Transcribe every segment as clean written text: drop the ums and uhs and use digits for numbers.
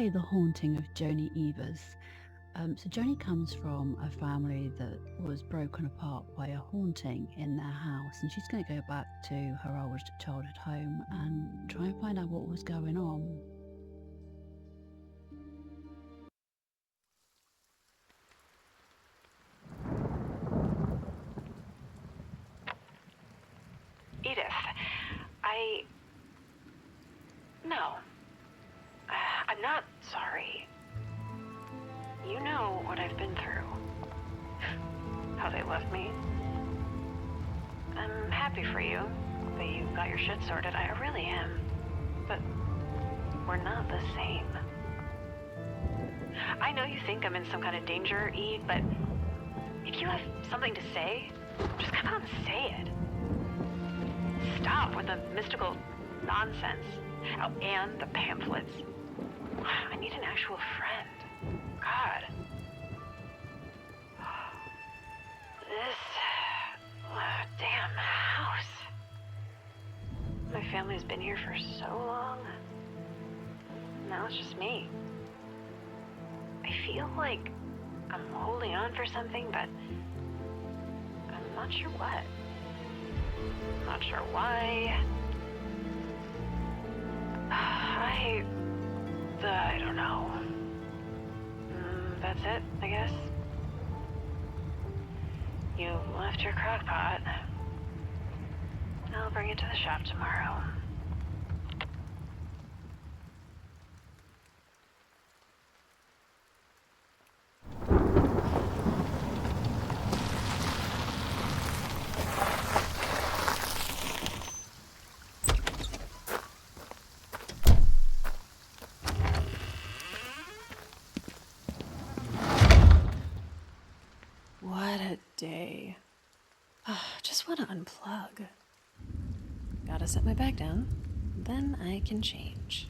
tell you the haunting of Joni Evers. So Joni comes from a family that was broken apart by a haunting in their house, and she's going to go back to her old childhood home and try and find out what was going on. Edith, No. I'm not sorry. You know what I've been through. How they left me. I'm happy for you that you got your shit sorted. I really am. But we're not the same. I know you think I'm in some kind of danger, Eve, but if you have something to say, just come out and say it. Stop with the mystical nonsense. Oh, and the pamphlets. I need an actual friend. God. This damn house. My family's been here for so long. Now it's just me. I feel like I'm holding on for something, but I'm not sure what. Not sure why. I don't know. That's it, I guess. You left your crock pot. I'll bring it to the shop tomorrow. What a day. Just want to unplug. Gotta set my bag down, then I can change.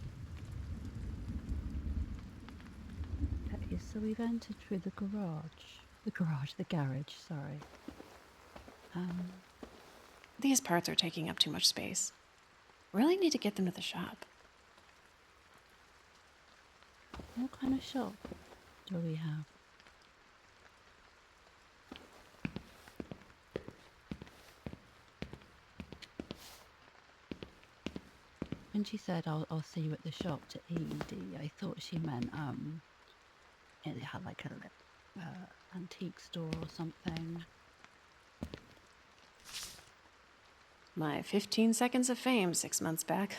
Okay, so we've entered through the garage, sorry. These parts are taking up too much space. Really need to get them to the shop. What kind of shop do we have? When she said I'll see you at the shop to Edie, I thought she meant it had like a antique store or something. My 15 seconds of fame 6 months back.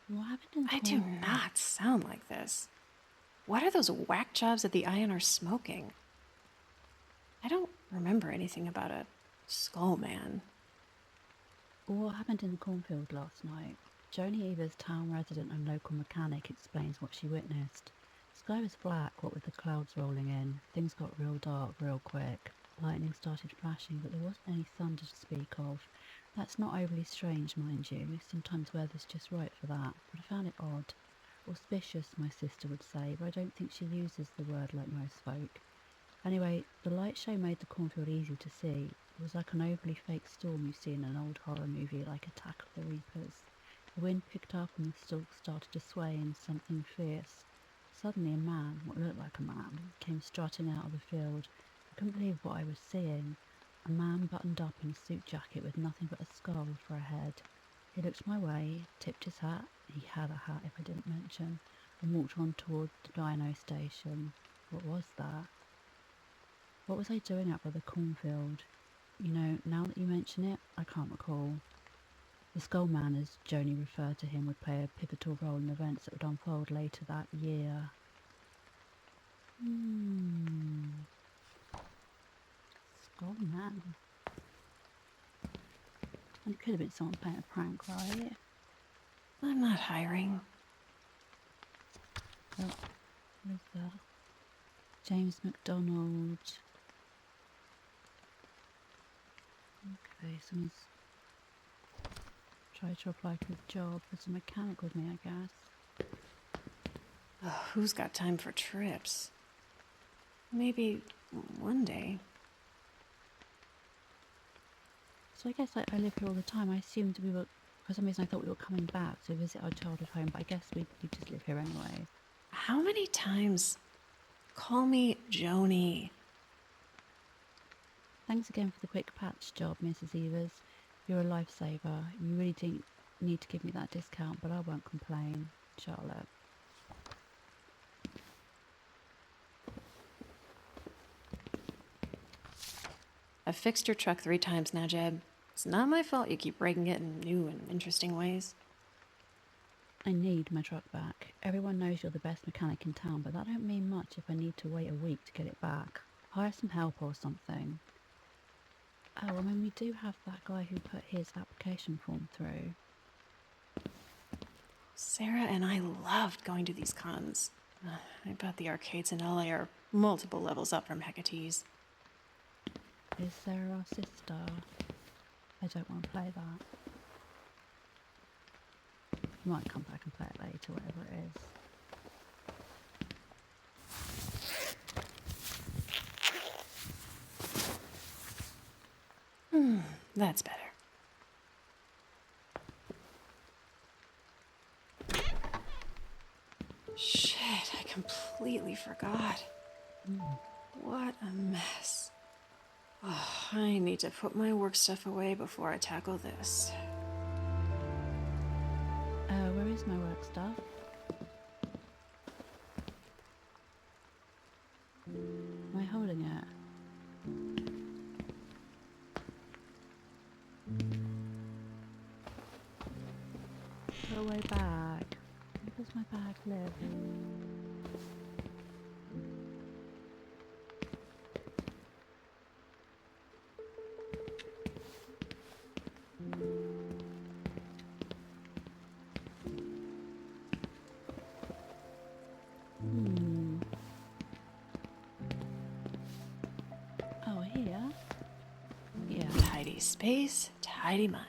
What happened in I do not sound like this. What are those whack jobs at the Iron are smoking? I don't remember anything about a skull man. What happened in the cornfield last night? Joni Evers, town resident and local mechanic, explains what she witnessed. The sky was black, what with the clouds rolling in. Things got real dark real quick. Lightning started flashing, but there wasn't any thunder to speak of. That's not overly strange, mind you. Sometimes weather's just right for that, but I found it odd. Auspicious, my sister would say, but I don't think she uses the word like most folk. Anyway, the light show made the cornfield easy to see. It was like an overly fake storm you see in an old horror movie, like Attack of the Reapers. The wind picked up and the stalks started to sway in something fierce. Suddenly a man, what looked like a man, came strutting out of the field. I couldn't believe what I was seeing. A man buttoned up in a suit jacket with nothing but a skull for a head. He looked my way, tipped his hat, he had a hat if I didn't mention, and walked on toward the dino station. What was that? What was I doing up by the cornfield? You know, now that you mention it, I can't recall. The Skull Man, as Joni referred to him, would play a pivotal role in events that would unfold later that year. Skull Man. And it could have been someone playing a prank, right? I'm not hiring. Oh, what is that? James McDonald. Okay, someone's tried to apply for a job as a mechanic with me, I guess. Oh, who's got time for trips? Maybe one day. So I guess I live here all the time. I assumed we were For some reason I thought we were coming back to visit our childhood home, but I guess we just live here anyway. How many times? Call me Joni. Thanks again for the quick patch job, Mrs. Evers. You're a lifesaver. You really didn't need to give me that discount, but I won't complain. Charlotte. I've fixed your truck 3 times now, Jeb. It's not my fault you keep breaking it in new and interesting ways. I need my truck back. Everyone knows you're the best mechanic in town, but that don't mean much if I need to wait a week to get it back. Hire some help or something. Oh, I mean, we do have that guy who put his application form through. Sarah and I loved going to these cons. I bet the arcades in LA are multiple levels up from Hecate's. Is Sarah our sister? I don't want to play that. I might come back and play it later, whatever it is. That's better. Shit, I completely forgot. What a mess. Oh, I need to put my work stuff away before I tackle this. Where is my work stuff? Am I holding it? Go away bag. Where does my bag live? Oh, here? Yeah. Tidy space, tidy mind.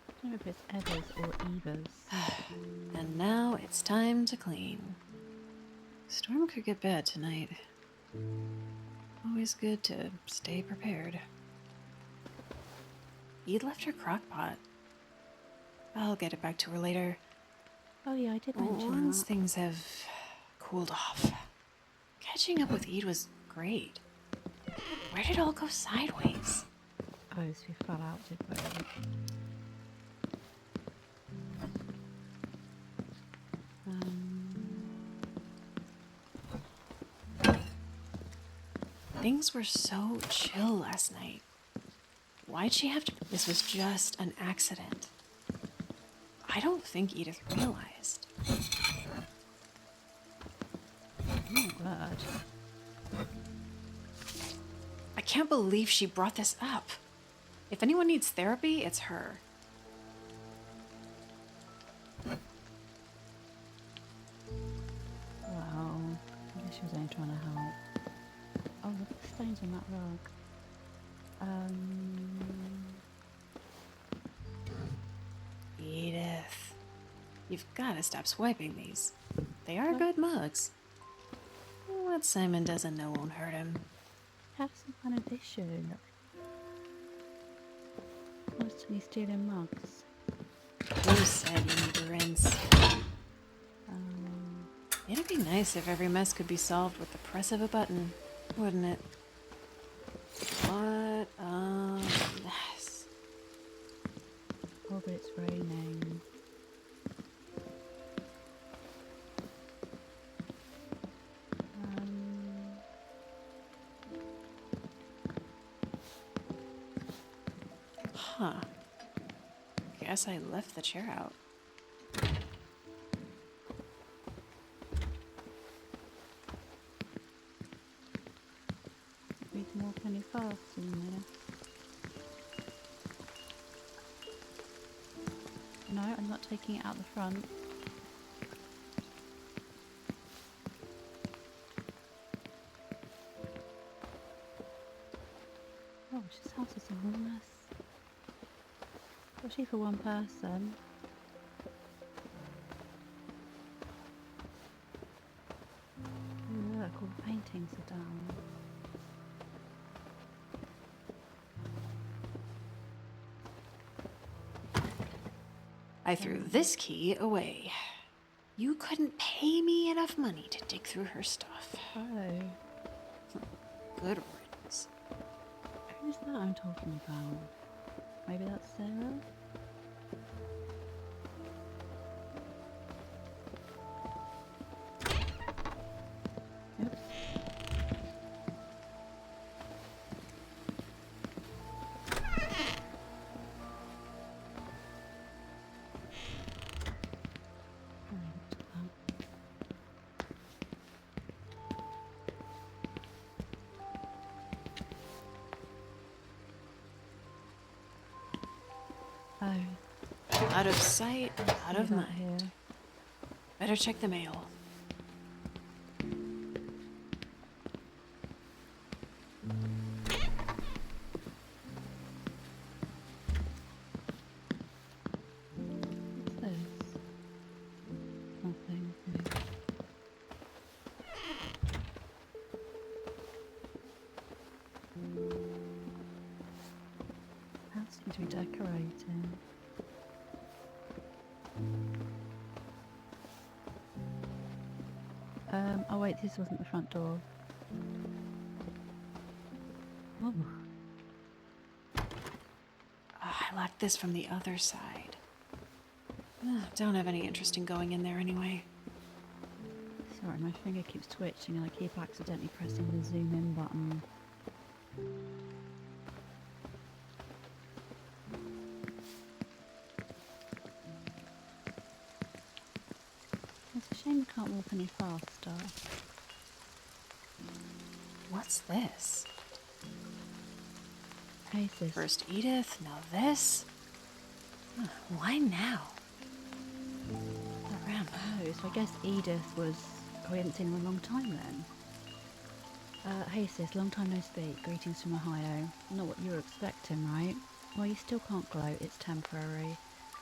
I don't know if it's Evers or Evers. And now it's time to clean. Storm could get bad tonight. Always good to stay prepared. Eve left her crock pot. I'll get it back to her later. Oh yeah, I did mention Once that. things have cooled off. Catching up with Eve was great. Where did it all go sideways? Oh, so we fell out, did we? Things were so chill last night. Why'd she have to? This was just an accident. I don't think Edith realized. Oh, God. I can't believe she brought this up. If anyone needs therapy, it's her. Wow. I guess she was only trying to help. Oh, look at the stains on that rug. Edith, you've got to stop swiping these. They are good mugs. What Simon doesn't know won't hurt him. Have some kind of issue. Constantly stealing mugs. Who said you need to rinse? It'd be nice if every mess could be solved with the press of a button, wouldn't it? What a mess. Oh, but it's raining. Huh. Guess I left the chair out. We can walk any faster in there. No, I'm not taking it out the front. Oh, this house is enormous. Especially for one person. Ooh, look, all the paintings are down. I threw this key away. You couldn't pay me enough money to dig through her stuff. Oh. Good riddance. Who's that I'm talking about? Maybe that's Sarah? Oops. Oh, Out of sight, out see of that mind. here. Better check the mail. What's this? Nothing. No. House needs redecorating. Oh wait, this wasn't the front door. Oh, I locked this from the other side. Don't have any interest in going in there anyway. sorry, my finger keeps twitching and I keep accidentally pressing the zoom in button. It's a shame you can't walk any faster. What's this? Hey sis. First Edith, now this? Why now? Grandma. Oh, so I guess Edith was... Oh, we haven't seen her in a long time then. Hey sis, long time no speak. Greetings from Ohio. Not what you were expecting, right? Well, you still can't gloat. It's temporary.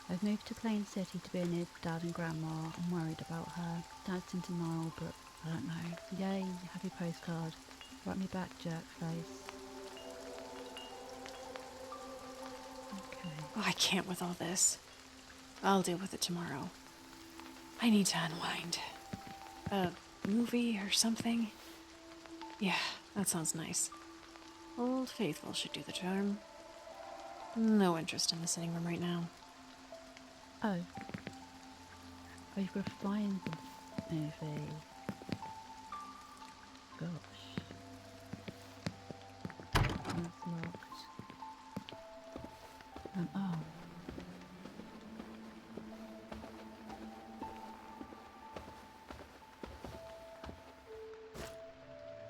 I've moved to Plain City to be near Dad and Grandma. I'm worried about her. Dad's in denial, but I don't know. Yay, happy postcard. Write me back, jerk face. Okay. Oh, I can't with all this. I'll deal with it tomorrow. I need to unwind. A movie or something? Yeah, that sounds nice. Old Faithful should do the charm. No interest in the sitting room right now. Oh. Oh, you've got to find the movie. Gosh. That's locked. Oh.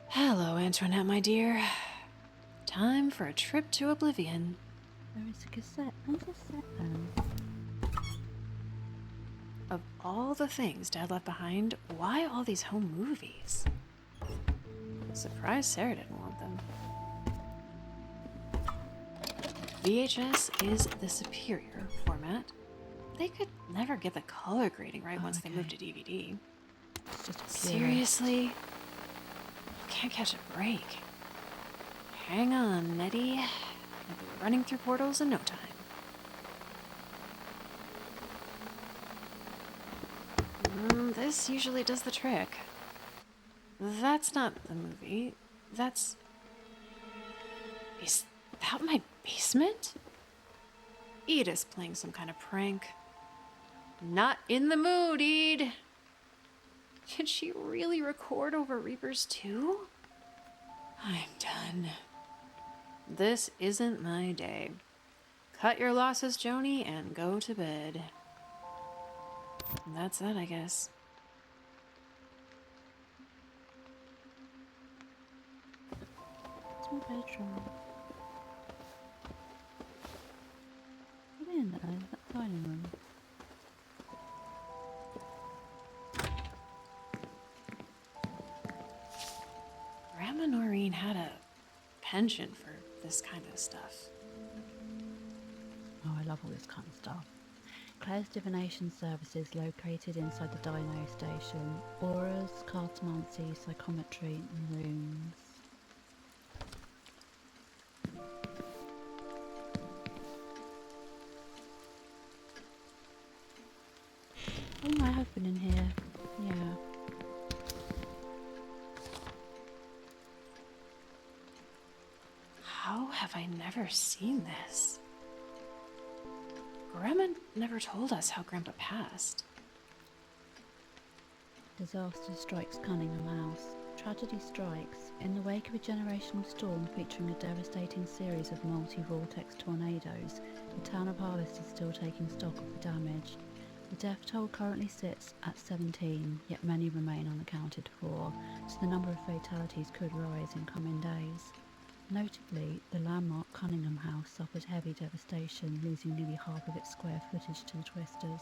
Hello, Antoinette, my dear. Time for a trip to oblivion. There is a cassette. Where's the cassette then? Of all the things Dad left behind, why all these home movies? Surprised Sarah didn't want them. VHS is the superior format. They could never get the color grading right once they moved to DVD. It's just pure. Seriously? Can't catch a break. Hang on, Nettie. I'll be running through portals in no time. This usually does the trick. That's not the movie. That's... Is that my basement? Edith's playing some kind of prank. Not in the mood, Ed. Did she really record over Reapers too? I'm done. This isn't my day. Cut your losses, Joni, and go to bed. And that's that, I guess. It's my bedroom. Get in there. Is that dining room? Grandma Noreen had a penchant for this kind of stuff. Oh, I love all this kind of stuff. Claire's divination services located inside the Dino Station. Auras, cartomancy, psychometry, and runes. Oh, I have been in here. Yeah. How have I never seen this? Grandma never told us how Grandpa passed. Disaster strikes Cunningham House. Tragedy strikes in the wake of a generational storm featuring a devastating series of multi-vortex tornadoes. The town of Harvest is still taking stock of the damage. The death toll currently sits at 17, yet many remain unaccounted for, so the number of fatalities could rise in coming days. Notably, the landmark Cunningham House suffered heavy devastation, losing nearly half of its square footage to the twisters.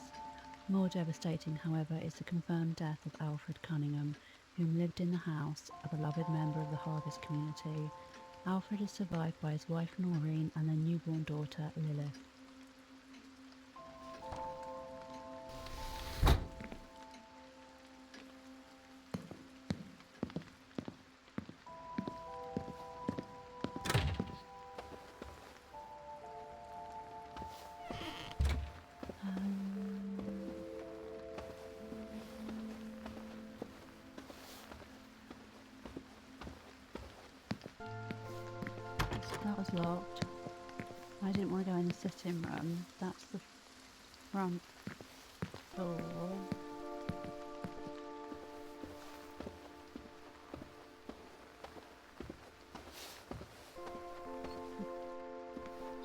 More devastating, however, is the confirmed death of Alfred Cunningham, whom lived in the house, a beloved member of the Harvest community. Alfred is survived by his wife Noreen and their newborn daughter Lilith. That was locked. I didn't want to go in the sitting room. That's the front door.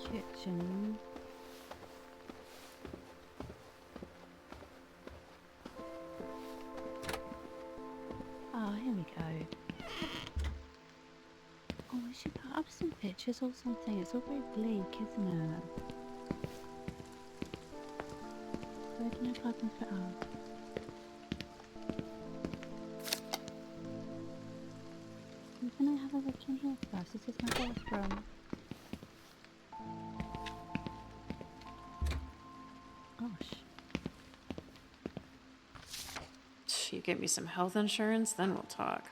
Kitchen. Ah, here we go. Oh, we should put up some pictures or something. It's all very bleak, isn't it? So I don't know if I can put up. Can I have a look in here first? This is my bathroom. Gosh. You get me some health insurance, then we'll talk.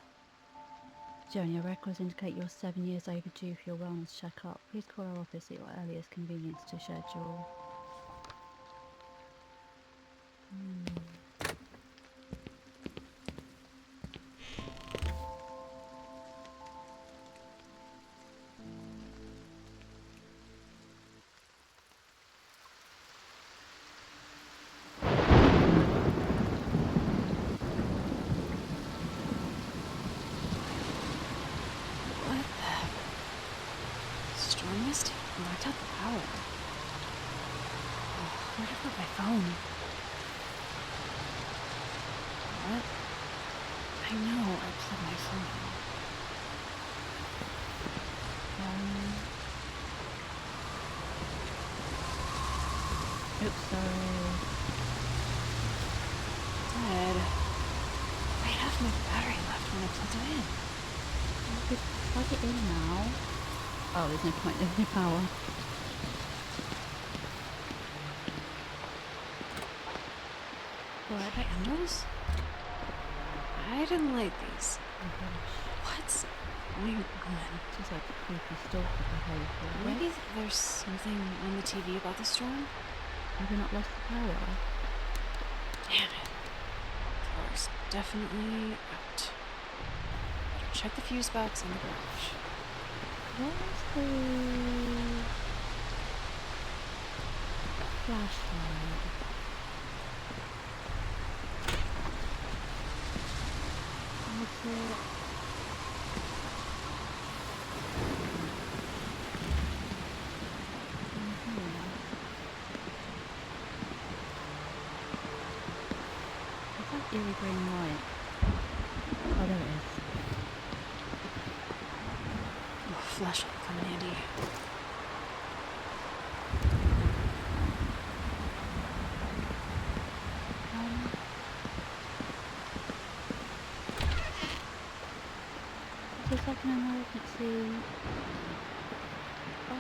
Joni, your records indicate you're 7 years overdue for your wellness checkup. Please call our office at your earliest convenience to schedule. What the? Storm mist knocked out the power. Oh, where'd I put my phone? What? I know I plugged my phone in. Oops, sorry. Dead. I have no battery left when I plugged it in. You could plug it in now. Oh, there's no point, there's no power. What? Candles? I didn't light these. Oh my gosh. What's going on? This is like a creepy stalker behaviour. Maybe there's something on the TV about the storm? Have we not lost the power? Damn it. Power's definitely out. Better check the fuse box in the garage. Where's the flashlight? What's it? What's that eerie green light? Oh, there it is. Oh, flashlight come in handy. Just like an emergency. Oh.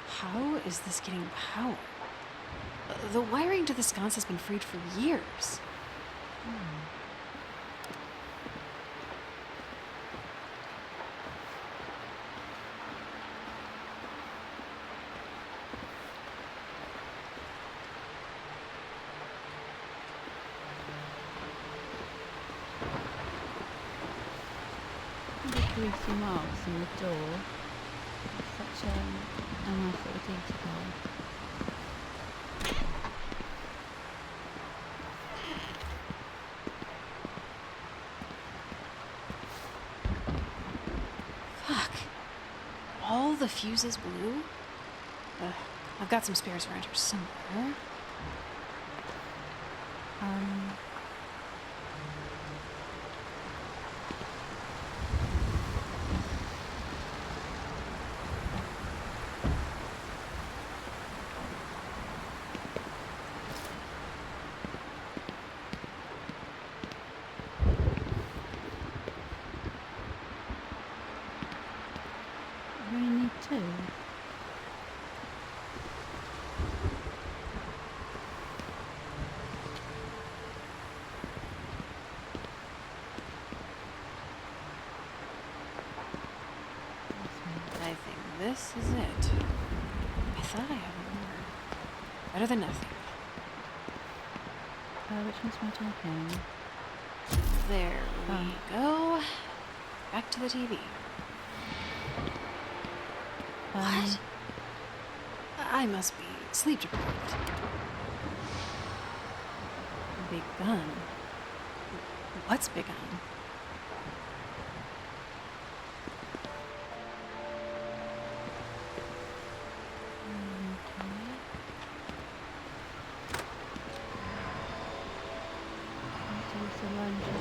How is this getting power? The wiring to the sconce has been freed for years. greasy marks on the door. Such a nice little detail. Fuck. All the fuses blew? I've got some spares around here somewhere. I really need two. I think this is it. I thought I had more. Better than nothing. Which one's my talking? There we go. Back to the TV. What? I must be sleep deprived. Big gun. What's big gun?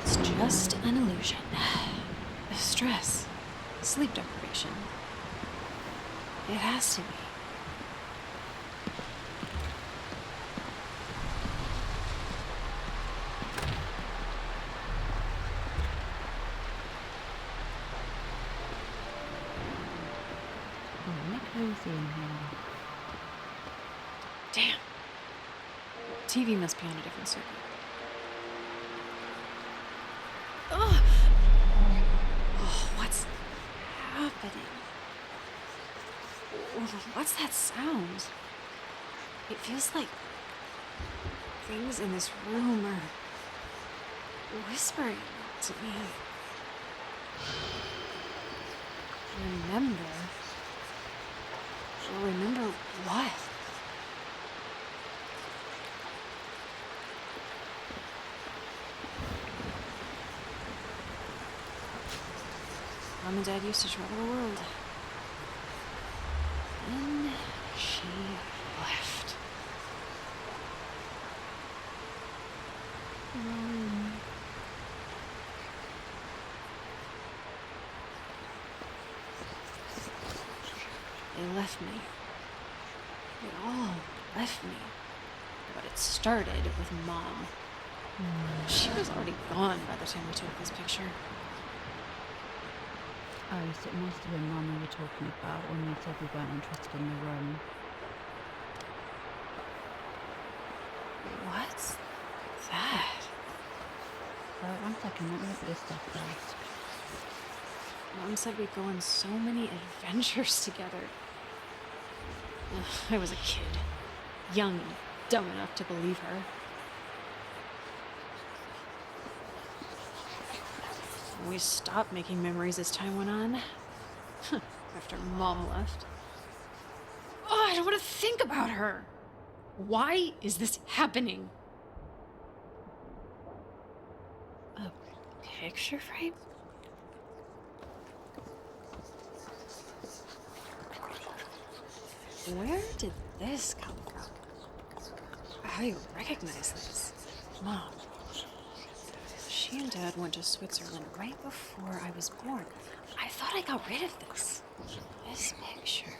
It's just an illusion. Stress. Sleep deprivation. It has to be. Oh, look cozy in here. Damn. TV must be on a different circuit. Ugh. Oh, what's happening? What's that sound? It feels like things in this room are whispering to me. Remember? Remember what? Mom and Dad used to travel the world. Then she left. They left me. They all left me. But it started with Mom. She was already gone by the time we took this picture. Oh, so it must have been Mum we were talking about when we said we weren't interested in the room. What's that? One second, let me look at this stuff first. Mom said we'd go on so many adventures together. Ugh, I was a kid. Young and dumb enough to believe her. We stopped making memories as time went on. After Mom left. Oh, I don't want to think about her. Why is this happening? A picture frame? Where did this come from? I recognize this. Mom. She and Dad went to Switzerland right before I was born. I thought I got rid of this. This picture.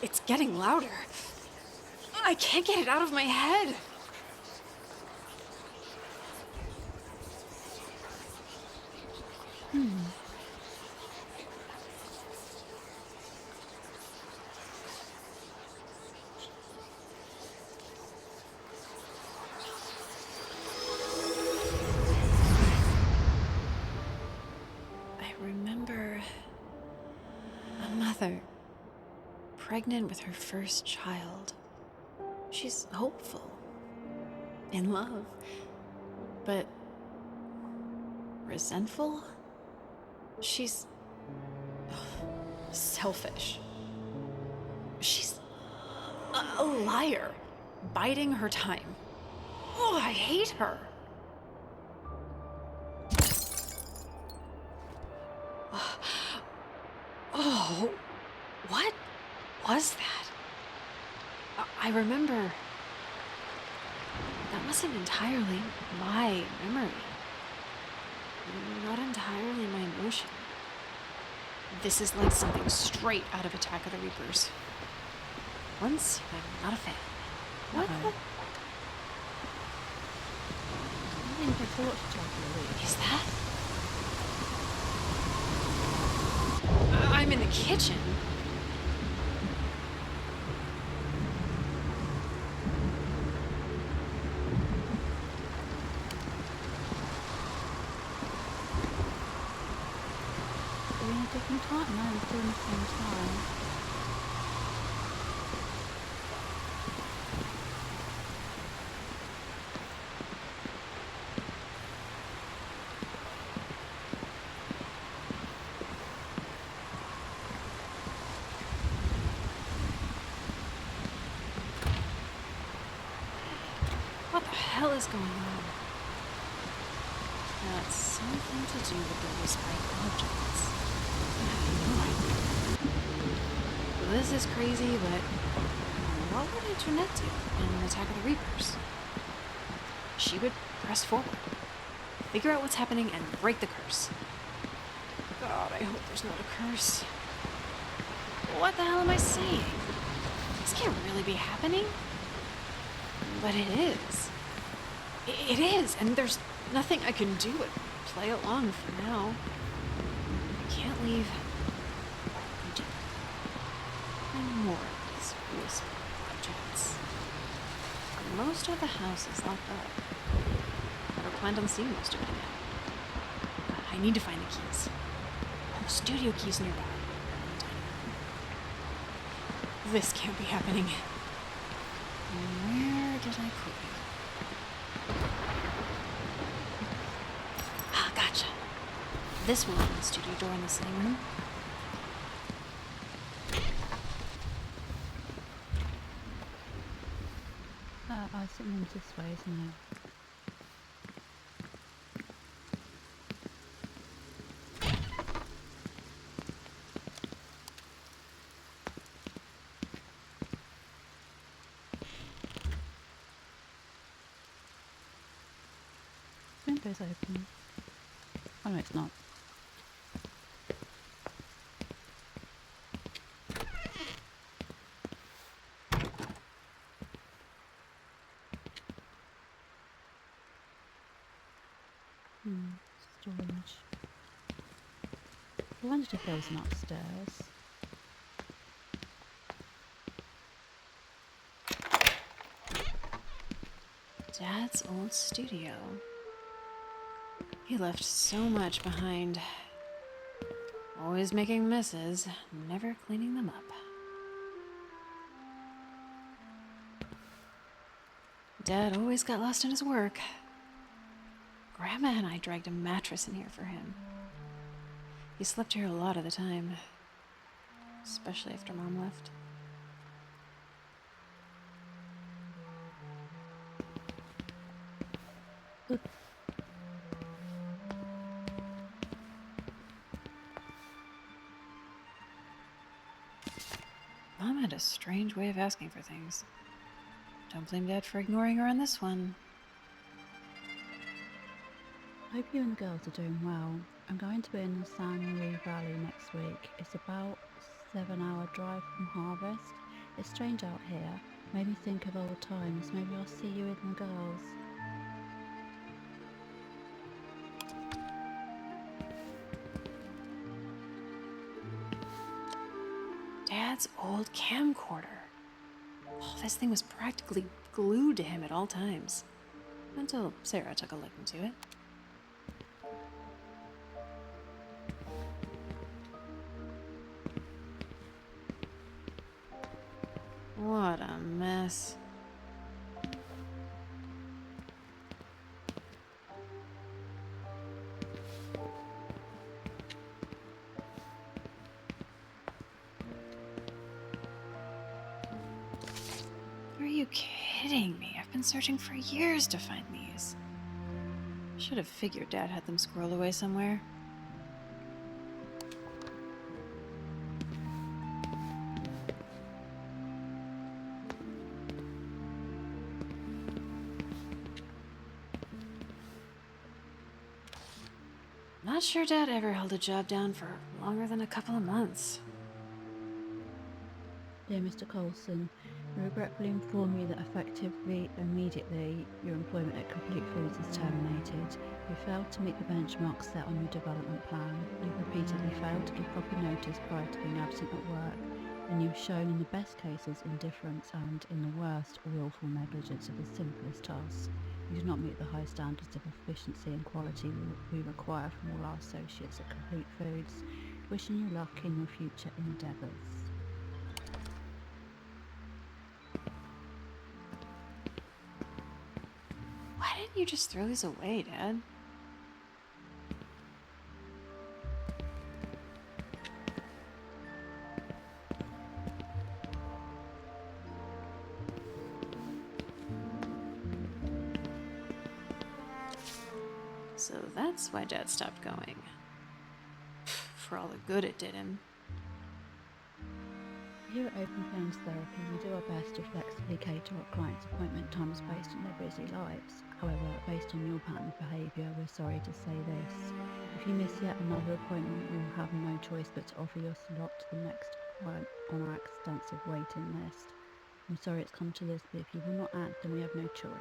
It's getting louder. I can't get it out of my head. Pregnant with her first child. She's hopeful. In love. But resentful? She's selfish. She's a liar, biding her time. Oh, I hate her. Oh, what was that? I remember. That wasn't entirely my memory. Not entirely my emotion. This is like something straight out of Attack of the Reapers. Once, I'm not a fan. What Uh-oh. I think it's a lot to talk about. is that? I'm in the kitchen. Are we in a different time? No, we're still in the same time. What the hell is going on? That's something to do with the whispering objects. I have no idea. This is crazy, but what would Antoinette do in Attack of the Reapers? She would press forward, figure out what's happening, and break the curse. God, I hope there's not a curse. What the hell am I saying? This can't really be happening. But it is. It is, and there's nothing I can do but play along for now. I can't leave. And more of these whispering objects. Most of the house is locked up. Never planned on seeing most of it again. I need to find the keys. Oh, studio keys nearby. This can't be happening. Where did I put it? Ah, gotcha. This will open the studio door in the sitting room. I think this way, isn't it? Window's open. Oh no, it's not. Storage. I wondered if there was an upstairs. Dad's old studio. He left so much behind. Always making messes, never cleaning them up. Dad always got lost in his work. Grandma and I dragged a mattress in here for him. He slept here a lot of the time, especially after Mom left. Look. Mom had a strange way of asking for things. Don't blame Dad for ignoring her on this one. Hope you and the girls are doing well. I'm going to be in the San Marie Valley next week. It's about a 7-hour drive from Harvest. It's strange out here. Made me think of old times. Maybe I'll see you with my girls. Dad's old camcorder. Oh, this thing was practically glued to him at all times. Until Sarah took a liking to it. What a mess. kidding me? I've been searching for years to find these. Should have figured Dad had them squirreled away somewhere. Not sure Dad ever held a job down for longer than a couple of months. Dear Mr. Coulson, we regretfully inform you that effectively immediately your employment at Complete Foods is terminated. You failed to meet the benchmarks set on your development plan. You've repeatedly failed to give proper notice prior to being absent at work, and you've shown in the best cases indifference and, in the worst, willful negligence of the simplest tasks. You do not meet the high standards of efficiency and quality we require from all our associates at Complete Foods. Wishing you luck in your future endeavours. Why didn't you just throw these away, Dad? So that's why Dad stopped going. For all the good it did him. Here at Open Plains Therapy, we do our best to flexibly cater our clients' appointment times based on their busy lives. However, based on your pattern of behaviour, we're sorry to say this. If you miss yet another appointment, we will have no choice but to offer your slot to the next one on our extensive waiting list. I'm sorry it's come to this, but if you will not act, then we have no choice.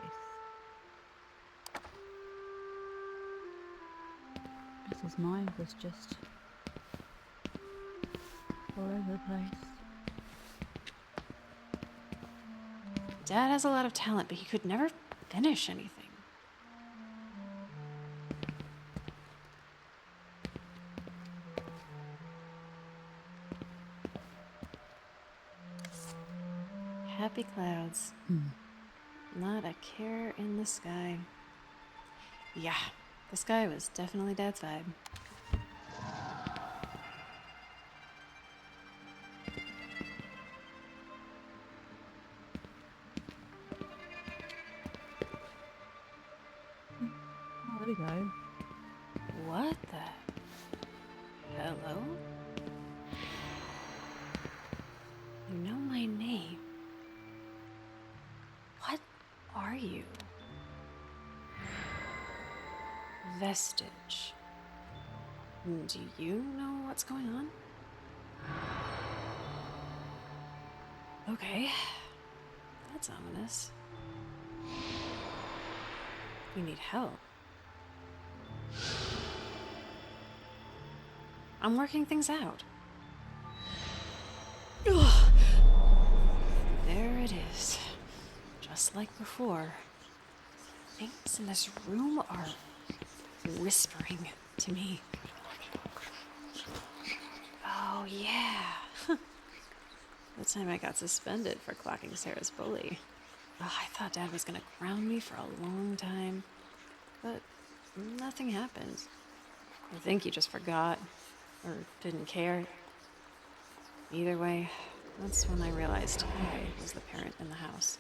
Mrs. Mind was just all over the place. Dad has a lot of talent, but he could never finish anything. Happy clouds. Not a care in the sky. Yeah, the sky was definitely Dad's vibe. Oh, there we go. What the? Hello? You know my name. What are you? Vestige. Do you know what's going on? Okay. That's ominous. You need help. I'm working things out. Ugh. There it is. Just like before. Things in this room are whispering to me. Oh, yeah. The time I got suspended for clocking Sarah's bully. Oh, I thought Dad was gonna ground me for a long time. But nothing happened. I think he just forgot. Or didn't care. Either way, that's when I realized I was the parent in the house.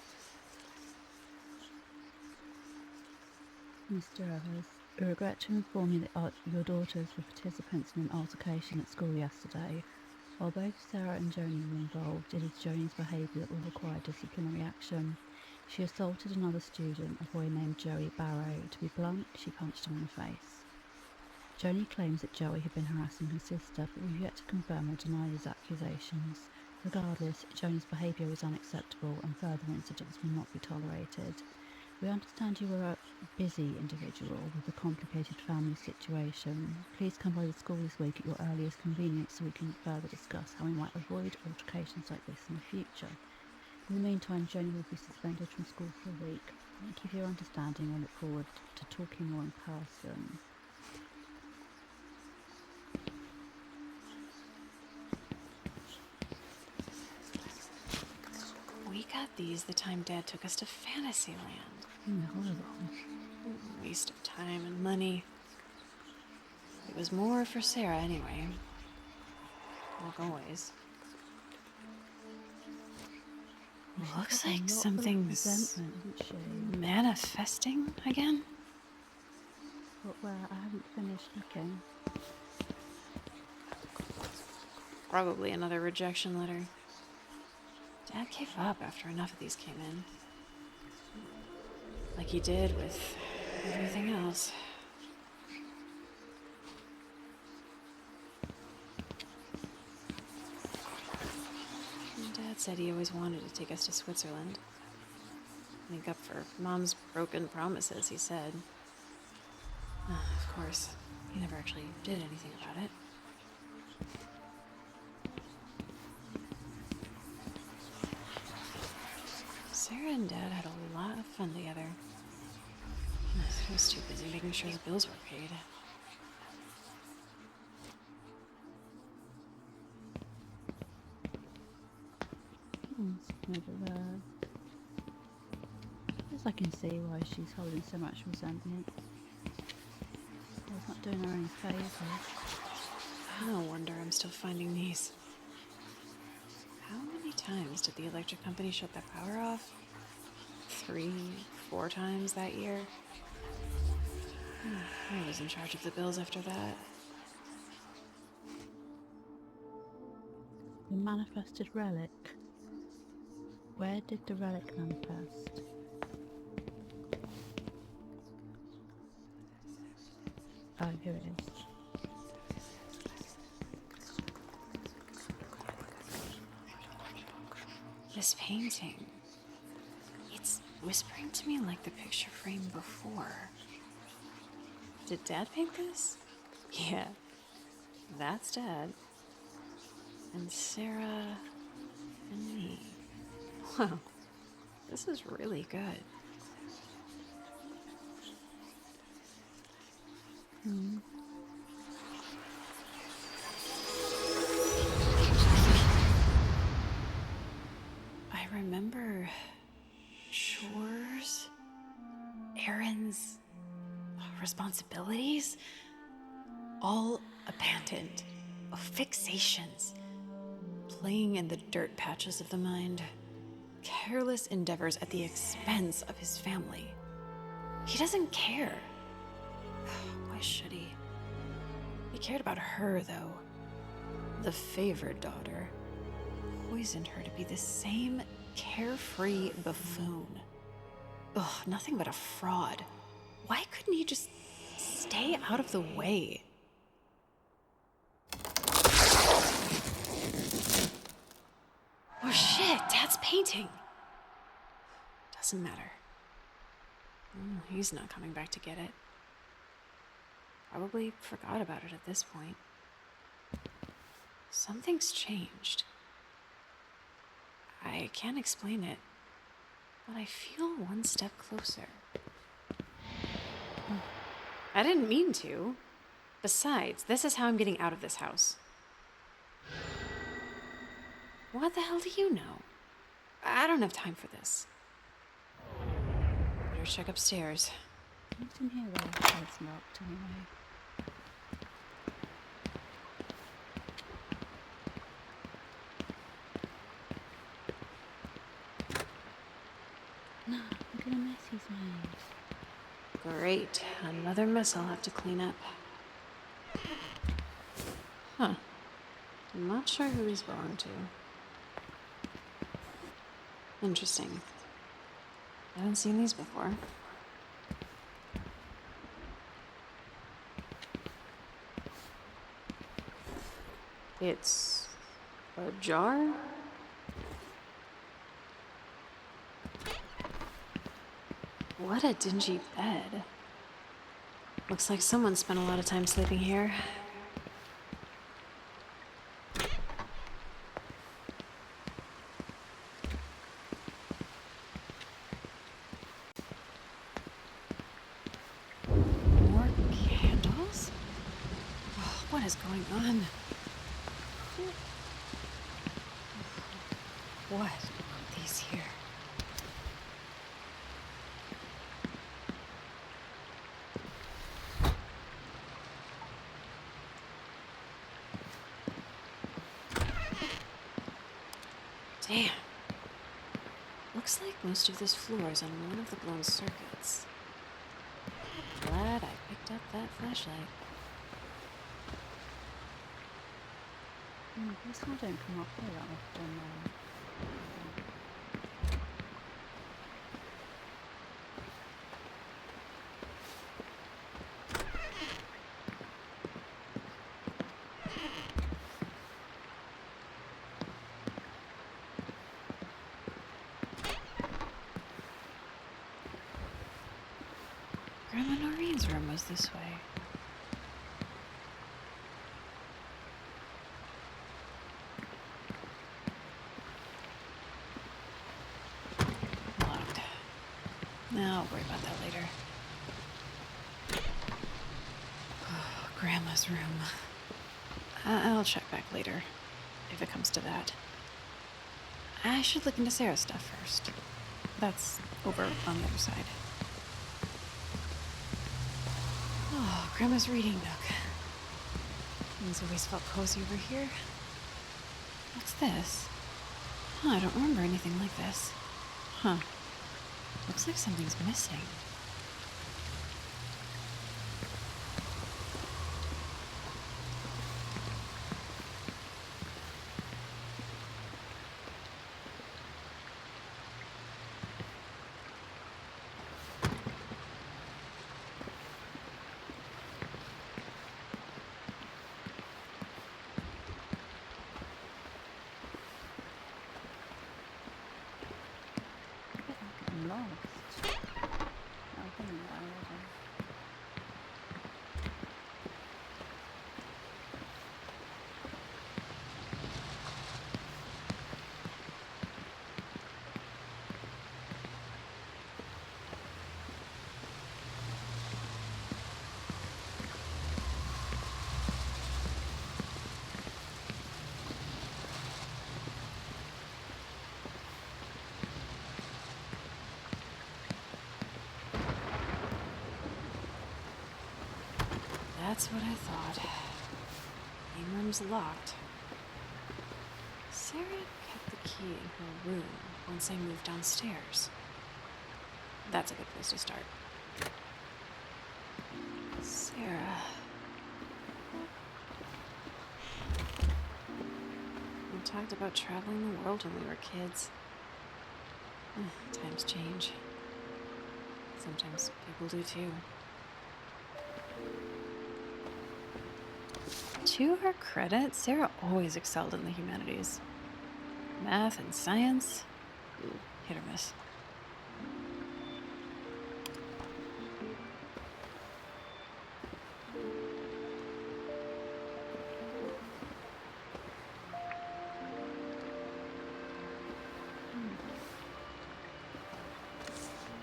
Mr. Evers, we regret to inform you that your daughters were participants in an altercation at school yesterday. While both Sarah and Joni were involved, it is Joni's behaviour that will require disciplinary action. She assaulted another student, a boy named Joey Barrow. To be blunt, she punched him in the face. Joni claims that Joey had been harassing her sister, but we've yet to confirm or deny these accusations. Regardless, Joni's behaviour is unacceptable and further incidents will not be tolerated. We understand you are a busy individual with a complicated family situation. Please come by the school this week at your earliest convenience so we can further discuss how we might avoid altercations like this in the future. In the meantime, Joni will be suspended from school for a week. Thank you for your understanding and look forward to talking more in person. We got these the time Dad took us to Fantasyland. Horrible. Waste of time and money. It was more for Sarah anyway. Like always. She's Looks got a like lot of something's resentment, isn't she? manifesting again. But where I haven't finished looking. Probably another rejection letter. Dad gave up after enough of these came in. Like he did with everything else. And Dad said he always wanted to take us to Switzerland. Make up for Mom's broken promises, he said. Of course, he never actually did anything about it. Sarah and Dad had a lot of fun together. I was too busy making sure the bills were paid. It's never there. I guess I can see why she's holding so much resentment. It's not doing her any favours. No wonder I'm still finding these. How many times did the electric company shut their power off? 3, 4 times that year? I was in charge of the bills after that. The manifested relic. Where did the relic manifest? Oh, here it is. This painting, it's whispering to me like the picture frame before. Did Dad paint this? Yeah, that's Dad. And Sarah and me. Wow, this is really good. I remember chores, errands, responsibilities, all abandoned, fixations, playing in the dirt patches of the mind, careless endeavors at the expense of his family. He doesn't care. Why should he? He cared about her, though. The favored daughter. Poisoned her to be the same carefree buffoon. Ugh, nothing but a fraud. Why couldn't he just stay out of the way? Oh shit, Dad's painting. Doesn't matter. He's not coming back to get it. Probably forgot about it at this point. Something's changed. I can't explain it, but I feel one step closer. I didn't mean to. Besides, this is how I'm getting out of this house. What the hell do you know? I don't have time for this. Better check upstairs. You can hear where the head's locked anyway. No, look at the mess he's made. Great. Another mess I'll have to clean up. Huh. I'm not sure who he's belonged to. Interesting. I haven't seen these before. It's a jar? What a dingy bed. Looks like someone spent a lot of time sleeping here. More candles? Oh, what is going on? What put these here? Damn. Looks like most of this floor is on one of the blown circuits. Glad I picked up that flashlight. This one don't come up here that often. Grandma Noreen's room was this way. Locked. I'll worry about that later. Oh, Grandma's room. I'll check back later, if it comes to that. I should look into Sarah's stuff first. That's over on the other side. Oh, Grandma's reading nook. Things always felt cozy over here. What's this? Oh, I don't remember anything like this. Huh. Looks like something's missing. I'm lost. I've been there already. That's what I thought. Main room's locked. Sarah kept the key in her room once I moved downstairs. That's a good place to start. Sarah. We talked about traveling the world when we were kids. Times change. Sometimes people do too. To her credit, Sarah always excelled in the humanities. Math and science, hit or miss.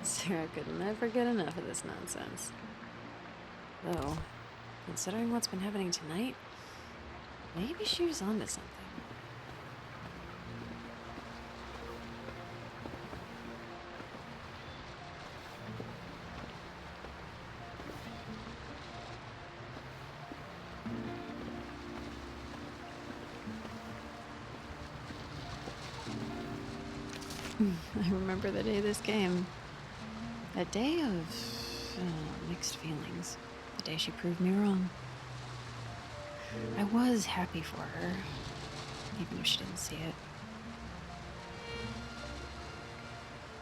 Sarah could never get enough of this nonsense. Though, considering what's been happening tonight, maybe she was onto something. I remember the day this came. A day of mixed feelings. The day she proved me wrong. I was happy for her, even if she didn't see it.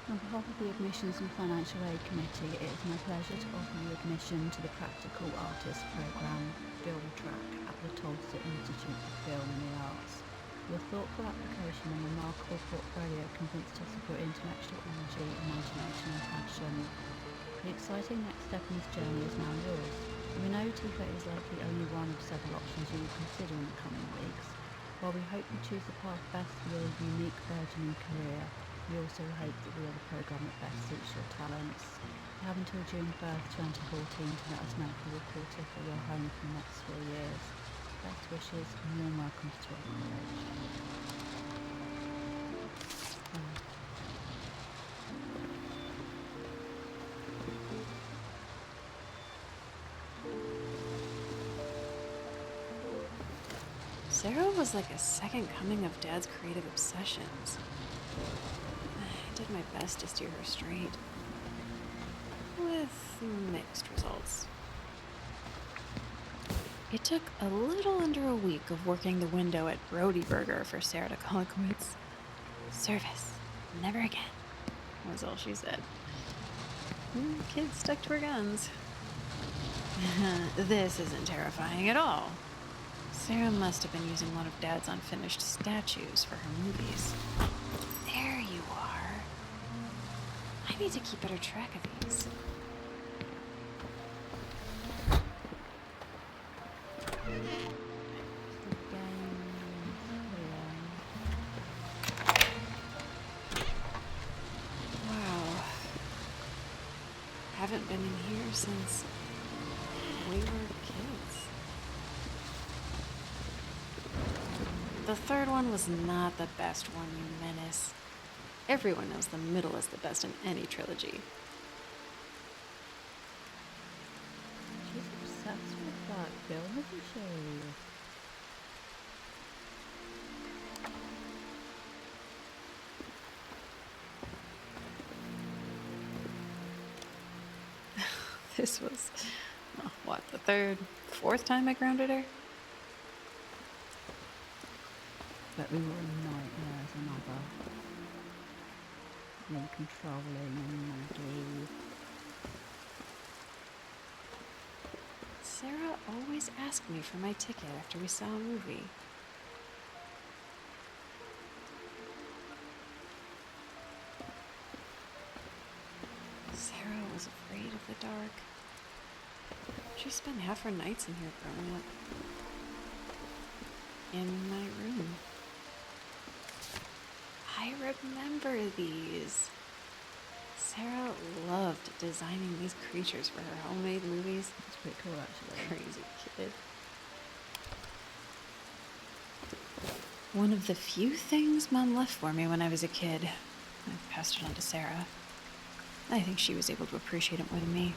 On behalf of the Admissions and Financial Aid Committee, it is my pleasure to offer you admission to the Practical Artists Programme Film Track at the Tulsa Institute for Film and the Arts. Your thoughtful application and remarkable portfolio convinced us of your intellectual energy, imagination and passion. The exciting next step in this journey is now yours. We know TIFA is likely only one of several options you will consider in the coming weeks. While we hope you choose the path best for your unique burgeoning career, we also hope that we are the programme that best suits your talents. You have until June 1st, 2014 to let us know if you will call TIFA your home for the next 4 years. Best wishes and warm welcomes to our college. Sarah was like a second coming of Dad's creative obsessions. I didn't my best to steer her straight. With mixed results. It took a little under a week of working the window at Brody Burger for Sarah to call it quits. Service. Never again, was all she said. The kid stuck to her guns. This isn't terrifying at all. Sarah must have been using one of Dad's unfinished statues for her movies. There you are. I need to keep better track of these. Wow. Haven't been in here since we were kids. The third one was not the best one, you menace. Everyone knows the middle is the best in any trilogy. She's obsessed with that film, isn't she? This was, what, the third, fourth time I grounded her? But we were in nightmares another. Me controlling and Maggie. Sarah always asked me for my ticket after we saw a movie. Sarah was afraid of the dark. She spent half her nights in here growing up. In my room. I remember these. Sarah loved designing these creatures for her homemade movies. It's pretty cool, actually. Crazy kid. One of the few things Mom left for me when I was a kid. I passed it on to Sarah. I think she was able to appreciate it more than me.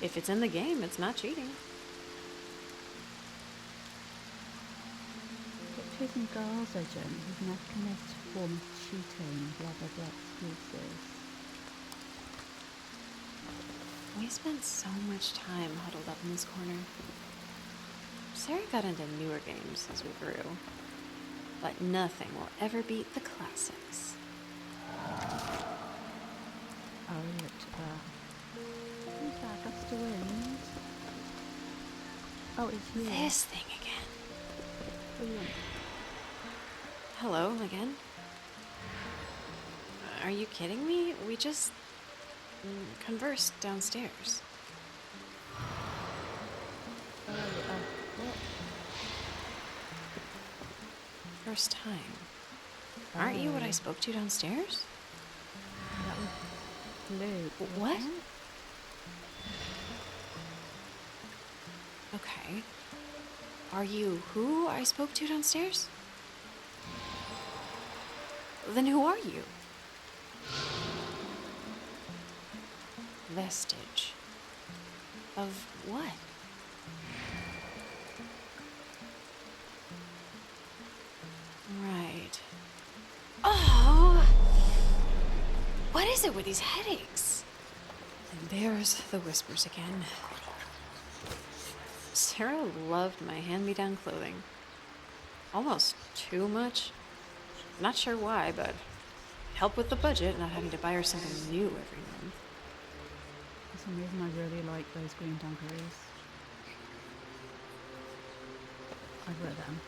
If it's in the game, it's not cheating. Pictures and girls agent who's not connected to form of cheating, blah blah blah excuses. We spent so much time huddled up in this corner. Sarah got into newer games as we grew, but nothing will ever beat the classics. Oh, look at that. Who's that? Gust of wind? Oh, it's you. This thing again. What do you want? Hello again. Are you kidding me? We just conversed downstairs. What? First time. Aren't you what I spoke to downstairs? That was blue. What? Okay. Are you who I spoke to downstairs? Then who are you? Vestige. Of what? Right. Oh! What is it with these headaches? And there's the whispers again. Sarah loved my hand-me-down clothing. Almost too much. Not sure why, but help with the budget, not having to buy her something new every month. For some reason I really like those green dungarees. I'd wear them.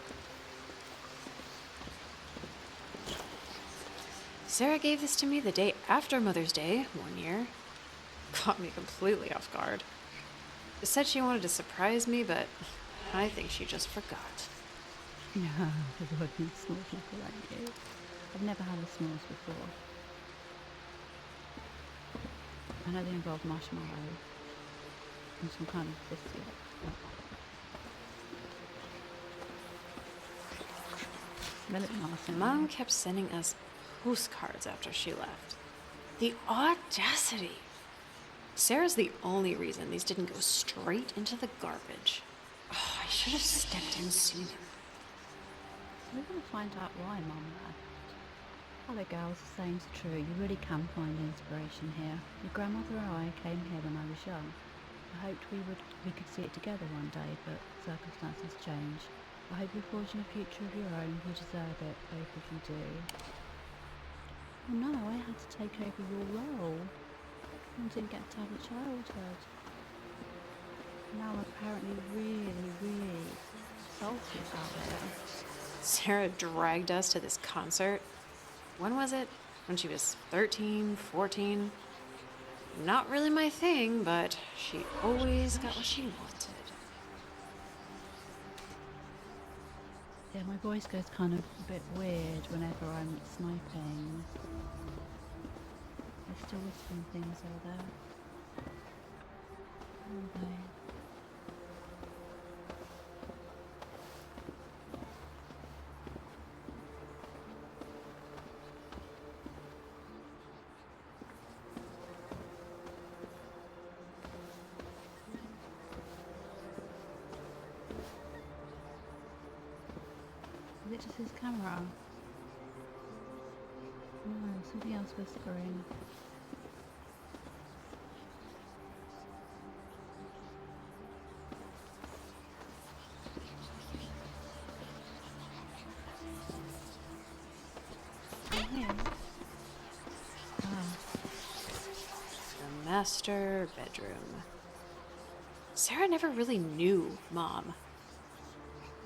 Sarah gave this to me the day after Mother's Day one year. Caught me completely off guard. Said she wanted to surprise me, but I think she just forgot. No, there's working small people like you. I've never had a s'mores before. I know they involve marshmallow and some kind of biscuit. Smell it nice. Mom kept sending us postcards after she left. The audacity! Sarah's the only reason these didn't go straight into the garbage. Oh, I should have stepped in sooner. We're going to find out why Mum left. Hello girls, the saying's true. You really can find inspiration here. Your grandmother and I came here when I was young. I hoped we could see it together one day, but circumstances change. I hope you're forging a future of your own. You deserve it, both of you do. Oh no, I had to take over your role. I didn't get to have a childhood. Now I'm apparently really salty about it. Sarah dragged us to this concert. When was it? When she was 13, 14? Not really my thing, but she always got what she wanted. Yeah, my voice goes kind of a bit weird whenever I'm sniping. They're still whispering things over there. Are they? Is it just his camera? No, something else whispering. Oh, yeah. The master bedroom. Sarah never really knew Mom.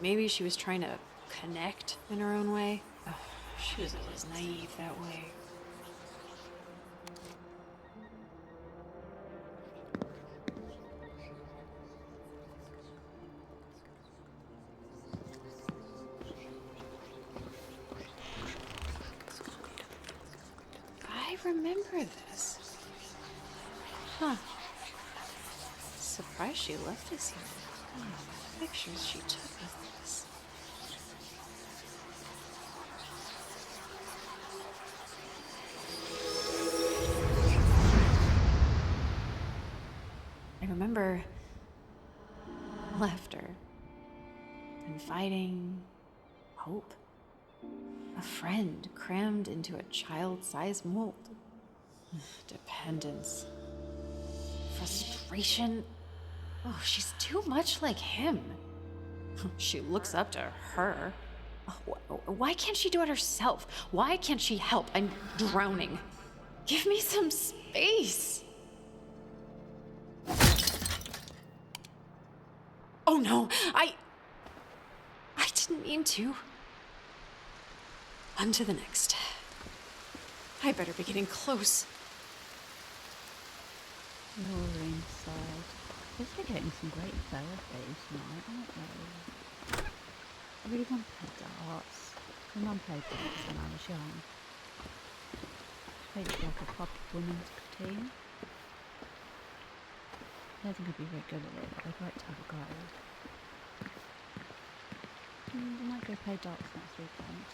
Maybe she was trying to connect in her own way. Ugh, she was always naive that way. I remember this. Huh. Surprised she left us here. The pictures she took with us. I remember laughter and fighting, hope, a friend crammed into a child-sized mold, dependence, frustration. Oh, she's too much like him. She looks up to her. Why can't she do it herself? Why can't she help? I'm drowning. Give me some space. Oh no, I didn't mean to. On to the next. I better be getting close. Laura inside. They're getting some great therapy tonight, aren't they? I really want to play darts. My mum played darts when I was young. Played it like a pub women's team. I don't think I'd be very good at it, but I'd like to have a go. I might go play darts next weekend.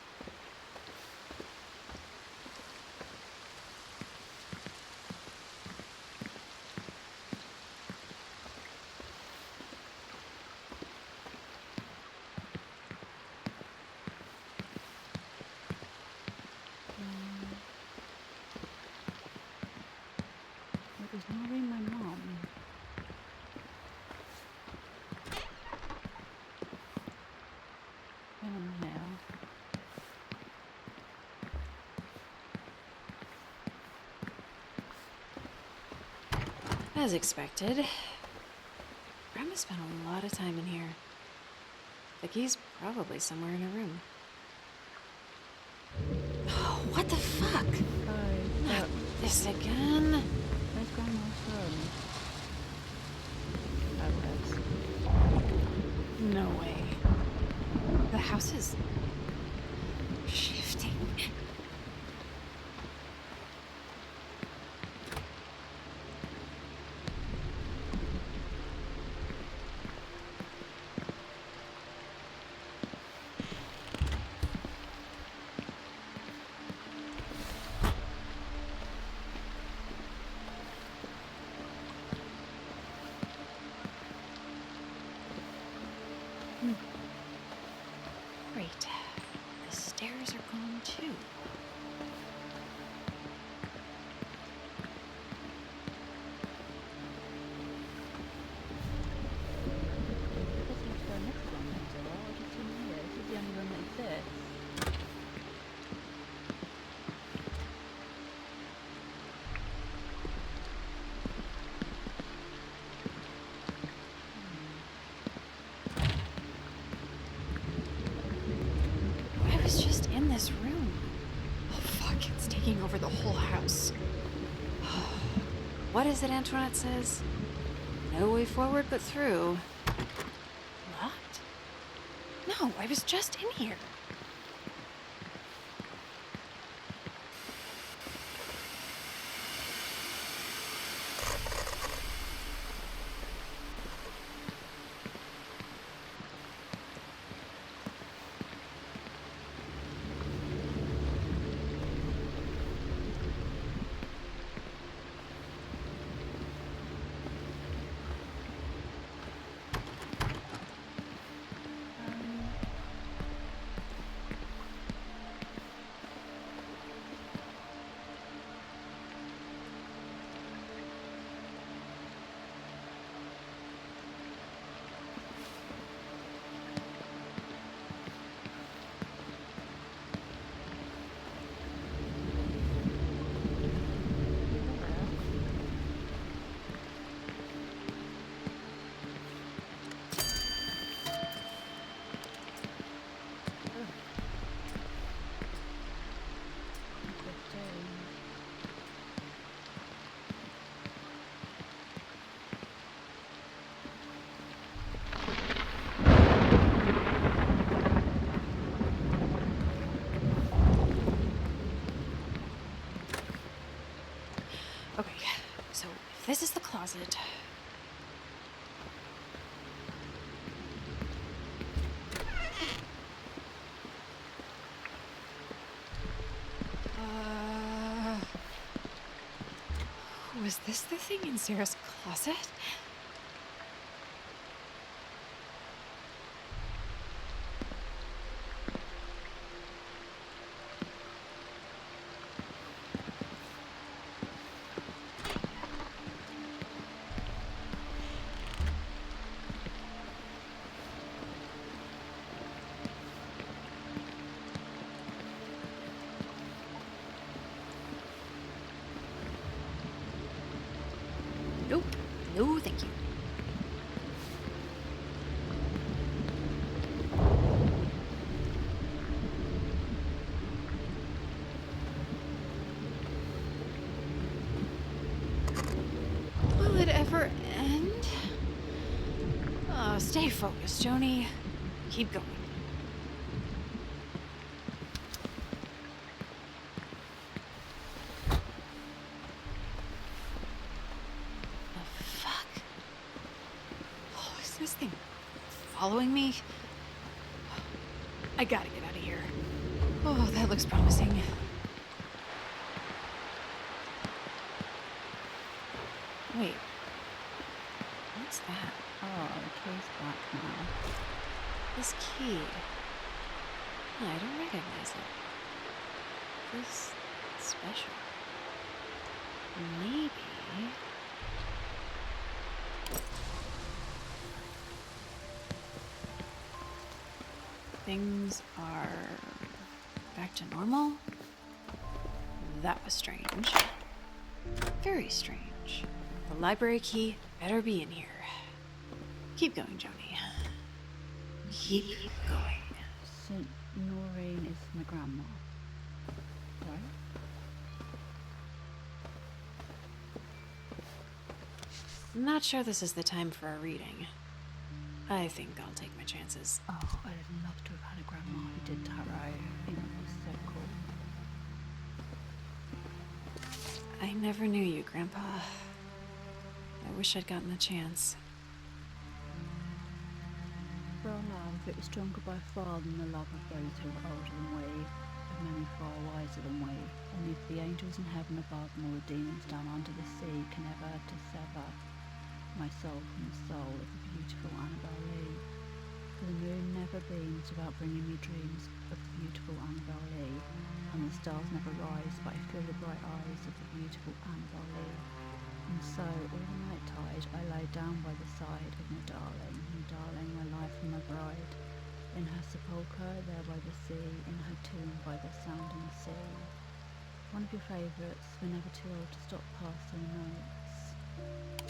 It was Noreen, my mum. Hang on here. As expected, Grandma spent a lot of time in here. Vicky's probably somewhere in her room. Oh, what the fuck? Oh, Not this again. where's Grandma's room? Oh, there's. No way. The house is shifting. the whole house. What is it Antoinette says? No way forward but through. Locked? No, I was just in here. Okay, so if this is the closet. Was this the thing in Sarah's closet? Nope. No, thank you. Will it ever end? Oh, stay focused, Joni. Keep going. The fuck? Oh, is this thing following me? I gotta get out of here. Oh, that looks promising. Wait. What's that? Oh, the key's back now. This key. Oh, I don't recognize it. Feels special. Maybe. Things are back to normal? That was strange. Very strange. The library key better be in here. Keep going, Joni. Keep going. St. Noreen is my grandma. Right? I'm not sure this is the time for a reading. I think I'll take my chances. Oh, I'd have loved to have had a grandma who did tarot. You know, it was so cool. I never knew you, Grandpa. I wish I'd gotten the chance. Well, love, it was stronger by far than the love of those who were older than we, and many far wiser than we. Only if the angels in heaven above nor the demons down under the sea can ever dissever my soul from the soul of the beautiful Annabel Lee. For the moon never beams without bringing me dreams of the beautiful Annabel Lee, and the stars never rise but I feel the bright eyes of the beautiful Annabel Lee. And so, all the night tide, I lay down by the side of my darling, my life and my bride, in her sepulchre there by the sea, in her tomb by the sounding sea. One of your favourites, we're never too old to stop passing notes.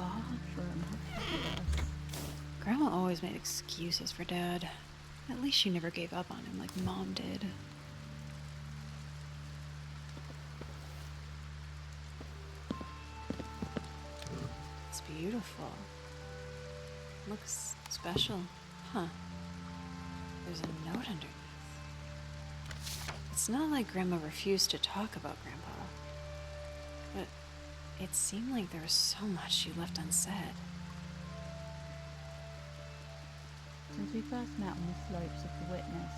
bathroom. How fabulous. Grandma always made excuses for Dad. At least she never gave up on him like Mom did. It's beautiful. Looks special. Huh. There's a note underneath. It's not like Grandma refused to talk about Grandpa, but it seemed like there was so much she left unsaid. Since we first met on the slopes of the Witness,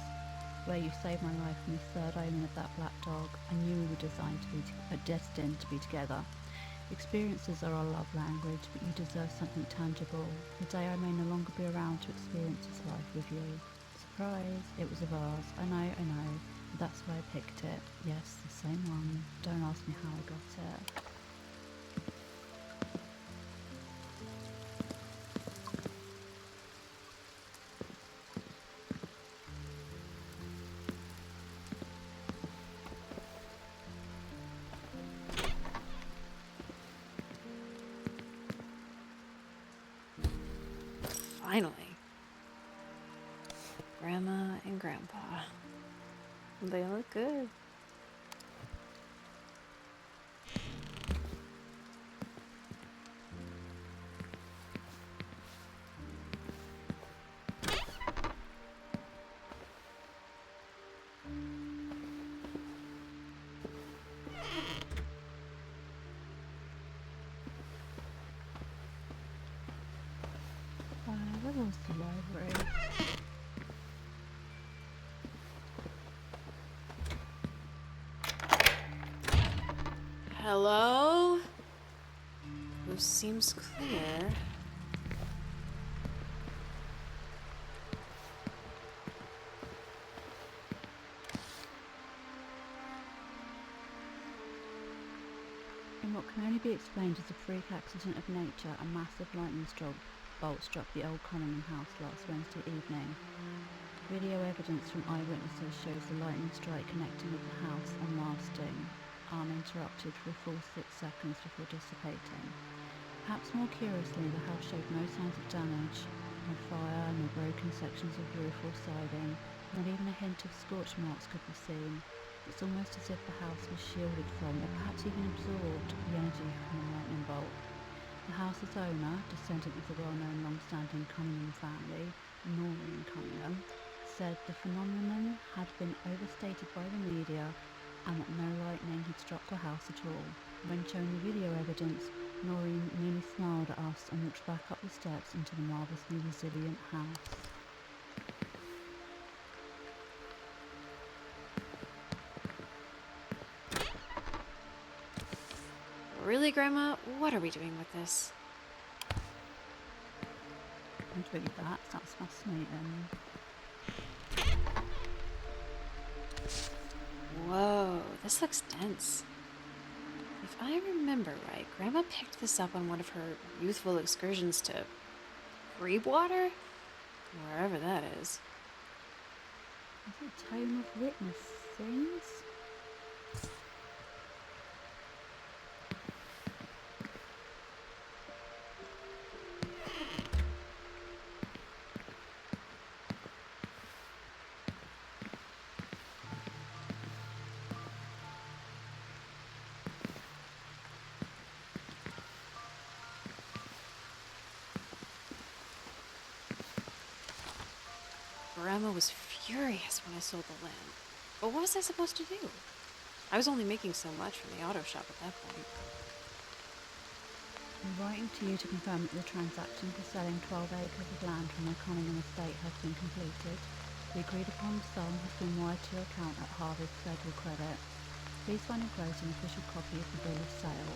where you saved my life from the third omen of that black dog, I knew we were destined to be together. Experiences are our love language, but you deserve something tangible. The day I may no longer be around to experience this life with you. Surprise, it was a vase. I know, but that's why I picked it. Yes, the same one. Don't ask me how I got it. Finally. Grandma and Grandpa. They look good. Where was the library? Hello? Who seems clear? In what can only be explained as a freak accident of nature, a massive lightning bolt struck the old Cunningham house last Wednesday evening. Video evidence from eyewitnesses shows the lightning strike connecting with the house and lasting, uninterrupted for a full 6 seconds before dissipating. Perhaps more curiously, the house showed no signs of damage, no fire, no broken sections of roof or siding, not even a hint of scorch marks could be seen. It's almost as if the house was shielded from, or perhaps even absorbed, the energy from the lightning bolt. The house's owner, descendant of the well-known long-standing Cunningham family, Noreen Cunningham, said the phenomenon had been overstated by the media and that no lightning had struck the house at all. When shown the video evidence, Noreen merely smiled at us and walked back up the steps into the marvellously resilient house. Really, Grandma? What are we doing with this? I'd read that, that's fascinating. Whoa, this looks dense. If I remember right, Grandma picked this up on one of her youthful excursions to Freewater? Wherever that is. Is it a tome of witness things? Grandma was furious when I sold the land. But what was I supposed to do? I was only making so much from the auto shop at that point. I'm writing to you to confirm that the transaction for selling 12 acres of land from the Cunningham estate has been completed. The agreed upon sum has been wired to your account at Harvard Federal Credit. Please find enclosed an official copy of the bill of sale.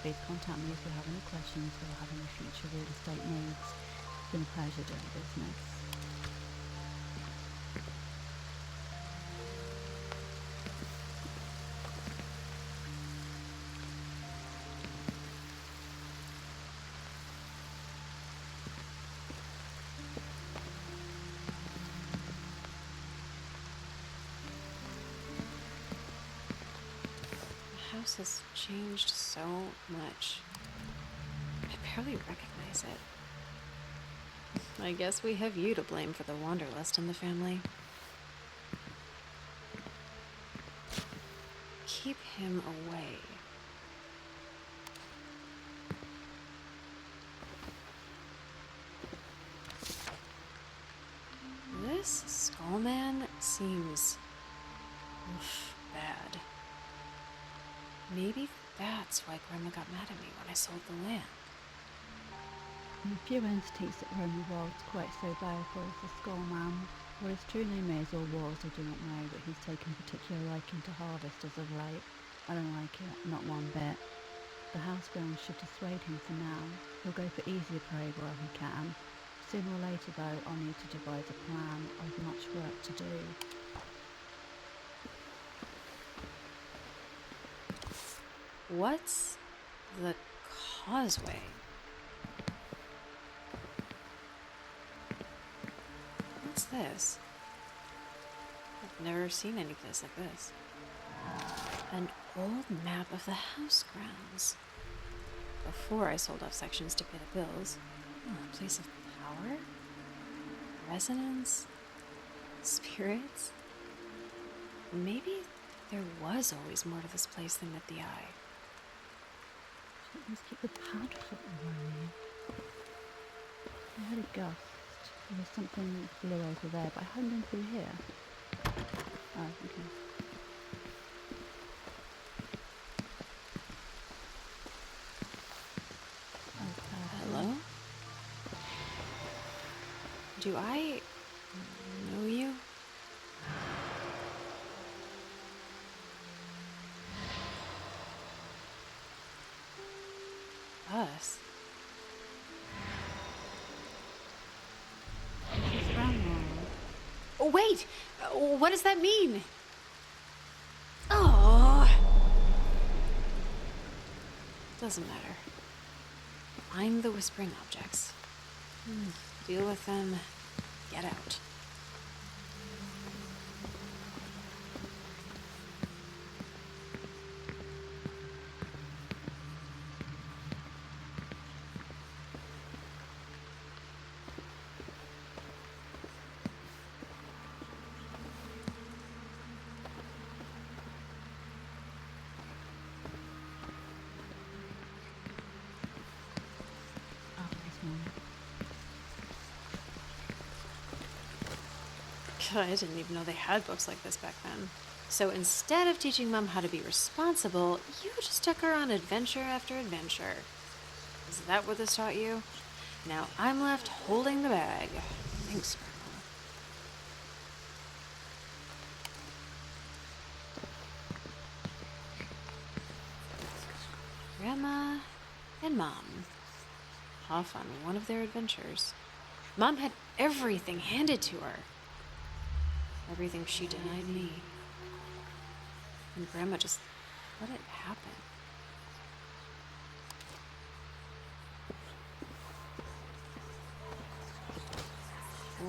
Please contact me if you have any questions or have any future real estate needs. It's been a pleasure doing business. The house has changed so much. My barely recognize it. I guess we have you to blame for the wanderlust in the family. Keep him away. This skull man seems bad. Maybe that's why Grandma got mad at me when I sold the land. And the few entities that roam the world quite so baleful as the Skull Man. What his true name is or was, I do not know, but he's taken particular liking to harvest as of late. I don't like it, not one bit. The houseground should dissuade him for now. He'll go for easier prey where he can. Sooner or later, though, I'll need to devise a plan. I've much work to do. What's the causeway? What's this? I've never seen any place like this. An old map of the house grounds. Before I sold off sections to pay the bills. Oh, a place of power? Resonance? Spirits? Maybe there was always more to this place than met the eye. Let's keep the powder football running. I had a gust. There was something blue over there, but I hadn't been through here. Oh, okay. Hello? Do I know you? Us? It's Grandma. Oh, wait! What does that mean? Oh! Doesn't matter. Find the whispering objects. Deal with them. Get out. Oh, there's one. I didn't even know they had books like this back then. So instead of teaching Mom how to be responsible, you just took her on adventure after adventure. Is that what this taught you? Now I'm left holding the bag. Thanks, Grandma. Grandma and Mom off on one of their adventures. Mom had everything handed to her. Everything she denied me. And Grandma just let it happen.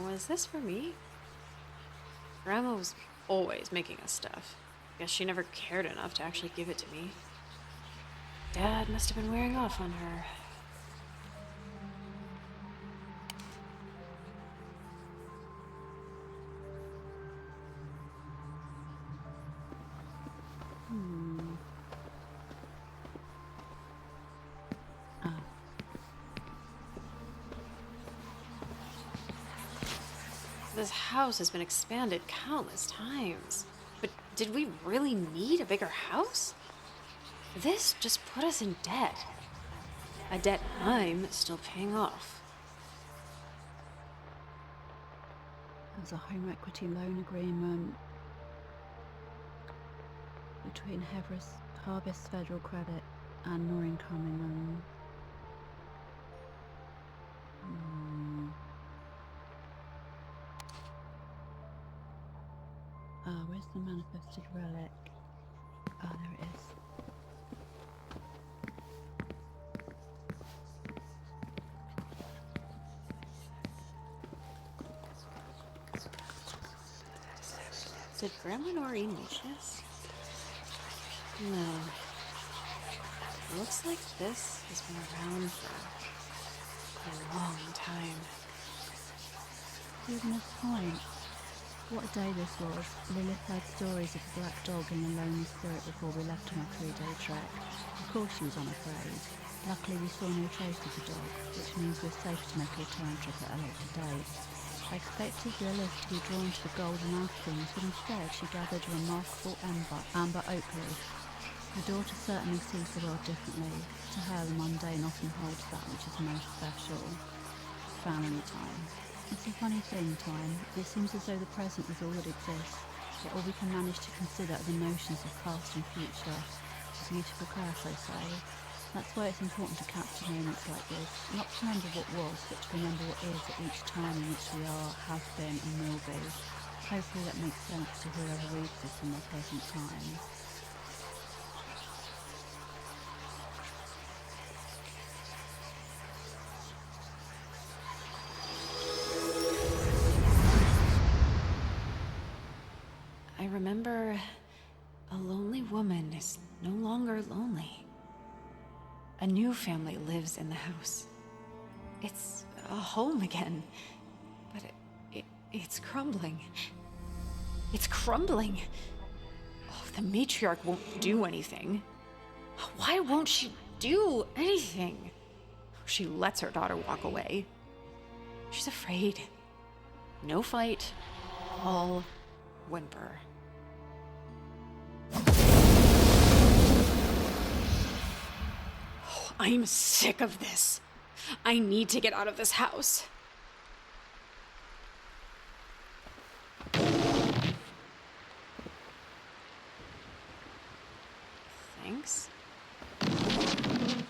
Was this for me? Grandma was always making us stuff. Guess she never cared enough to actually give it to me. Dad must have been wearing off on her. This house has been expanded countless times. But did we really need a bigger house? This just put us in debt. A debt I'm still paying off. There's a home equity loan agreement between Harvest Federal Credit and Noreen Cunningham. Where's the manifested relic? Ah, there it is. Did Grandma Noreen make this? No. Looks like this has been around for a long time. Goodness point. What a day this was. Lilith heard stories of a black dog and a lonely spirit before we left on our 3-day trek. Of course she was unafraid. Luckily we saw no trace of the dog, which means we're safe to make a return trip at a later date. I expected Lilith to be drawn to the golden outings, but instead she gathered a remarkable amber oak leaf. The daughter certainly sees the world differently. To her, the mundane often holds that which is most special. Family time. It's a funny thing, time. It seems as though the present is all that exists, yet all we can manage to consider are the notions of past and future. A beautiful curse, I say. That's why it's important to capture moments like this, not to remember what was, but to remember what is at each time in which we are, have been, and will be. Hopefully that makes sense to whoever reads this in their present time. I remember a lonely woman is no longer lonely. A new family lives in the house. It's a home again, but it's crumbling. It's crumbling. Oh, the matriarch won't do anything. Why won't she do anything? She lets her daughter walk away. She's afraid. No fight, all whimper. I'm sick of this. I need to get out of this house. Thanks. Okay.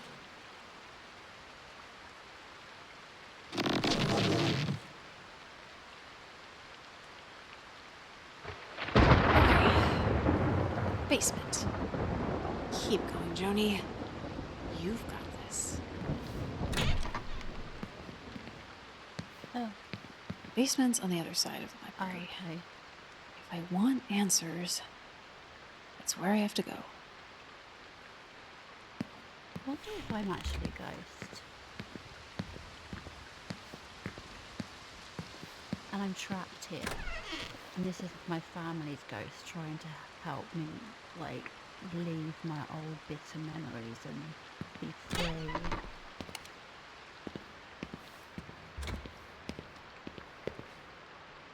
Basement. Keep going, Joni. You've got this. Oh. Basement's on the other side of the library. Okay. If I want answers, that's where I have to go. I wonder if I'm actually a ghost. And I'm trapped here. And this is my family's ghost trying to help me, like, leave my old bitter memories and be free.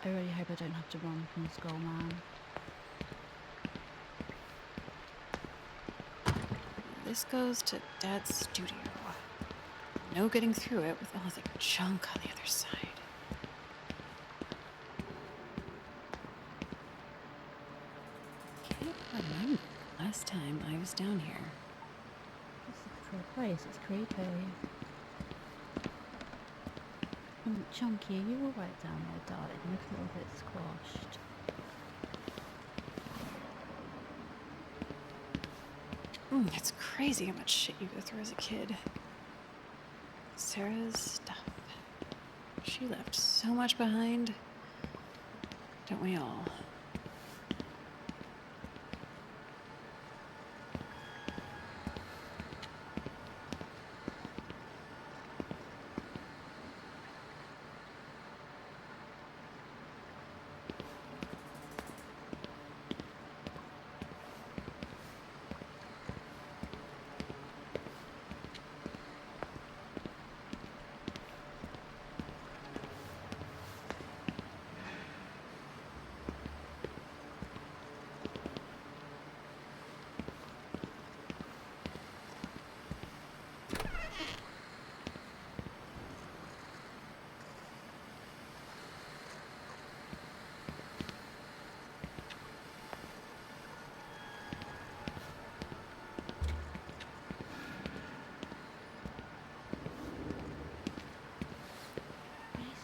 I really hope I don't have to run from the Skull Man. This goes to Dad's studio. No getting through it with all the junk on the other side. Can't remember last time I was down here. This is a cool place, it's creepy. Chunky, are you alright down there, darling? You look a little bit squashed. It's crazy how much shit you go through as a kid. Sarah's stuff. She left so much behind. Don't we all?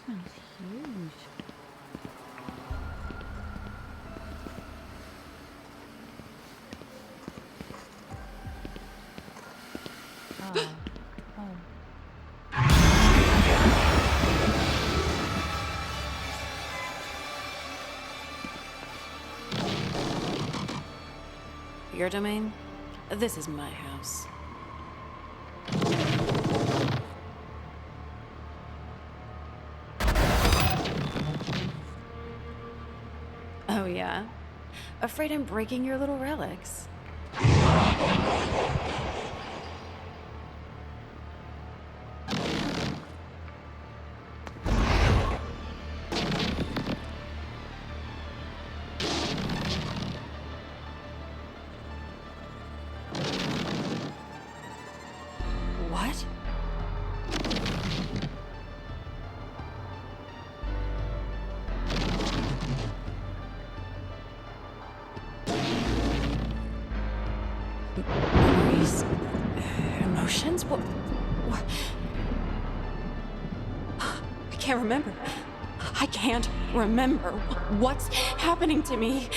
Basement's huge. Your domain? This is my house. Afraid I'm breaking your little relics. What? Memories? Emotions? What? I can't remember. I can't remember what's happening to me.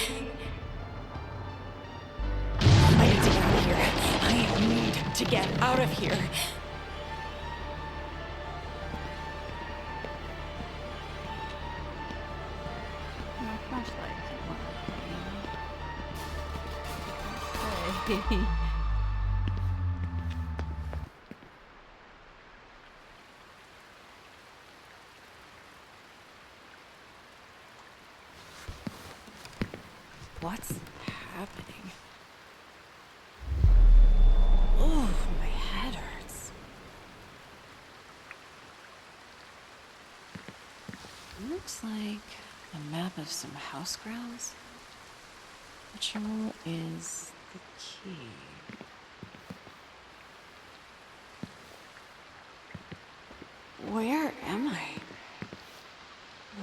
I need to get out of here. I need to get out of here. My flashlight isn't working. What's happening? Oh, my head hurts. Looks like a map of some house grounds. Which is the key? Where am I?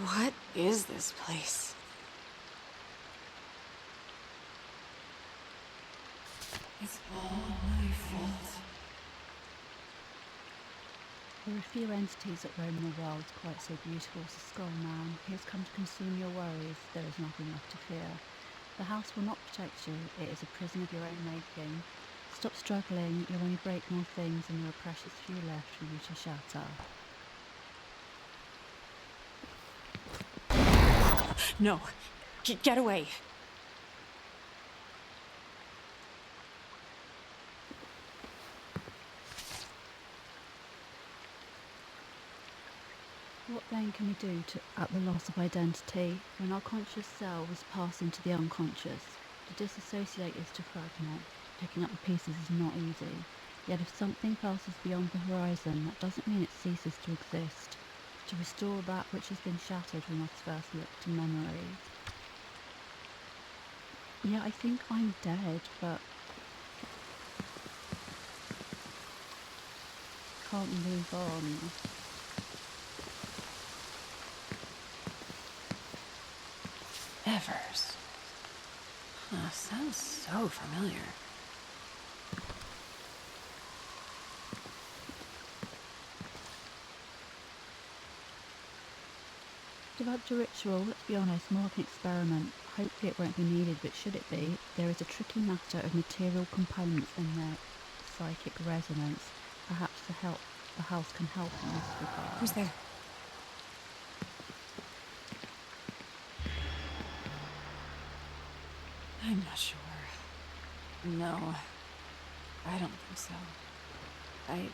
What is this place? It's all my fault. There are few entities that roam the world quite so beautiful as the Skull Man. He has come to consume your worries. There is nothing left to fear. The house will not protect you. It is a prison of your own making. Stop struggling. You'll only break more things, and there are precious few left for you to shatter. No. Get away. What then can we do at the loss of identity? When our conscious selves pass into the unconscious, to disassociate is to fragment. Picking up the pieces is not easy. Yet if something passes beyond the horizon, that doesn't mean it ceases to exist. To restore that which has been shattered, we must first look to memory. Yeah, I think I'm dead, but can't move on. Evers. Sounds so familiar. Developed a ritual, let's be honest, more like an experiment. Hopefully it won't be needed, but should it be, there is a tricky matter of material components and their psychic resonance. Perhaps the house can help in this regard. Who's there? I'm not sure. No, I don't think so. I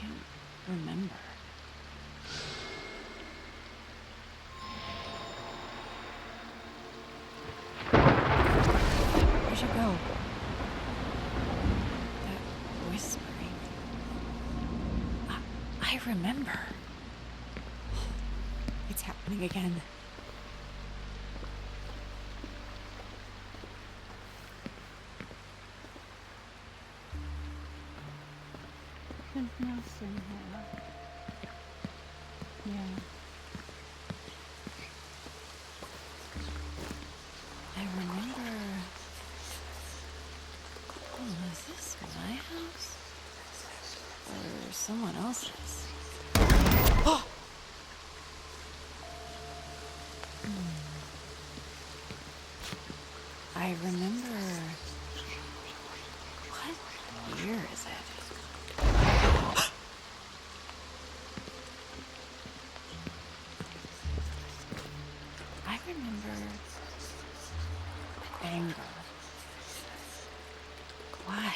can't remember. Where'd you go? That whispering. I remember. It's happening again. Anything else in here? Yeah. I remember. Oh, is this my house? Or someone else's? Oh! I remember. What year is it? I remember anger. Why?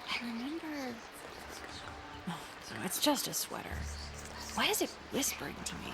I remember. Oh, so it's It's just a sweater. Why is it whispering to me?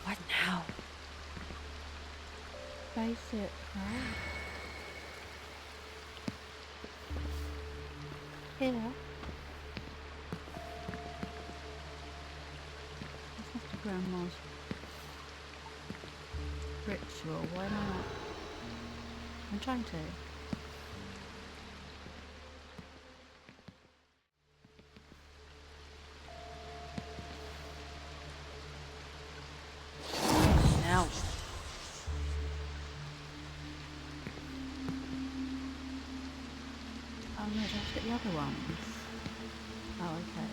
What now? Face it, right? Here. This must be Grandma's ritual. Why not? I'm trying to. Now. Oh no, do I have to get the other ones? Oh, okay.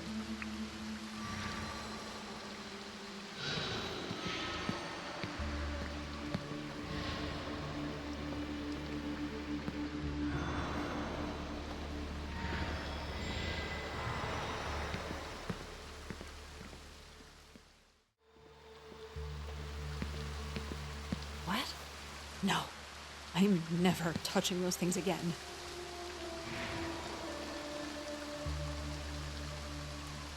What? No. I'm never touching those things again.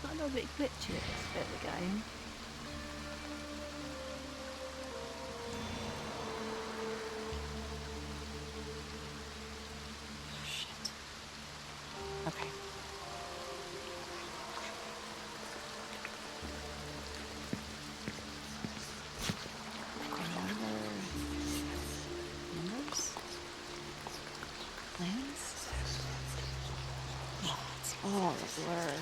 It's a little bit glitchy at this bit of the game. Shit. Okay. Numbers? Plans? Oh, it's all a blur.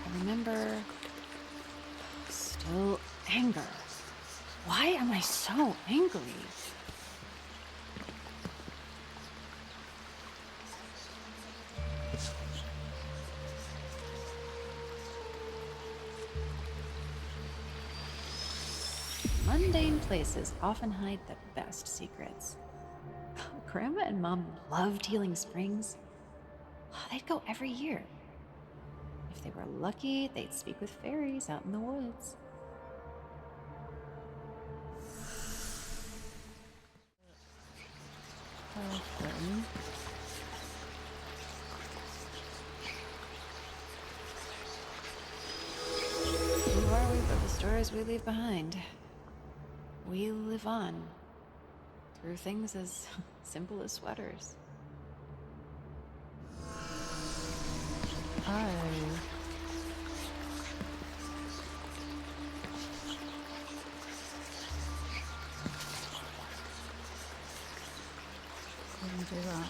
I remember still anger. Why am I so angry? Mundane places often hide the best secrets. Grandma and Mom loved Healing Springs. They'd go every year. If they were lucky, they'd speak with fairies out in the woods. Person. Who are we but the stories we leave behind? We live on through things as simple as sweaters. Oh. Wouldn't do that.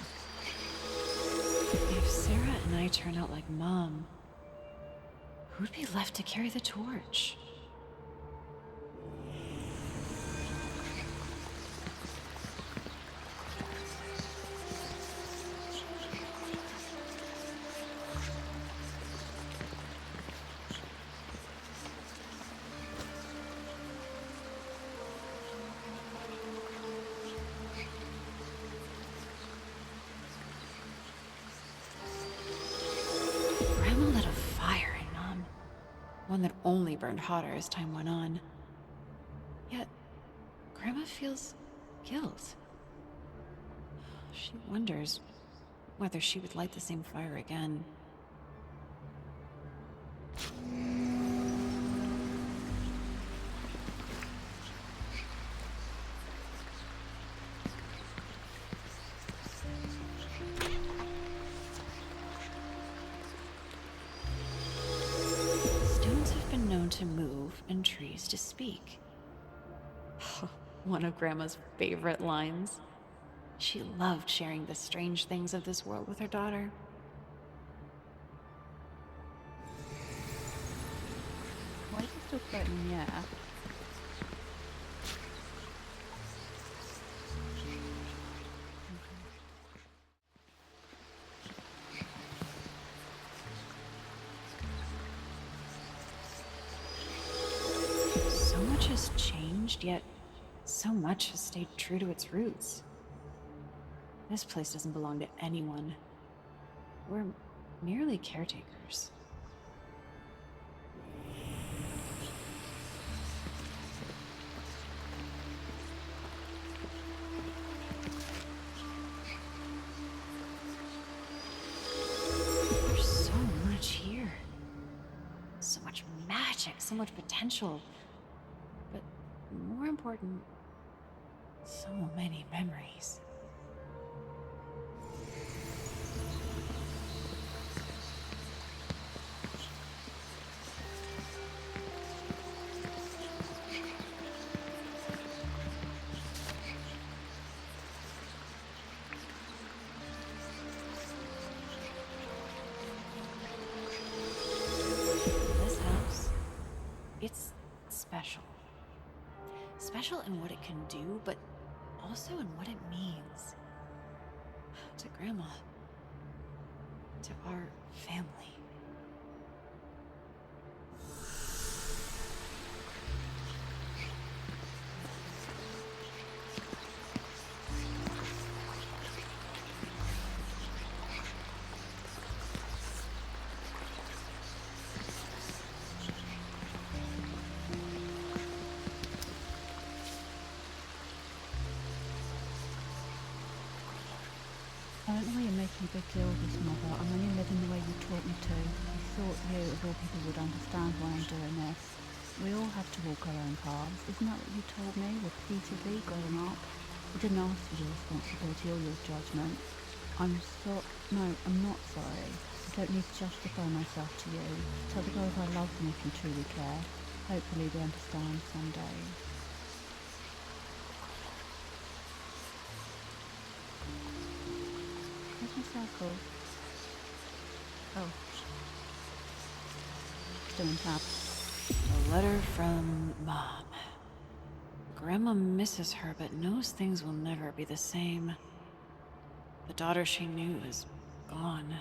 If Sarah and I turn out like Mom, who'd be left to carry the torch? Grandma lit a fire in Mom, one that only burned hotter as time went on. Yet, Grandma feels guilt. She wonders whether she would light the same fire again. Stones have been known to move and trees to speak. One of Grandma's favorite lines. She loved sharing the strange things of this world with her daughter. Why is it still floating in the air? changed, yet so much has stayed true to its roots. This place doesn't belong to anyone. We're merely caretakers. There's so much here. So much magic, so much potential. But more important, so many memories. This house, it's special. Special in what it can do, but also in what it means. To Grandma. To our family. I don't know why you're making a big deal of this, Mother. I'm only living the way you taught me to. I thought you, of all people, would understand why I'm doing this. We all have to walk our own paths. Isn't that what you told me repeatedly growing up? I didn't ask for your responsibility or your judgment. No, I'm not sorry. I don't need to justify myself to you. Tell the girls I love them if you truly care. Hopefully they understand someday. Where's my circle? Oh. Still in tab. A letter from Mom. Grandma misses her, but knows things will never be the same. The daughter she knew is gone.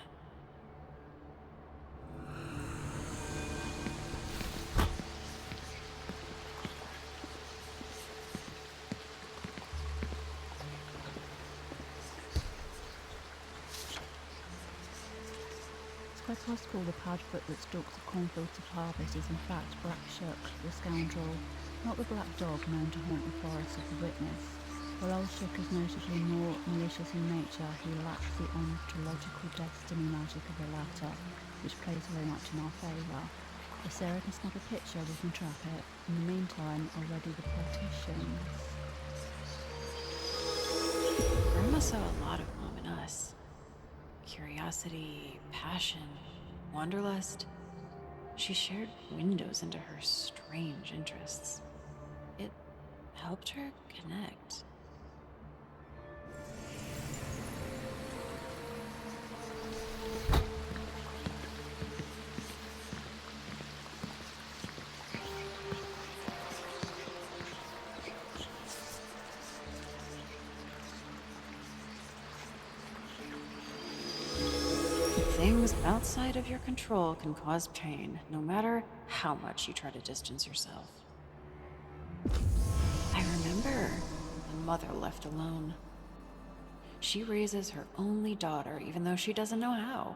It's quite possible the Padfoot that stalks the cornfields of harvest is in fact Black Shook, the scoundrel, not the black dog known to haunt the forests of the Witness. While old Shook is notably more malicious in nature, he lacks the ontological destiny magic of the latter, which plays very much in our favour. If Sarah can snap a picture, we can trap it. In the meantime, I'll ready the partitions. Grandma saw a lot of Mom in us. Curiosity, passion, wanderlust. She shared windows into her strange interests. It helped her connect. Things outside of your control can cause pain, no matter how much you try to distance yourself. I remember the mother left alone. She raises her only daughter, even though she doesn't know how.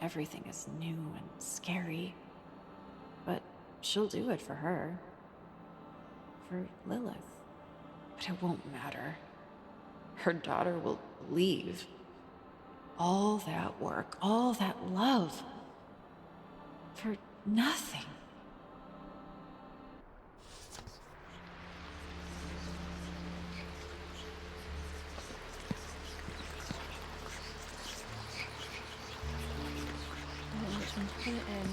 Everything is new and scary, but she'll do it for her. For Lilith. But it won't matter. Her daughter will leave. All that work, all that love, for nothing. I don't know which one to put it in.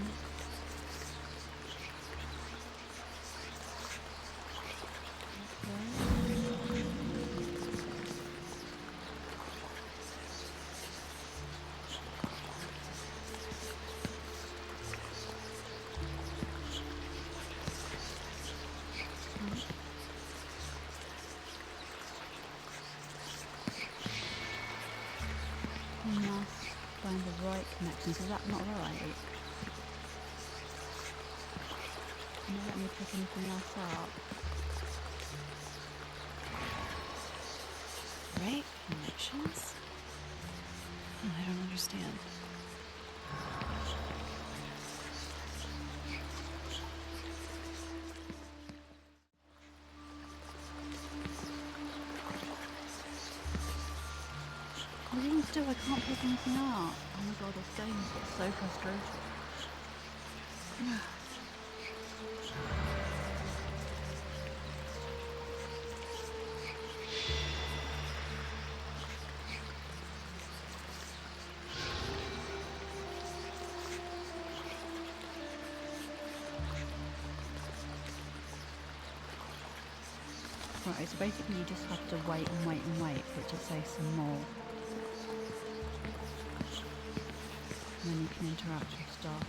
We must find the right connections. Is that not right? Can you let me pick anything else up? right? Connections? Oh, I don't understand. But even still, I can't pick anything up. Oh my god, this game's so frustrating. Right, so basically you just have to wait and wait and wait for it to say some more. And then you can interact with stuff.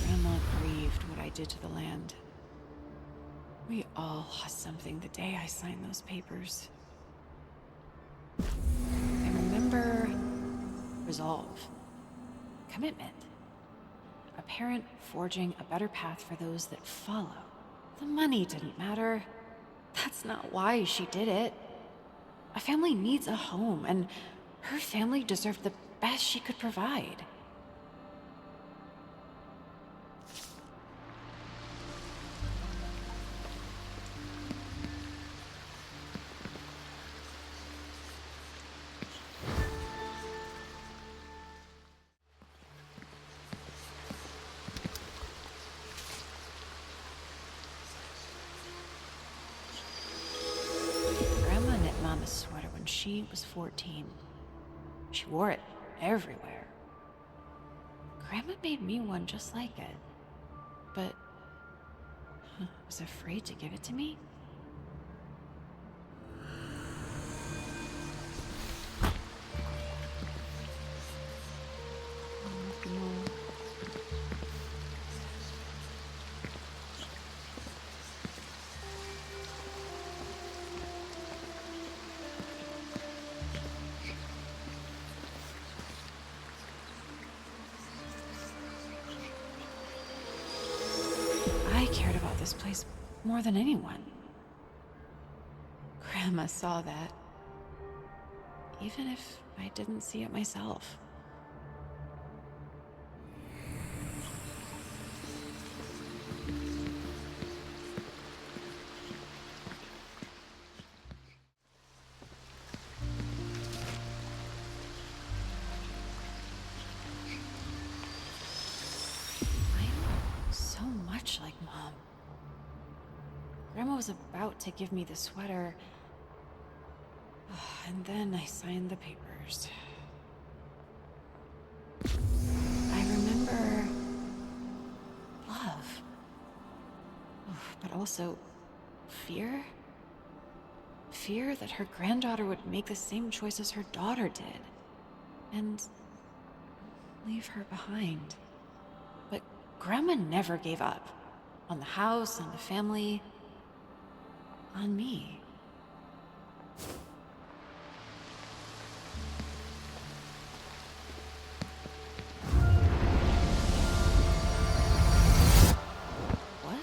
Grandma grieved what I did to the land. We all lost something the day I signed those papers. I remember resolve, commitment, a parent forging a better path for those that follow. The money didn't matter. That's not why she did it. A family needs a home, and her family deserved the best she could provide. Grandma knit Mama's sweater when she was 14. She wore it everywhere. Grandma made me one just like it, but was afraid to give it to me. I cared about this place more than anyone. Grandma saw that, even if I didn't see it myself. I'm so much like Mom. Grandma was about to give me the sweater, and then I signed the papers. I remember love, but also fear. Fear that her granddaughter would make the same choices her daughter did, and leave her behind. But Grandma never gave up. On the house, on the family, on me. What?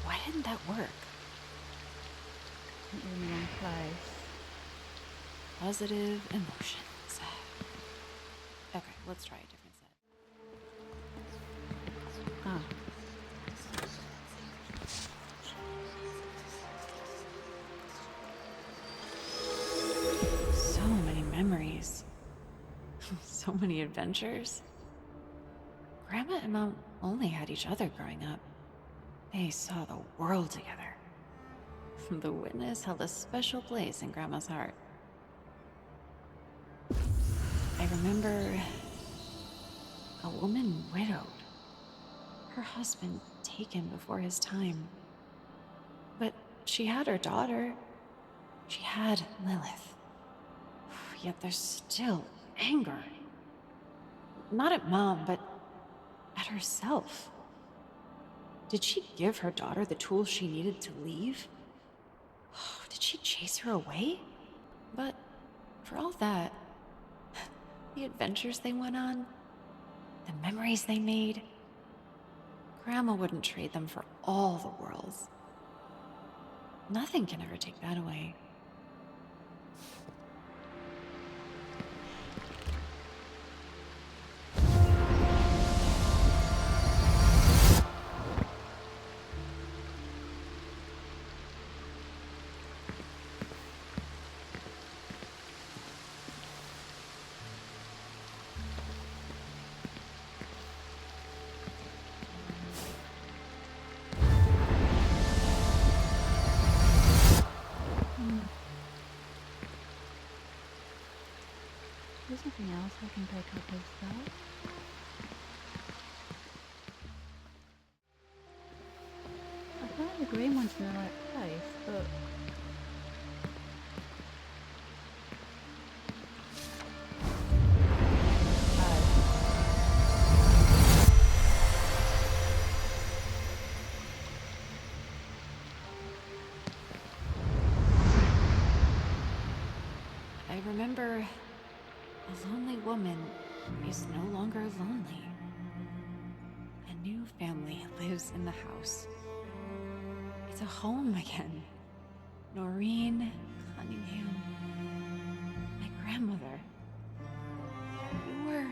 Why didn't that work? I think you're in the wrong place. Positive emotions. Okay, let's try a different set. Ah. So many memories. So many adventures. Grandma and Mom only had each other growing up. They saw the world together. The witness held a special place in Grandma's heart. I remember a woman widowed. Her husband taken before his time. But she had her daughter. She had Lilith. Yet there's still anger. Not at Mom, but at herself. Did she give her daughter the tools she needed to leave? Did she chase her away? But for all that, the adventures they went on, the memories they made, Grandma wouldn't trade them for all the worlds. Nothing can ever take that away. There's nothing else I can pick up as that. I thought the green one's in the right place, but... I remember a lonely woman is no longer lonely. A new family lives in the house. It's a home again. Noreen Cunningham. My grandmother. You were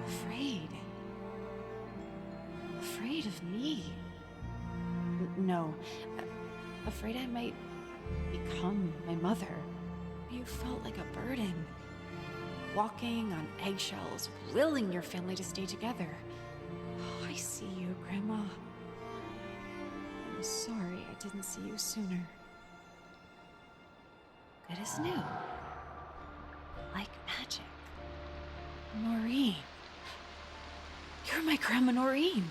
afraid. Afraid of me. No. Afraid I might become my mother. You felt like a burden. Walking on eggshells, willing your family to stay together. Oh, I see you, Grandma. I'm sorry I didn't see you sooner. Good as new. Like magic. Noreen. You're my Grandma Noreen.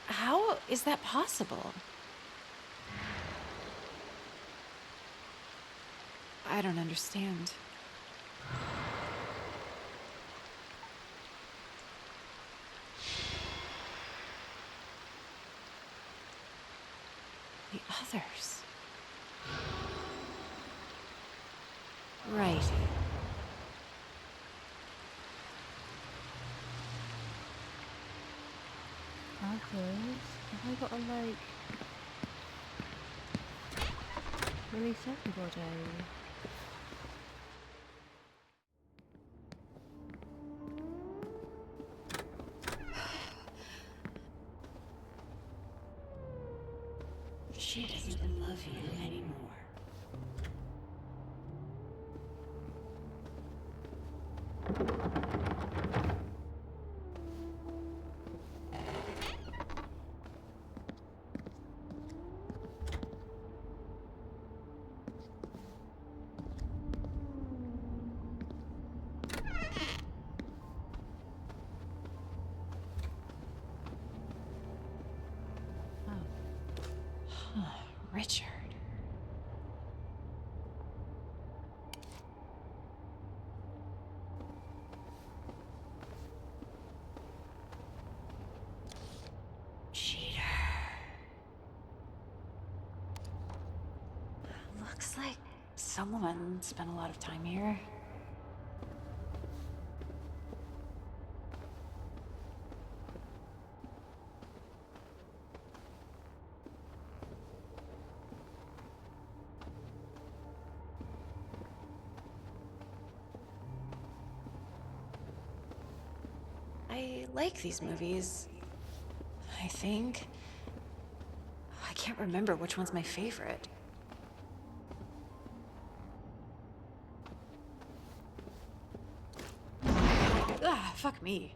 How is that possible? I don't understand. The others. Right. Others? Have I got to, like... release everybody? She doesn't love you anymore. Richard. Cheater. Looks like someone spent a lot of time here. I like these movies. I think. I can't remember which one's my favorite. Ah, fuck me.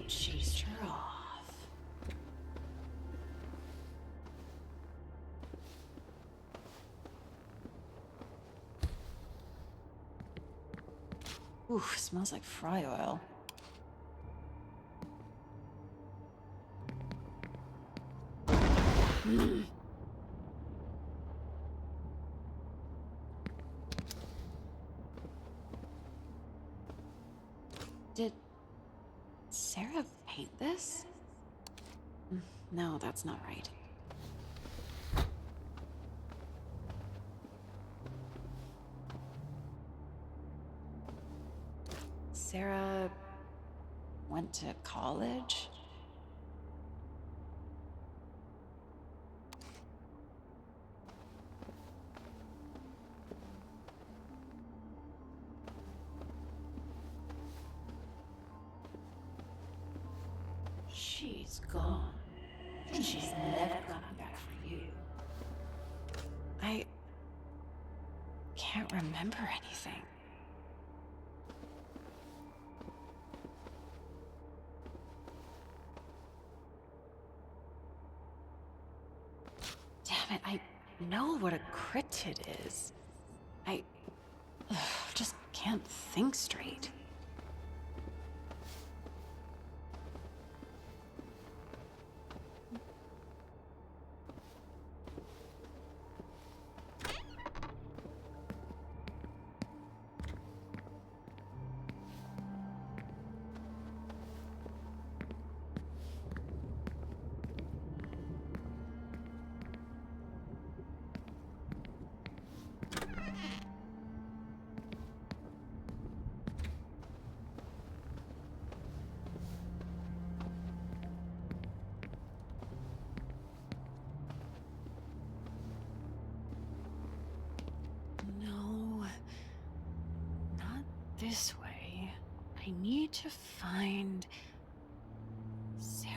chased her off. Ooh, smells like fry oil. Did Sarah paint this? No, that's not right. Sarah went to college? She's gone. And she's never coming back for you. I can't remember anything. Damn it, I know what a cryptid is. I just can't think straight. No, not this way. I need to find Sarah.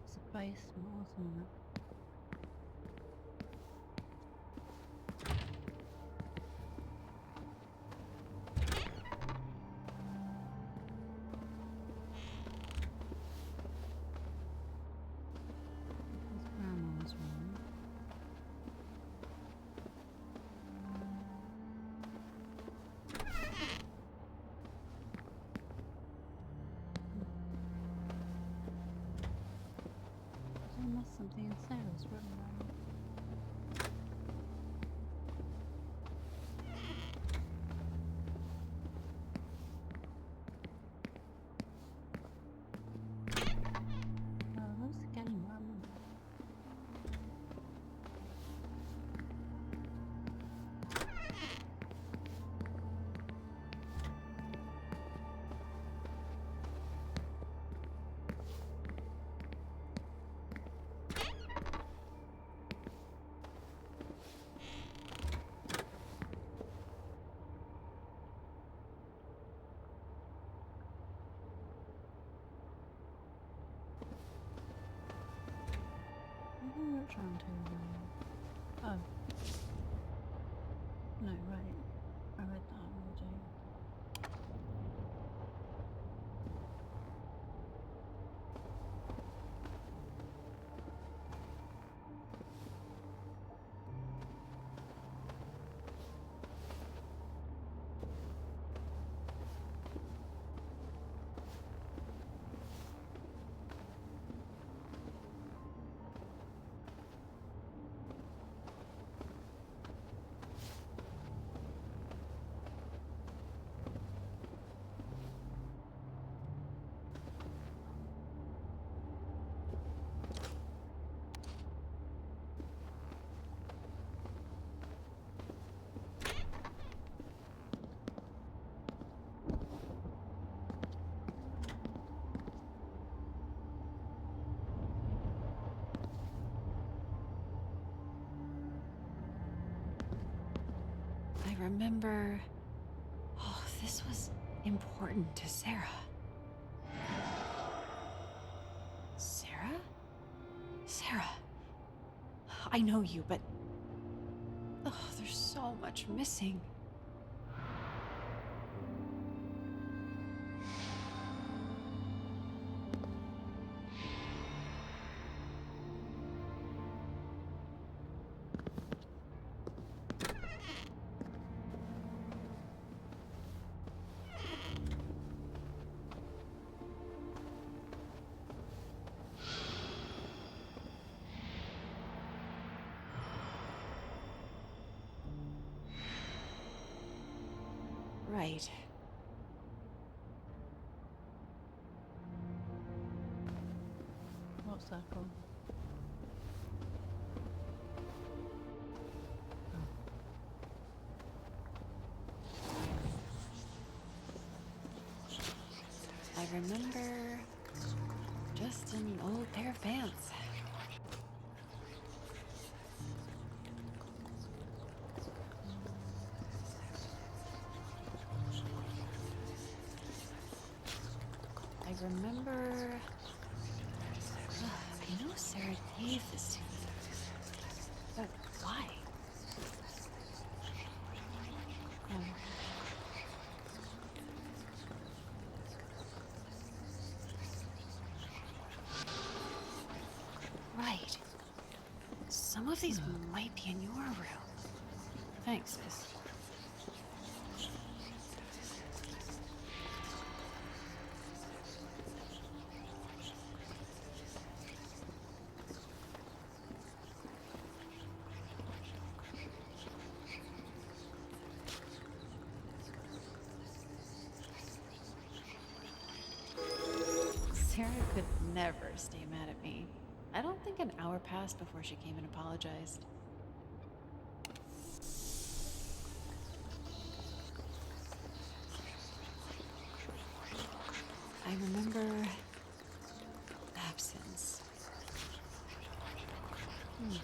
It's a basement, wasn't it? It's Grandma's room. Did I miss something in Sarah's room then? Oh, that's the game room. Which one to? Oh. No, right. I read that already. remember... Oh, this was important to Sarah. Sarah? Sarah. I know you, but... Oh, there's so much missing. Right. What's that for? I remember just an old pair of pants. I remember... I know Sarah gave this to me, but why? Right. Some of these might be in your room. Thanks, sis. Sarah could never stay mad at me. I don't think an hour passed before she came and apologized. I remember absence. Oh, yeah.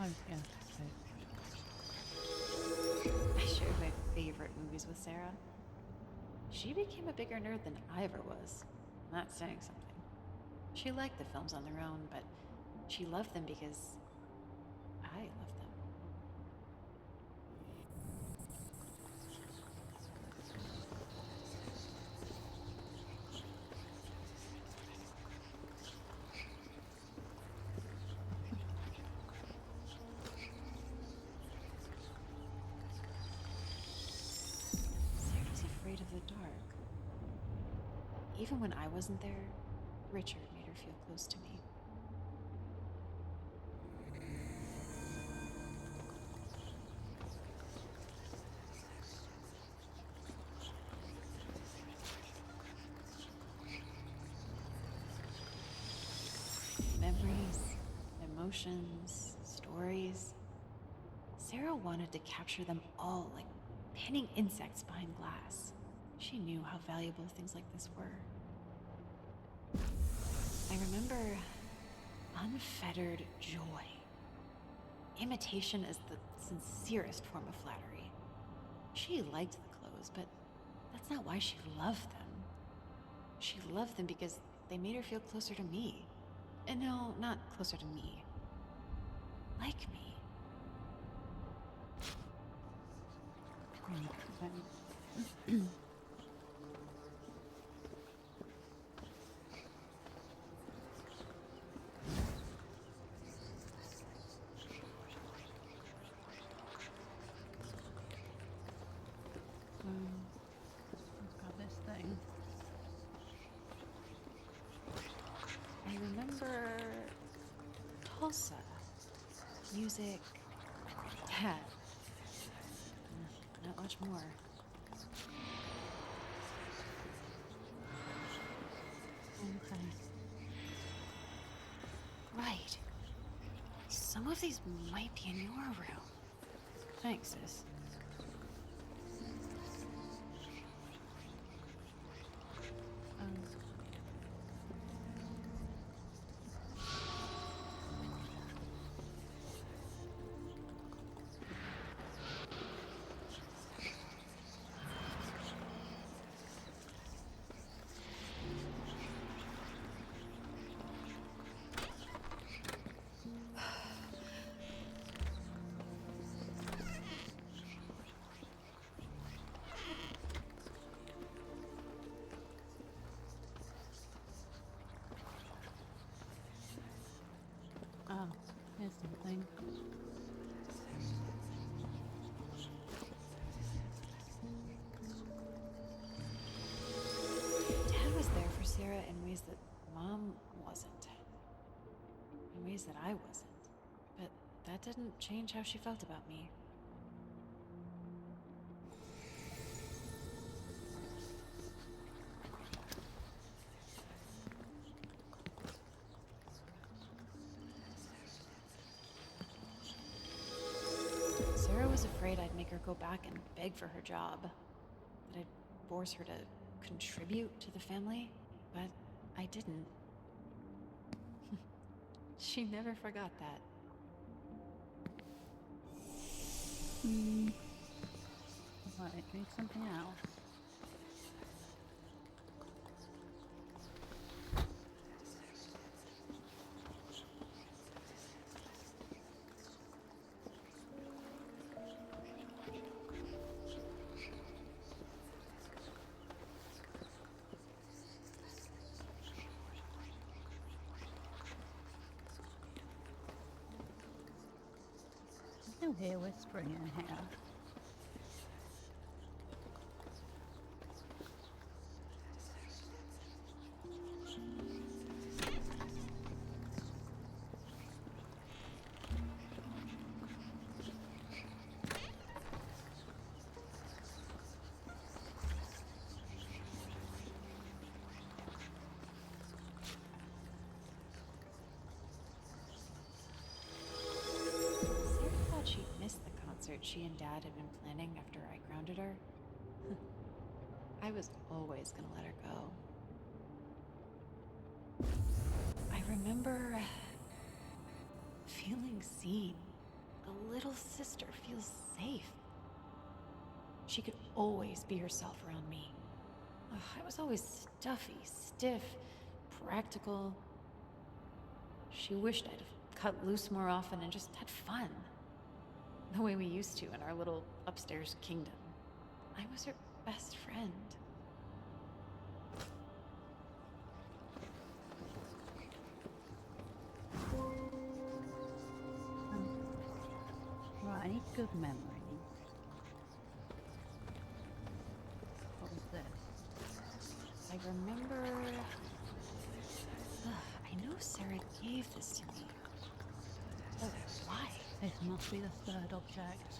Okay. I shared my favorite movies with Sarah. She became a bigger nerd than I ever was. That's saying something. She liked the films on their own, but she loved them because I loved them. Sarah's afraid of the dark. Even when I wasn't there, Richard made her feel close to me. Memories, emotions, stories. Sarah wanted to capture them all like pinning insects behind glass. She knew how valuable things like this were. I remember unfettered joy. Imitation is the sincerest form of flattery. She liked the clothes, but that's not why she loved them. She loved them because they made her feel closer to me. And no, not closer to me. Like me. Okay. I've got this thing. salsa, music, that. Not much more. Okay. Right. Some of these might be in your room. Thanks, sis. Um, oh, here's something. Dad was there for Sarah in ways that Mom wasn't. In ways that I wasn't. But that didn't change how she felt about me. Sarah was afraid I'd make her go back and beg for her job. That I'd force her to contribute to the family. But I didn't. She never forgot that. Right, need something else. I can hear whispering in here. Sarah thought she'd missed the concert she and Dad had been planning after I grounded her. I was always gonna let her go. I remember feeling seen. A little sister feels safe. She could always be herself around me. Ugh, I was always stuffy, stiff, practical. She wished I'd have cut loose more often and just had fun. The way we used to in our little upstairs kingdom. I was her best friend. Right, I need good memories. What was this? I remember... Ugh, I know Sarah gave this to me. But why? This must be the third object.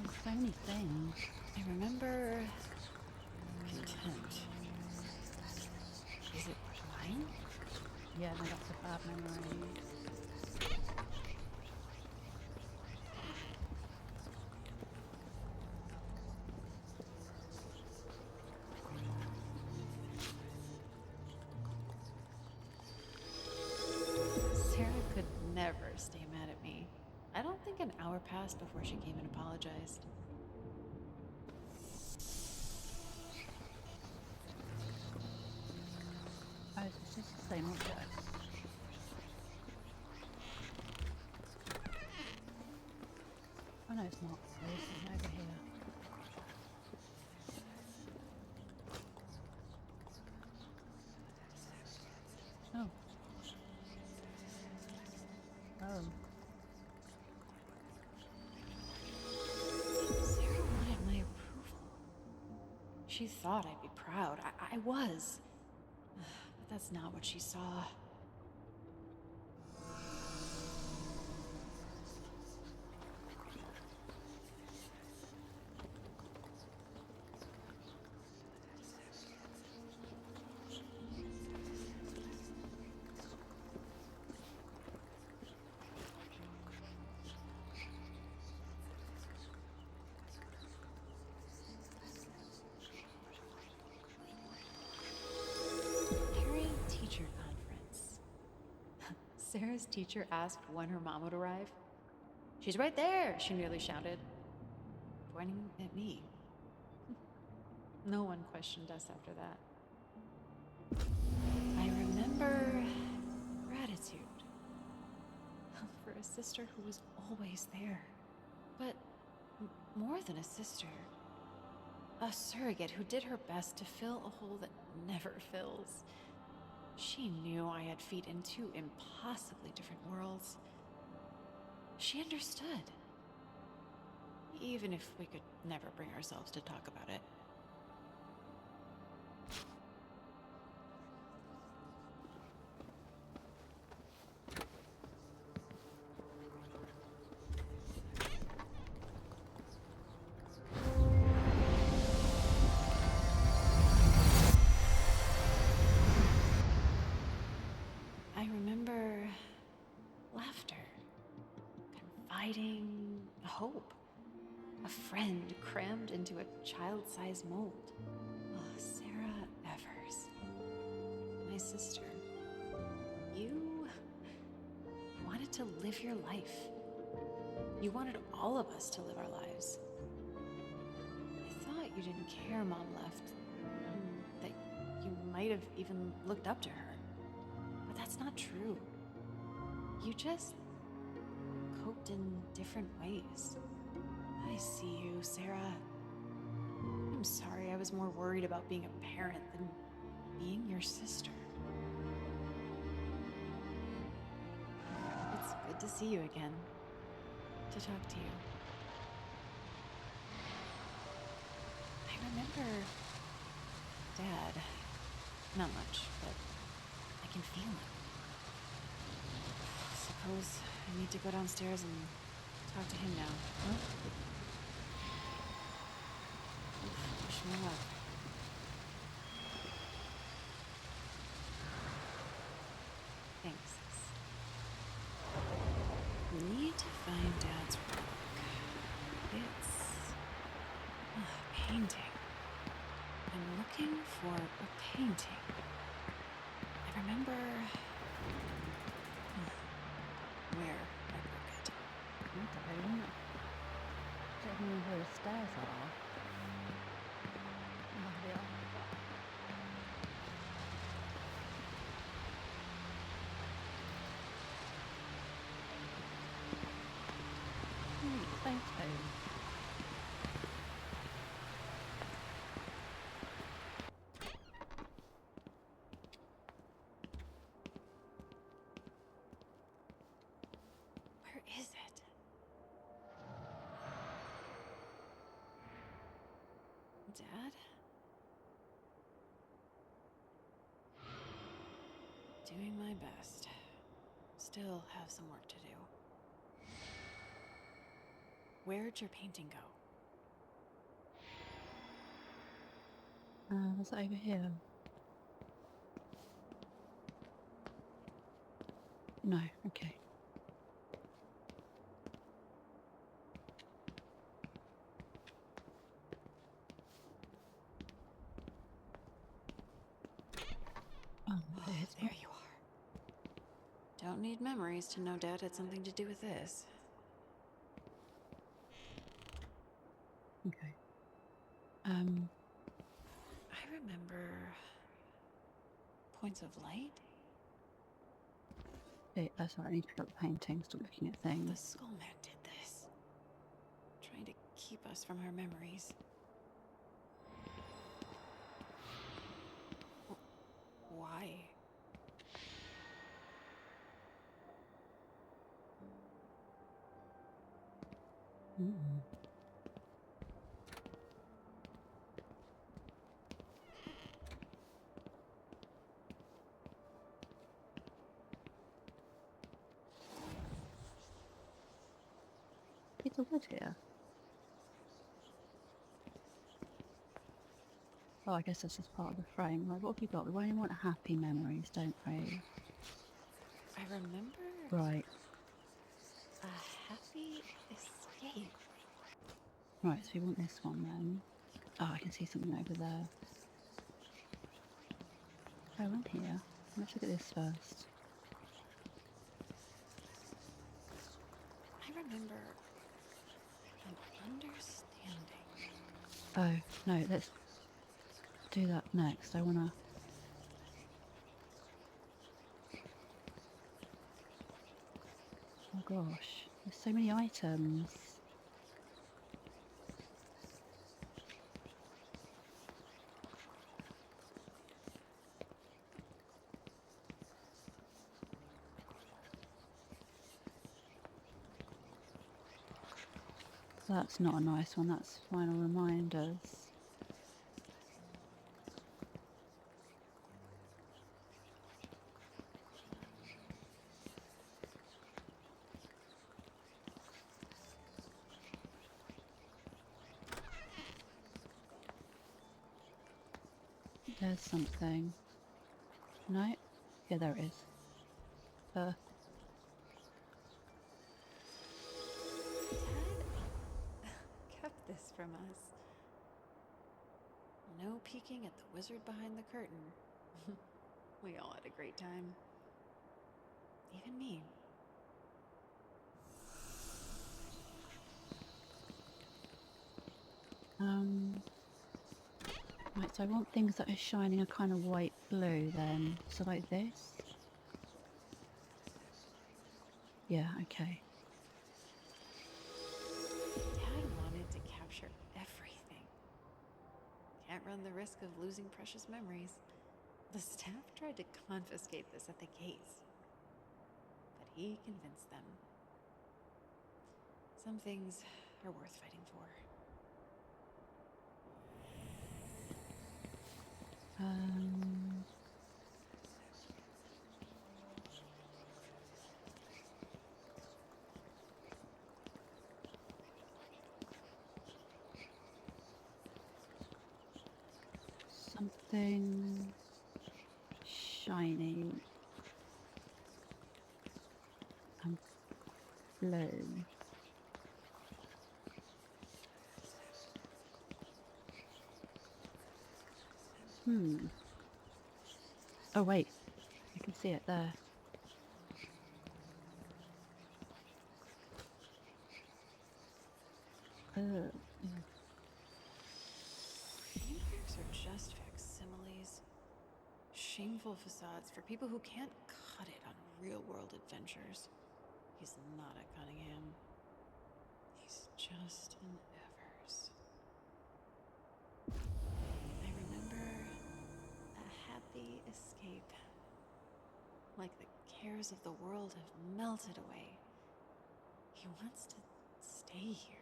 There's so many things. I remember... content. Is it mine? Yeah, no, that's a bad memory. Sarah could never stay mad at me. I don't think an hour passed before she came and apologized. Oh, it's just the same object. Oh no, There's not. There's something over here. Oh. Oh. Sarah wanted my approval. She thought I'd be proud. I was. But that's not what she saw. Parent-teacher conference. Sarah's teacher asked when her mom would arrive. "She's right there," she nearly shouted, pointing at me. No one questioned us after that. I remember gratitude for a sister who was always there. But more than a sister, a surrogate who did her best to fill a hole that never fills. She knew I had feet in two impossibly different worlds. She understood. Even if we could never bring ourselves to talk about it. I remember laughter, confiding, hope. A friend crammed into a child-sized mold. Oh, Sarah Evers. My sister. You wanted to live your life. You wanted all of us to live our lives. I thought you didn't care Mom left. That you might have even looked up to her. But that's not true. You just coped in different ways. I see you, Sarah. I'm sorry I was more worried about being a parent than being your sister. It's good to see you again. To talk to you. I remember Dad. Not much, but I can feel him. Suppose I need to go downstairs and talk to him now, huh? Wish me luck. Thanks. Need to find Dad's work. It's painting. I'm looking for a painting. I remember where I broke it. I don't know where the stairs are. Oh, they are. Photo. Where is it? Dad? Doing my best. Still have some work to do. Where'd your painting go? Was it over here? No, okay. Oh, There you are. Don't need memories to know Dad had something to do with this. Okay. I remember points of light. That's right, I need to look at the painting, stop looking at The things. Skullman did this. keep us from our memories. Why? Mm. It's a wood here. Oh, I guess that's just part of the frame. Like, what have you got? We only want happy memories, don't we? I remember Right. a happy escape. Right, so we want this one then. Oh, I can see something over there. Oh, in here. Let's look at this first. I remember an understanding. Oh, no, let's do that next. I wanna... Oh gosh, there's so many items. That's not a nice one, that's final reminders. There's something. No? Yeah, there it is. Dad kept this from us. No peeking at the wizard behind the curtain. We all had a great time. Even me. Right, so I want things that are shining a kind of white blue then. So like this? Yeah, okay. Dad wanted to capture everything. Can't run the risk of losing precious memories. The staff tried to confiscate this at the gates, but he convinced them. Some things are worth fighting for. Um, something shiny and blue. Oh wait, I can see it there. Yeah. Vampires are just facsimiles. Shameful facades for people who can't cut it on real-world adventures. He's not a Cunningham. He's just an Evers. I remember a happy escape. Like the cares of the world have melted away. He wants to stay here.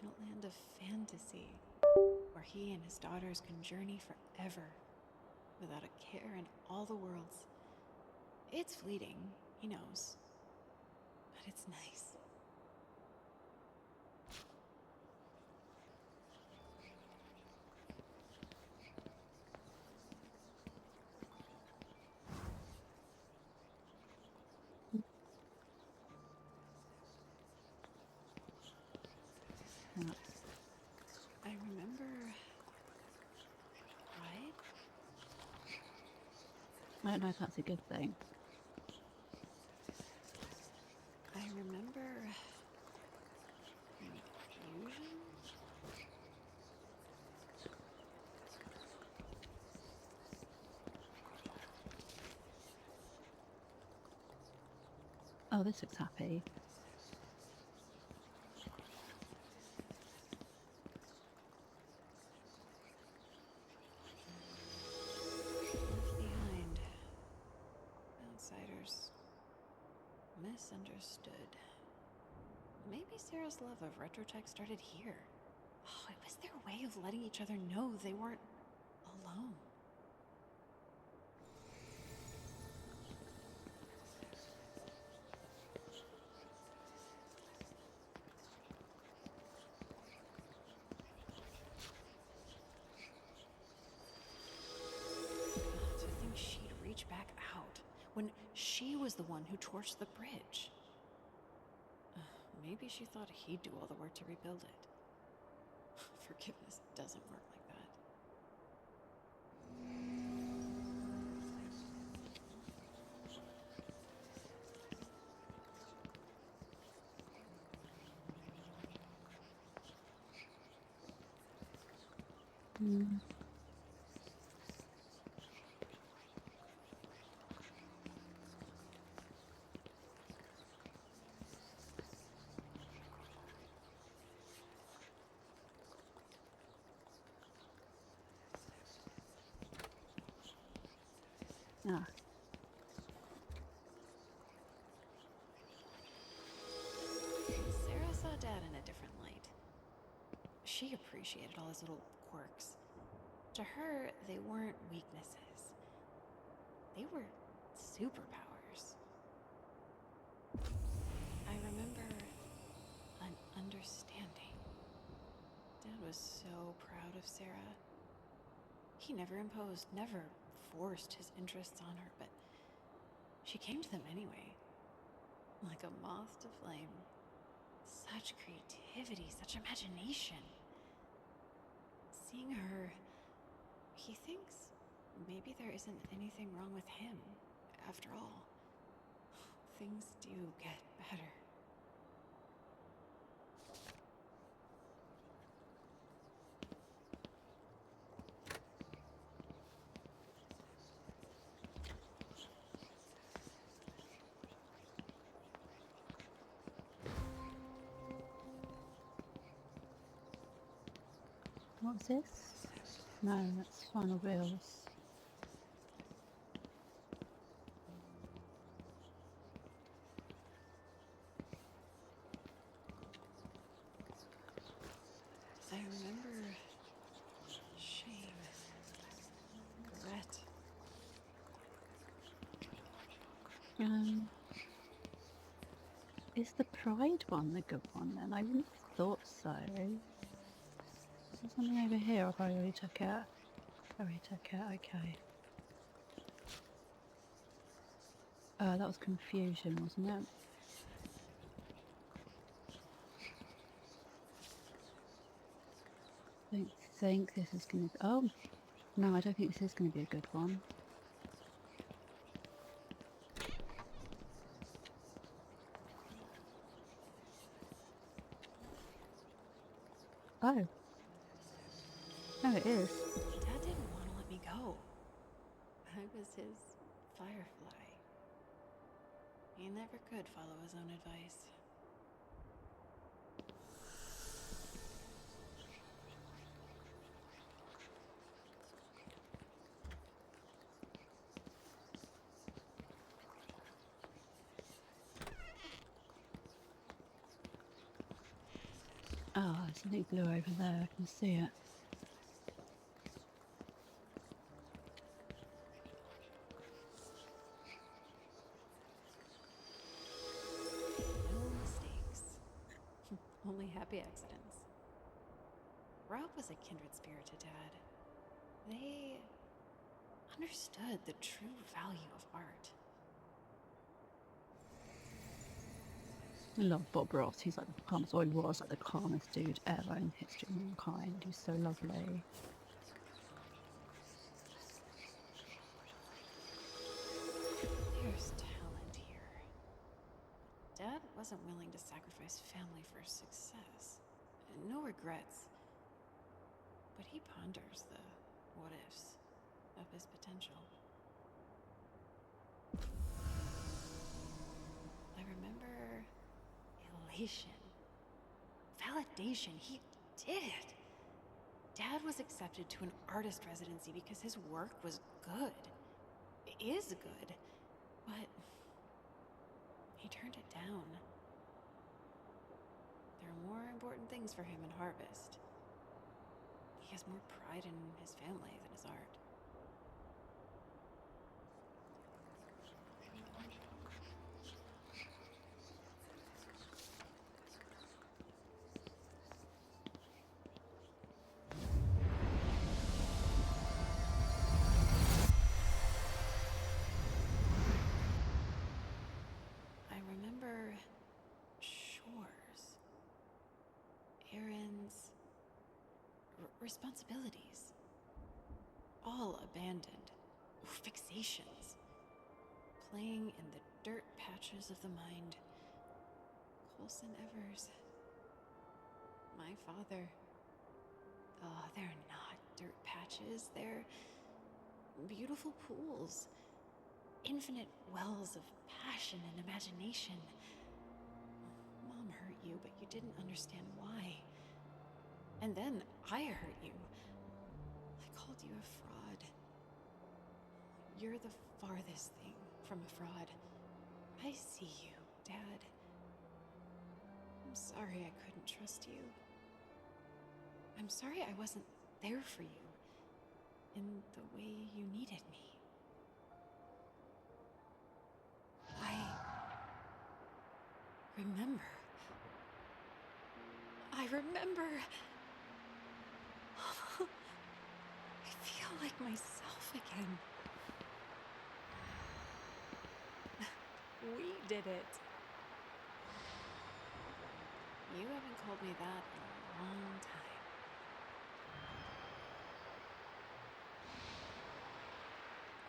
In a land of fantasy, where he and his daughters can journey forever, without a care in all the worlds. It's fleeting, he knows, but it's nice. Yeah. I remember pride. I don't know if that's a good thing. I remember confusion. Oh, this looks happy. misunderstood. Maybe Sarah's love of retrotech started here. Oh, it was their way of letting each other know they weren't alone. To think she'd reach back out when she was the one who torched the bridge. Maybe she thought he'd do all the work to rebuild it. Forgiveness doesn't work like that. Ah, Sarah saw Dad in a different light. She appreciated all his little quirks. To her, they weren't weaknesses. They were superpowers. I remember an understanding. Dad was so proud of Sarah. He never imposed, never forced his interests on her, but she came to them anyway. Like a moth to flame. Such creativity, such imagination. Seeing her, he thinks maybe there isn't anything wrong with him, after all. Things do get better. what's this? No, that's Final Bills. I remember shame, regret. Is the Pride one the good one then? I wouldn't have thought so. Is there something over here? I already took it. I already took it, okay. That was confusion, wasn't it? I don't think this is going to be... Oh, no, I don't think this is going to be a good one. Oh. No, it is. Dad didn't want to let me go. I was his firefly. He never could follow his own advice. Oh, there's something blue over there. I can see it. No mistakes. Only happy accidents. Rob was a kindred spirit to Dad. They understood the true value of art. I love Bob Ross. He's like the calmest, or he was like the calmest dude ever in history of mankind. He's so lovely. There's talent here. Dad wasn't willing to sacrifice family for success. No regrets. But he ponders the what ifs of his potential. I remember elation, validation. He did it. Dad was accepted to an artist residency because his work was good. Is good. But he turned it down. There are more important things for him in Harvest. He has more pride in his family than his art. I remember chores, errands, responsibilities, all abandoned. Fixations, playing in the dirt patches of the mind. Colson Evers, my father. Oh, they're not dirt patches, they're beautiful pools, infinite wells of passion and imagination. Mom hurt you, but you didn't understand why. And then I hurt you. I called you a fraud. You're the farthest thing from a fraud. I see you, Dad. I'm sorry I couldn't trust you. I'm sorry I wasn't there for you in the way you needed me. I remember. I feel like myself again. We did it. You haven't called me that in a long time.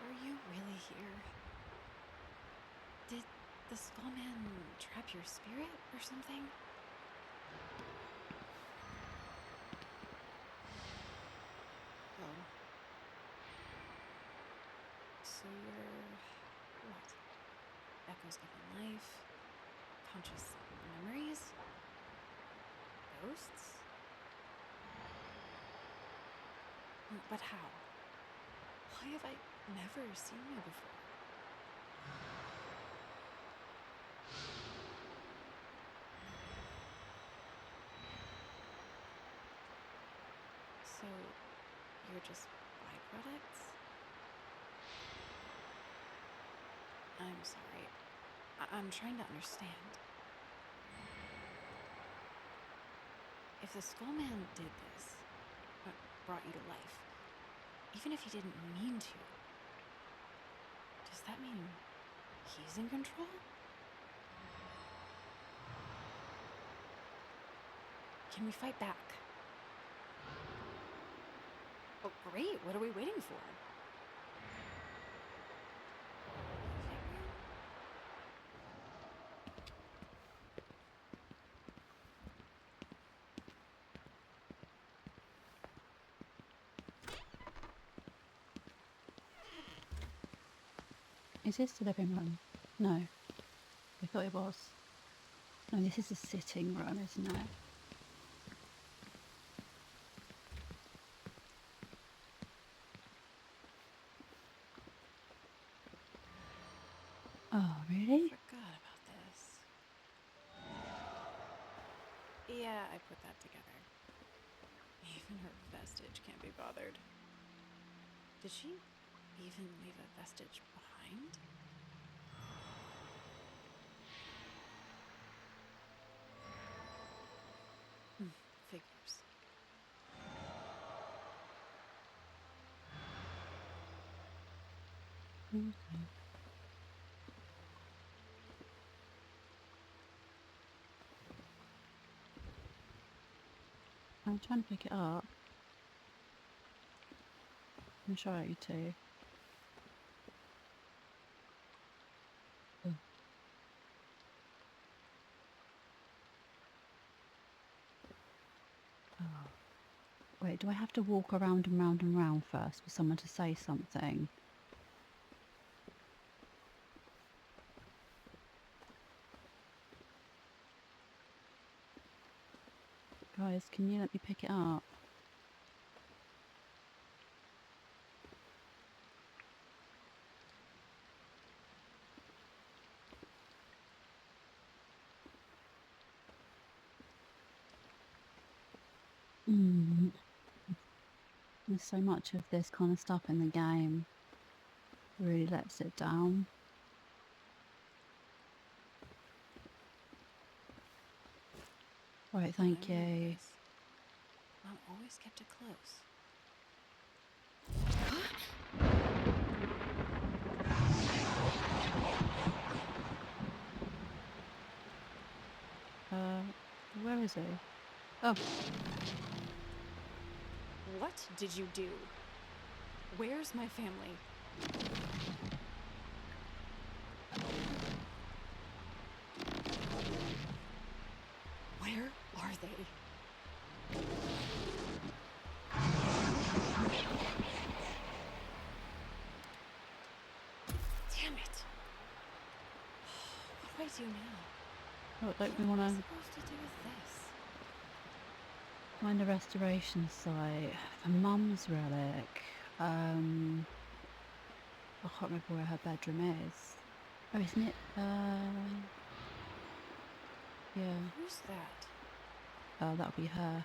Are you really here? Did the Skullman trap your spirit or something? Oh. So you're what? Echoes of a life? Conscious memories? Ghosts? But how? Why have I never seen you before? So, you're just byproducts? I'm sorry. I'm trying to understand. If the Skullman did this, brought you to life, even if he didn't mean to, does that mean he's in control? Can we fight back? Oh, great. What are we waiting for? Is this the living room? No. We thought it was. No, this is the sitting room, isn't it? Oh, really? Forgot about this. Yeah, I put that together. Even her vestige can't be bothered. Did she even leave a vestige behind? Figures. Okay. I'm trying to pick it up. I'm sure you too. Oh. Oh. Wait, do I have to walk around and round and round first for someone to say something? Guys, can you let me pick it up? There's so much of this kind of stuff in the game. Really lets it down. Right, thank I remember you. this. Mom always kept it close. Where is he? Oh, What did you do? Where's my family? Where are they? Damn it! What do I do now? what, don't we What want am I to supposed to do with this? find a restoration site for Mum's relic? I can't remember where her bedroom is. Oh, isn't it? Yeah. Who's that? Oh, that'll be her.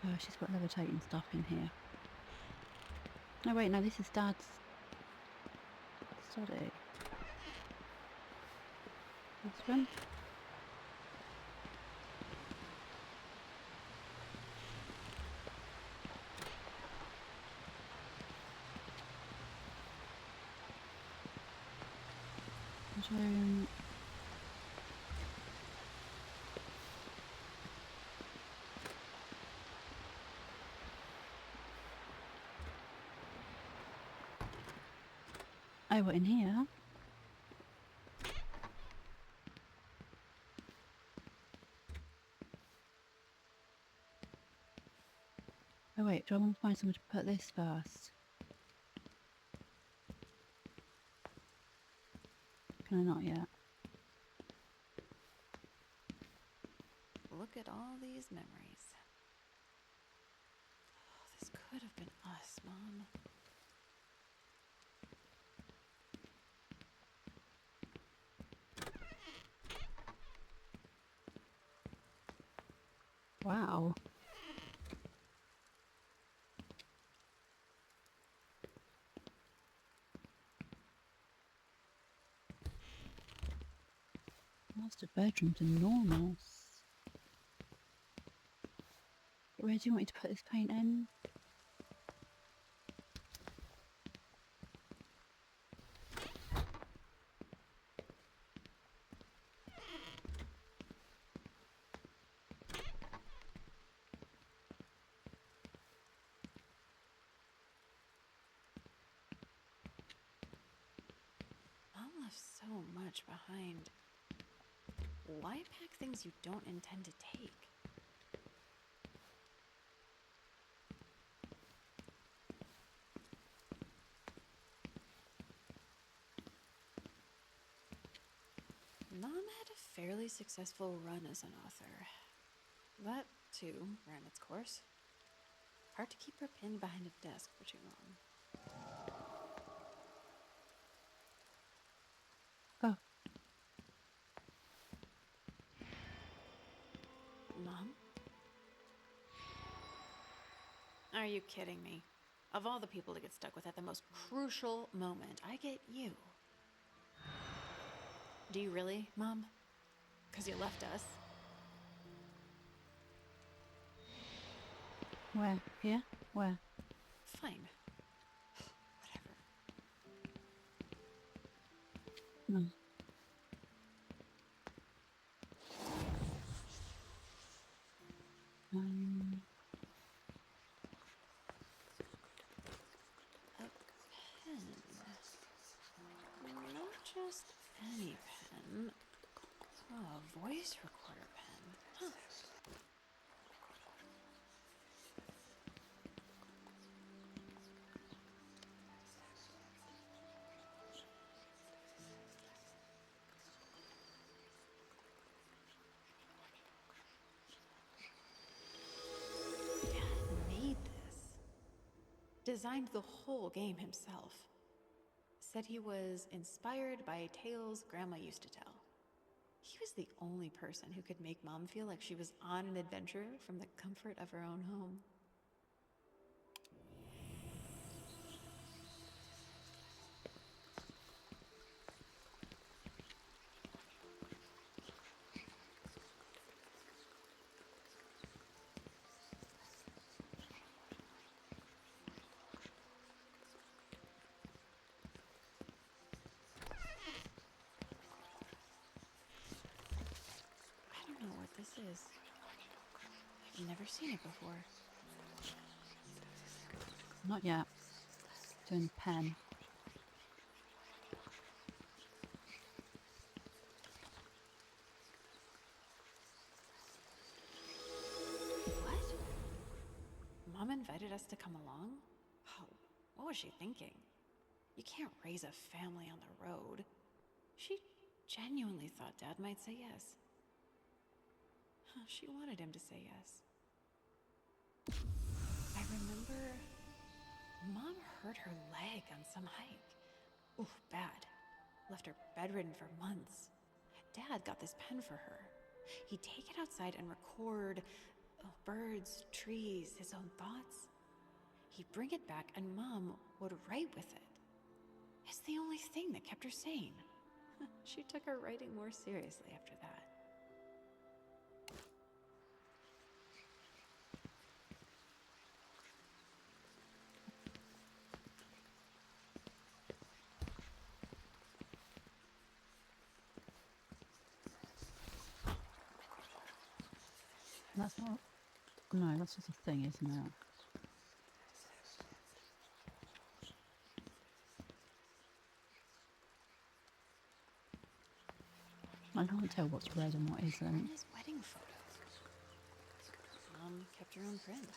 Oh, she's got levitating stuff in here. No, wait, no, this is Dad's study. This one? Room. Oh, what, in here? Oh, wait, do I want to find somewhere to put this first? Can I not yet? Look at all these memories. Oh, this could have been us, Mom. Wow. Master bedrooms are enormous. Where do you want me to put this paint in? Mom left so much behind. Why pack things you don't intend to take? Mom had a fairly successful run as an author. That, too, ran its course. Hard to keep her pinned behind a desk for too long. Oh, Mom? Are you kidding me? Of all the people to get stuck with at the most crucial moment, I get you. Do you really, Mom? 'Cause you left us? where? Here? Where? Fine. Whatever. No. Um, A pen. Not just any pen. Oh, a voice recorder pen. Huh. Dad made this. Designed the whole game himself. Said he was inspired by tales Grandma used to tell. He was the only person who could make Mom feel like she was on an adventure from the comfort of her own home. I don't know what this is. I've never seen it before. Not yet. Doing the pen. What? Mom invited us to come along? Oh, what was she thinking? You can't raise a family on the road. She genuinely thought Dad might say yes. She wanted him to say yes. I remember Mom hurt her leg on some hike. Ooh, bad. Left her bedridden for months. Dad got this pen for her. He'd take it outside and record birds, trees, his own thoughts. He'd bring it back and Mom would write with it. It's the only thing that kept her sane. She took her writing more seriously after that. That's not... No, that's just a thing, isn't it? I can't tell what's red and what isn't. And his wedding photos. Mom kept her own print.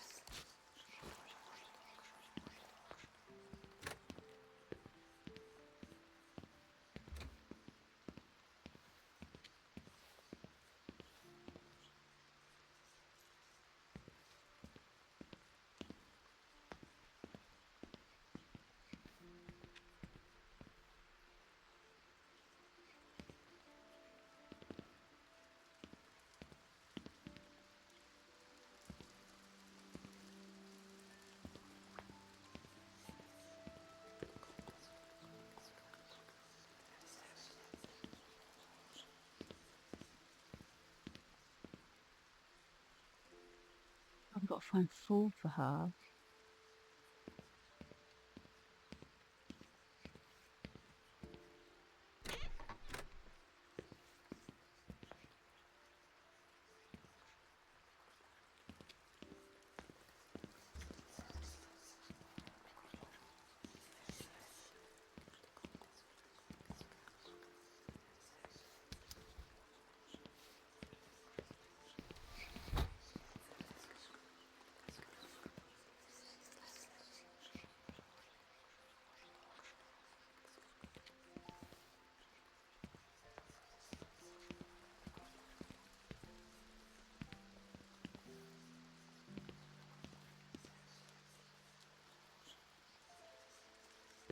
I've got to find food for her.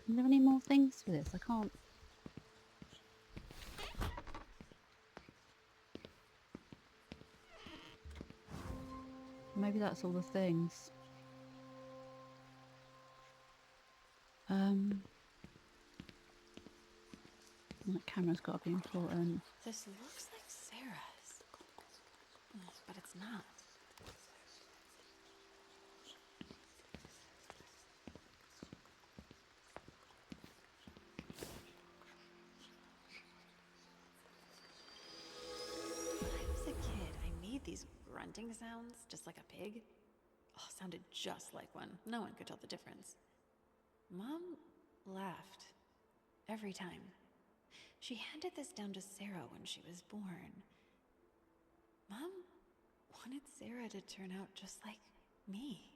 Are there any more things for this? I can't... Maybe that's all the things. That camera's got to be important. This looks like Sarah's. But it's not. When I was a kid, I made these grunting sounds, just like a pig. Oh, sounded just like one. No one could tell the difference. Mom laughed. Every time. She handed this down to Sarah when she was born. Mom wanted Sarah to turn out just like me.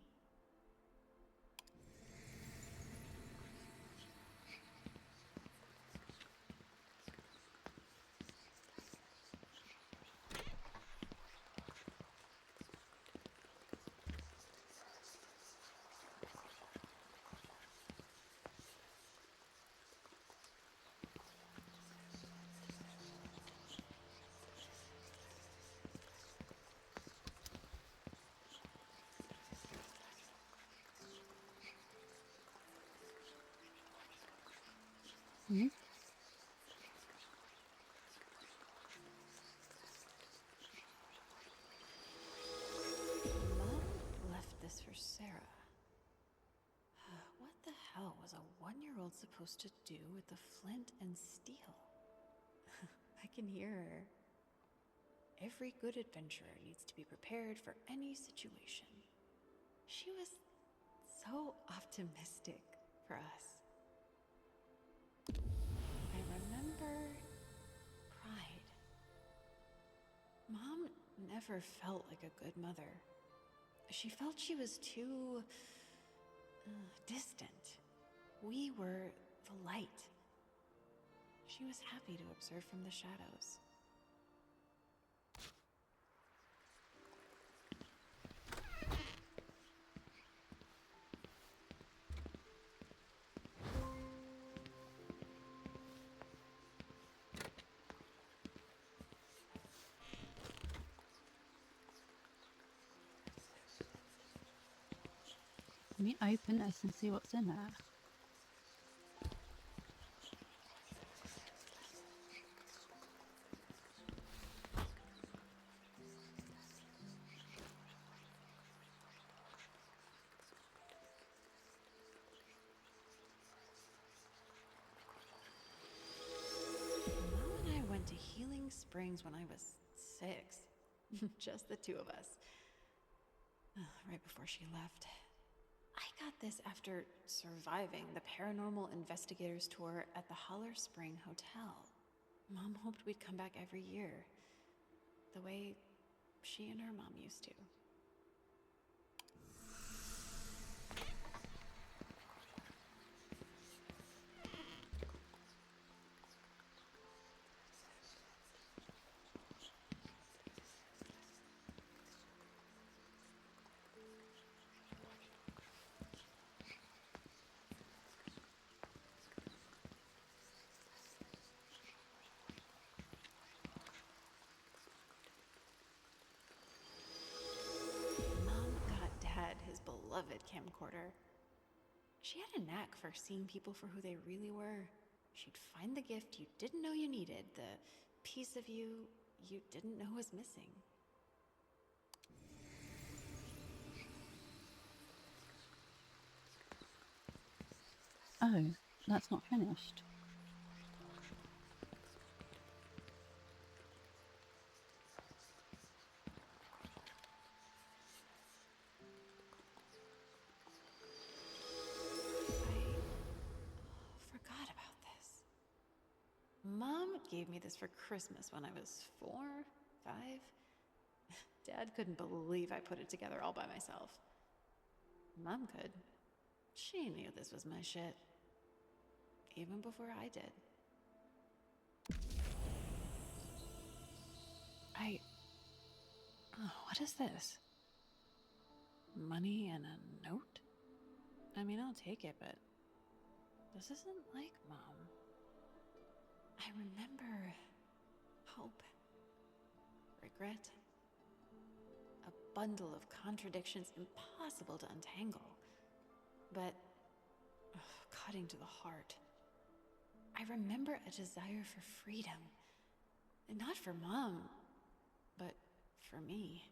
Hmm? Mom left this for Sarah. What the hell was a 1-year-old supposed to do with the flint and steel? I can hear her. Every good adventurer needs to be prepared for any situation. She was so optimistic for us. I remember pride. Mom never felt like a good mother. She felt she was too distant. We were the light. She was happy to observe from the shadows. Let me open this and see what's in there. Mom and I went to Healing Springs when I was 6. Just the two of us. Right before she left. I got this after surviving the paranormal investigators tour at the Holler Spring Hotel. Mom hoped we'd come back every year, the way she and her mom used to. Mom got Dad his beloved camcorder. She had a knack for seeing people for who they really were. She'd find the gift you didn't know you needed, the piece of you you didn't know was missing. Oh, that's not finished. I forgot about this. Mom gave me this for Christmas when I was 4, 5. Dad couldn't believe I put it together all by myself. Mom could. She knew this was my shit. Even before I did. What is this? Money and a note? I mean, I'll take it, but this isn't like Mom. I remember hope, regret, a bundle of contradictions impossible to untangle, but cutting to the heart. I remember a desire for freedom, and not for Mom, but for me.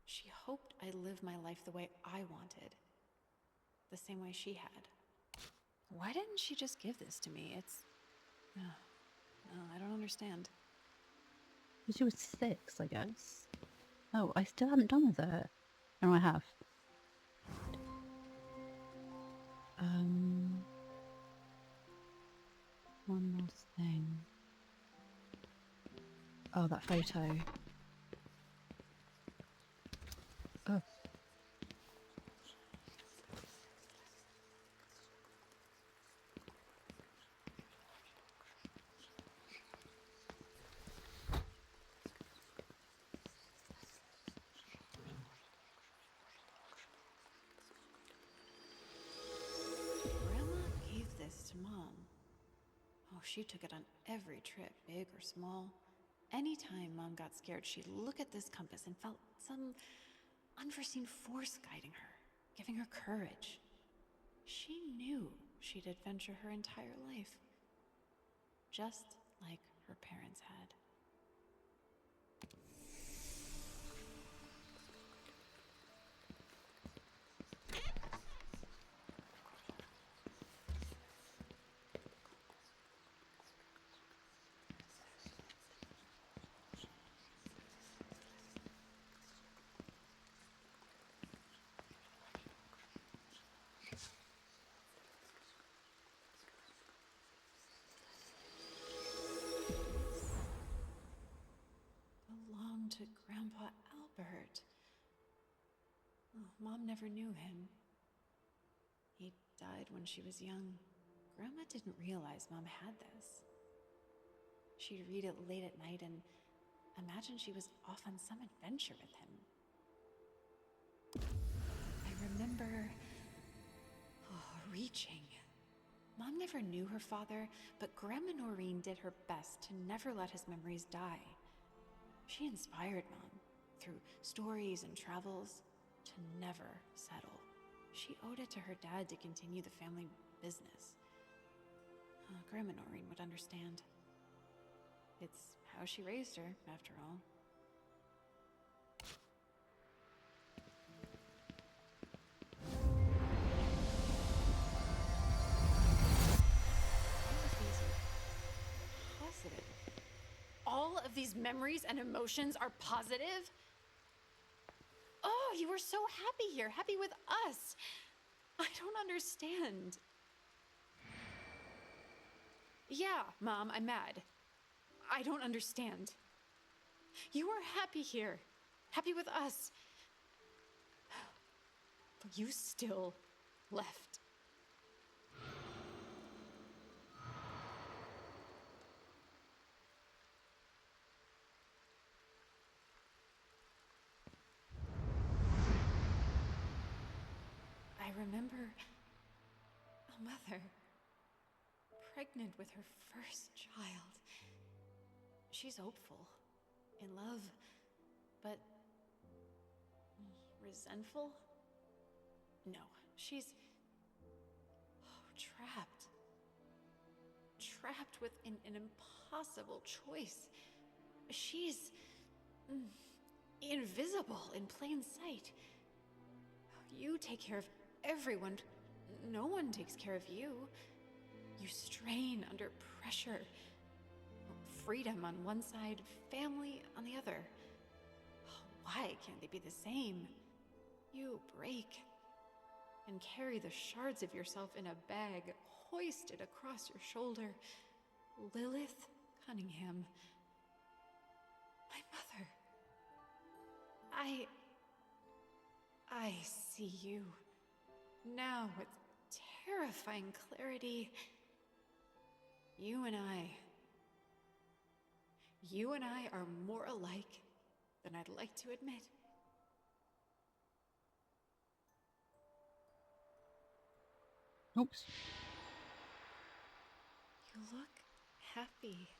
She hoped I live my life the way I wanted, the same way she had. Why didn't she just give this to me? No, I don't understand. She was 6, I guess. Oh, I still haven't done with it. No, I have. One last thing. Oh, that photo. Oh. Grandma gave this to Mom. Oh, she took it on every trip, big or small. Anytime Mom got scared, she'd look at this compass and felt some unforeseen force guiding her, giving her courage. She knew she'd adventure her entire life, just like her parents had. Belonged to Grandpa Albert. Oh, Mom never knew him. He died when she was young. Grandma didn't realize Mom had this. She'd read it late at night and imagine she was off on some adventure with him. I remember reaching. Mom never knew her father, but Grandma Noreen did her best to never let his memories die. She inspired Mom through stories and travels to never settle. She owed it to her dad to continue the family business. Grandma Noreen would understand. It's how she raised her, after all. Positive. All of these memories and emotions are positive? Oh, you were so happy here, happy with us. I don't understand. Yeah, Mom, I'm mad. I don't understand. You were happy here, happy with us. But you still left. I remember a mother pregnant with her first child. She's hopeful, in love, but resentful? No, she's trapped. Trapped within an impossible choice. She's invisible in plain sight. You take care of everyone. No one takes care of you. You strain under pressure. Freedom on one side, family on the other. Why can't they be the same? You break and carry the shards of yourself in a bag hoisted across your shoulder. Lilith Cunningham. My mother. I see you. Now with terrifying clarity. You and I are more alike than I'd like to admit. Oops. You look happy.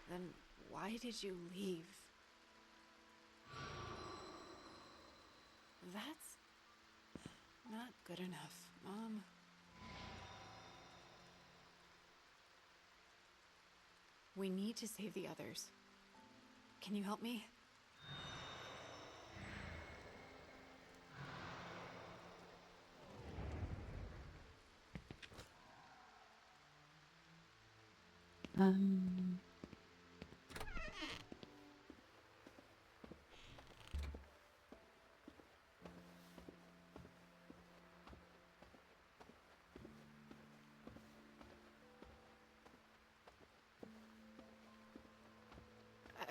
Then why did you leave? That's not good enough, Mom. We need to save the others. Can you help me?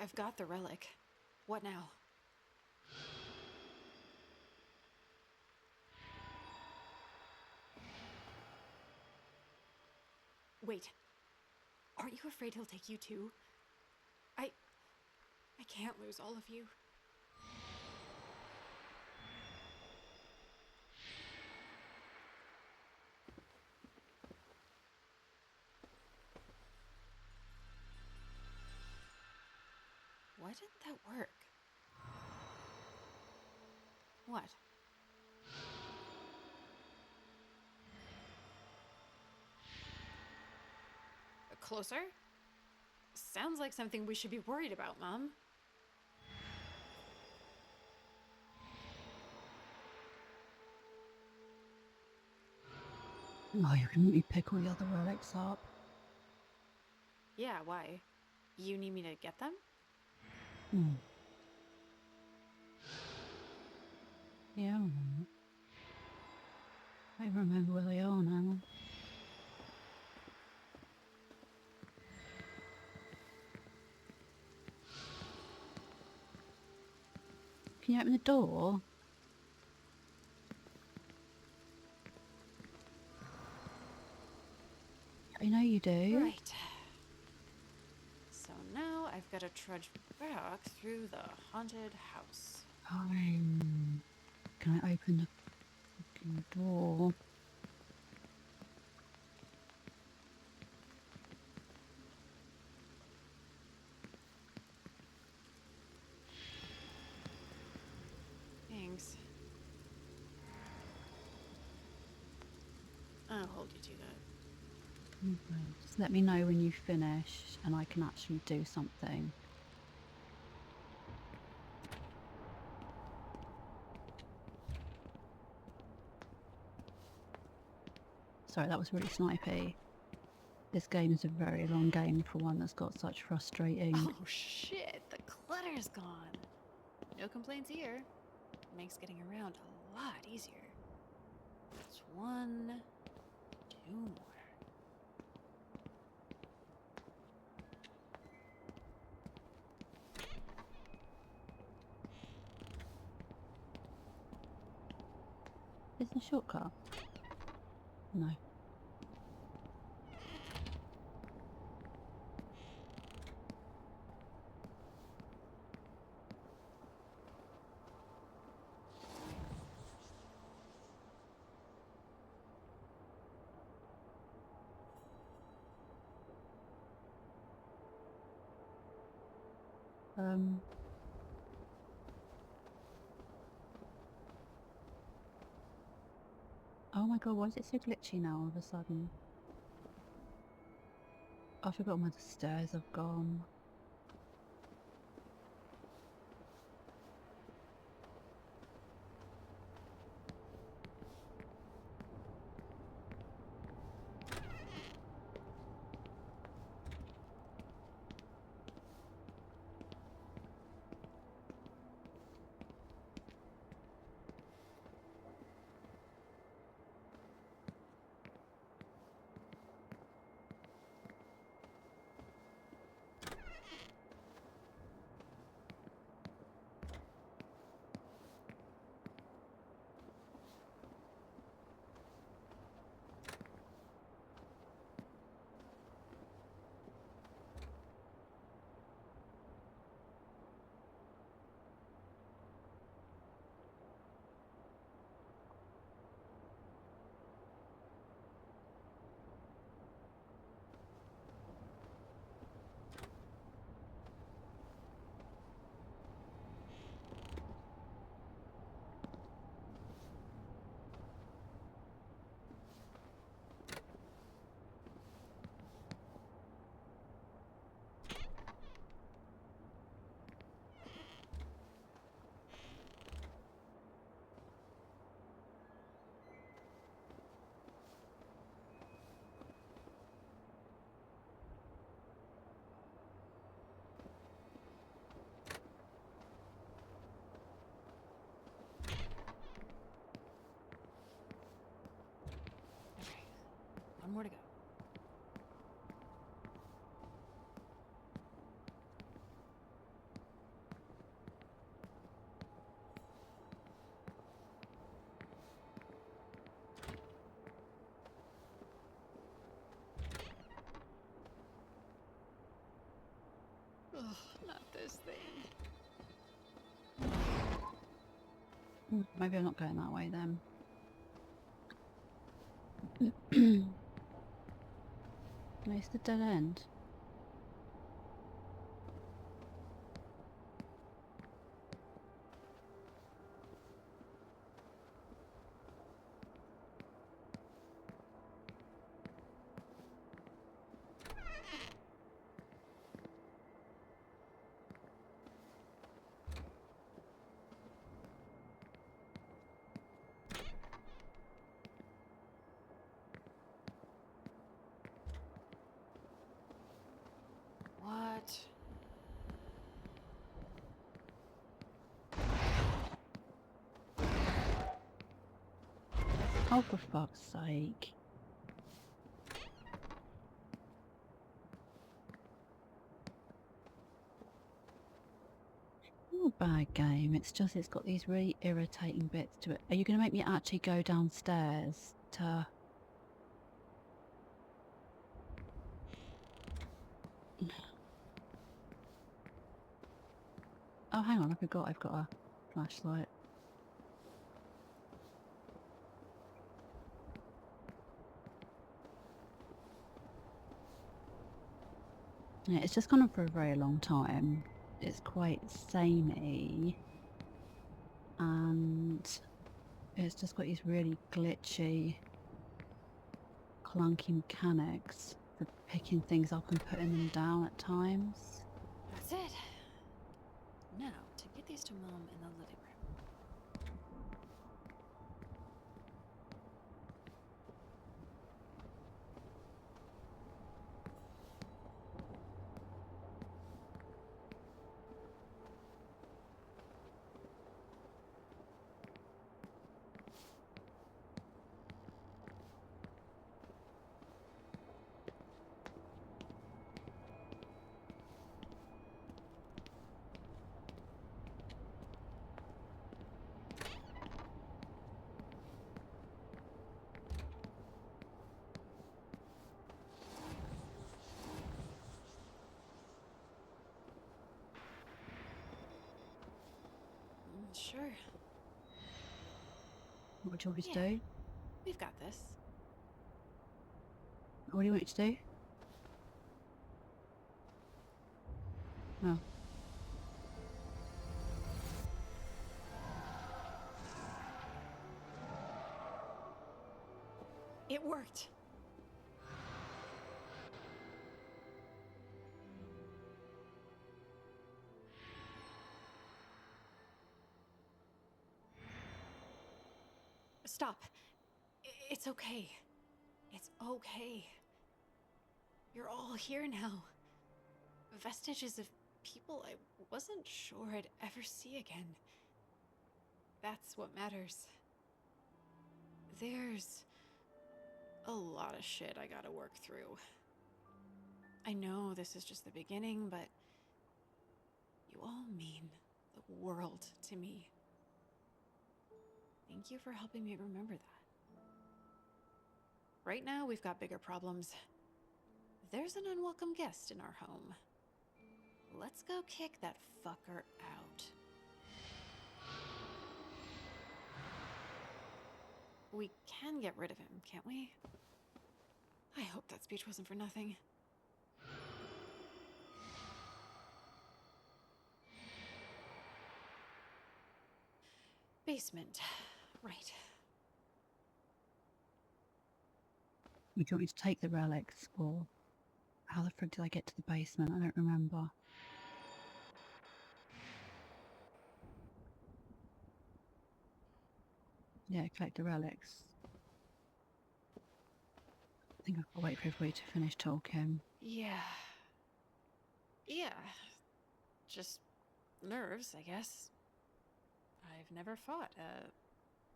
I've got the relic. What now? Wait. Aren't you afraid he'll take you too? I can't lose all of you. Why didn't that work? What? Closer? Sounds like something we should be worried about, Mom. Oh, you're gonna let me pick all the other relics up. Yeah, why? You need me to get them? Yeah, I remember where they are now. Can you open the door? I know you do. Right. So now I've got to trudge back through the haunted house. Can I open the fucking door? Thanks. I'll hold you to that. Okay. Just let me know when you finish and I can actually do something. Sorry, that was really snipey. This game is a very long game for one that's got such frustrating... Oh shit, the clutter's gone. No complaints here. Makes getting around a lot easier. That's 1, 2 more. Is it a shortcut? No. Oh my god, why is it so glitchy now all of a sudden? I forgot where the stairs have gone. Okay, 1 more to go. Ugh, not this thing. Maybe I'm not going that way then. No, it's the dead end. Oh, for fuck's sake. Not a bad game, it's just it's got these really irritating bits to it. Are you going to make me actually go downstairs to... Oh, hang on, I've got a flashlight. Yeah, it's just gone on for a very long time. It's quite samey. And it's just got these really glitchy, clunky mechanics for picking things up and putting them down at times. That's it. Now, to get these to Mom in the living room. Sure. What do you want me to Yeah. do? We've got this. What do you want me to do? Oh. It worked. Stop. It's okay. It's okay. You're all here now. Vestiges of people I wasn't sure I'd ever see again. That's what matters. There's a lot of shit I gotta work through. I know this is just the beginning, but you all mean the world to me. Thank you for helping me remember that. Right now, we've got bigger problems. There's an unwelcome guest in our home. Let's go kick that fucker out. We can get rid of him, can't we? I hope that speech wasn't for nothing. Basement. Right. Would you want me to take the relics, or how the frick did I get to the basement? I don't remember. Yeah, collect the relics. I think I've got to wait for everybody to finish talking. Yeah. Yeah. Just nerves, I guess. I've never fought a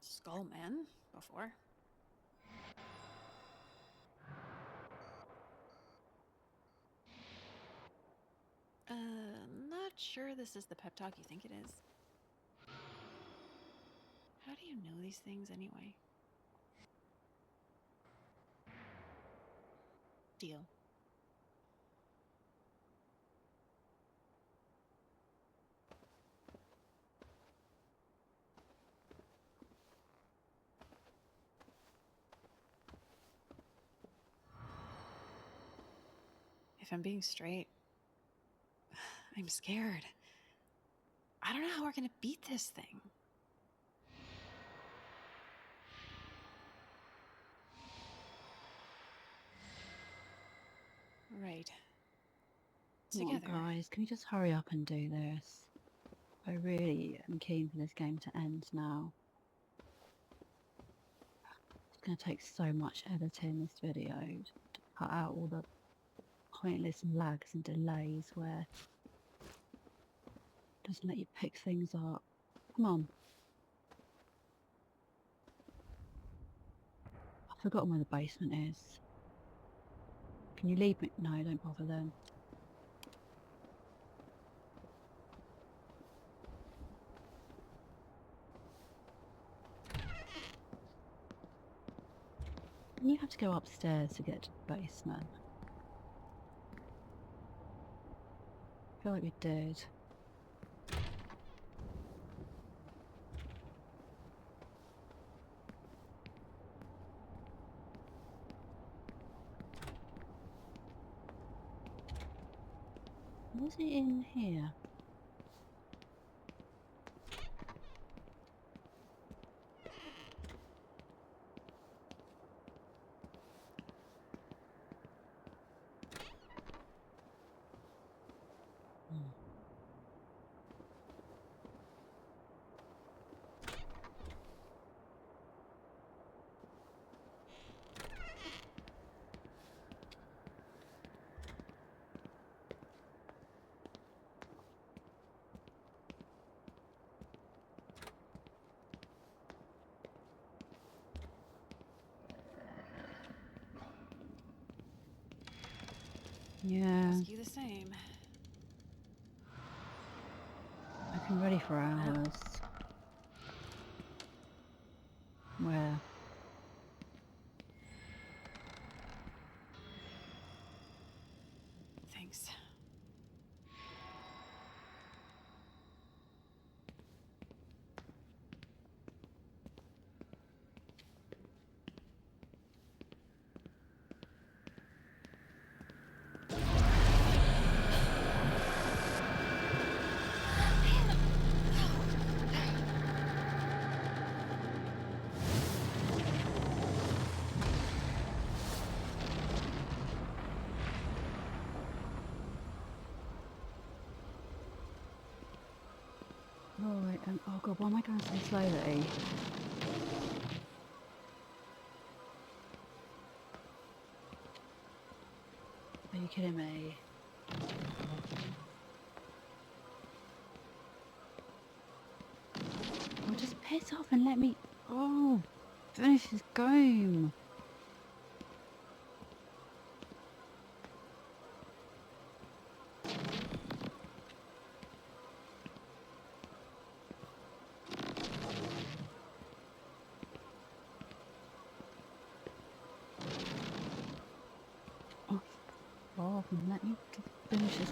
skull man before. Not sure this is the pep talk you think it is. How do you know these things anyway? Deal. If I'm being straight, I'm scared. I don't know how we're gonna beat this thing. Right. Come on, Together. guys, can we just hurry up and do this? I really am keen for this game to end now. It's going to take so much editing this video to cut out all the pointless lags and delays where it doesn't let you pick things up. Come on. I've forgotten where the basement is. Can you leave me? No, don't bother then. You have to go upstairs to get to the basement. I feel like we did. Was it in here? Yeah, Ask you the same. I've been ready for hours. Where? Thanks. Right, oh god, why am I going so slowly? Are you kidding me? Oh, just piss off and let me... Oh, finish this game. Oh, and let me finish this.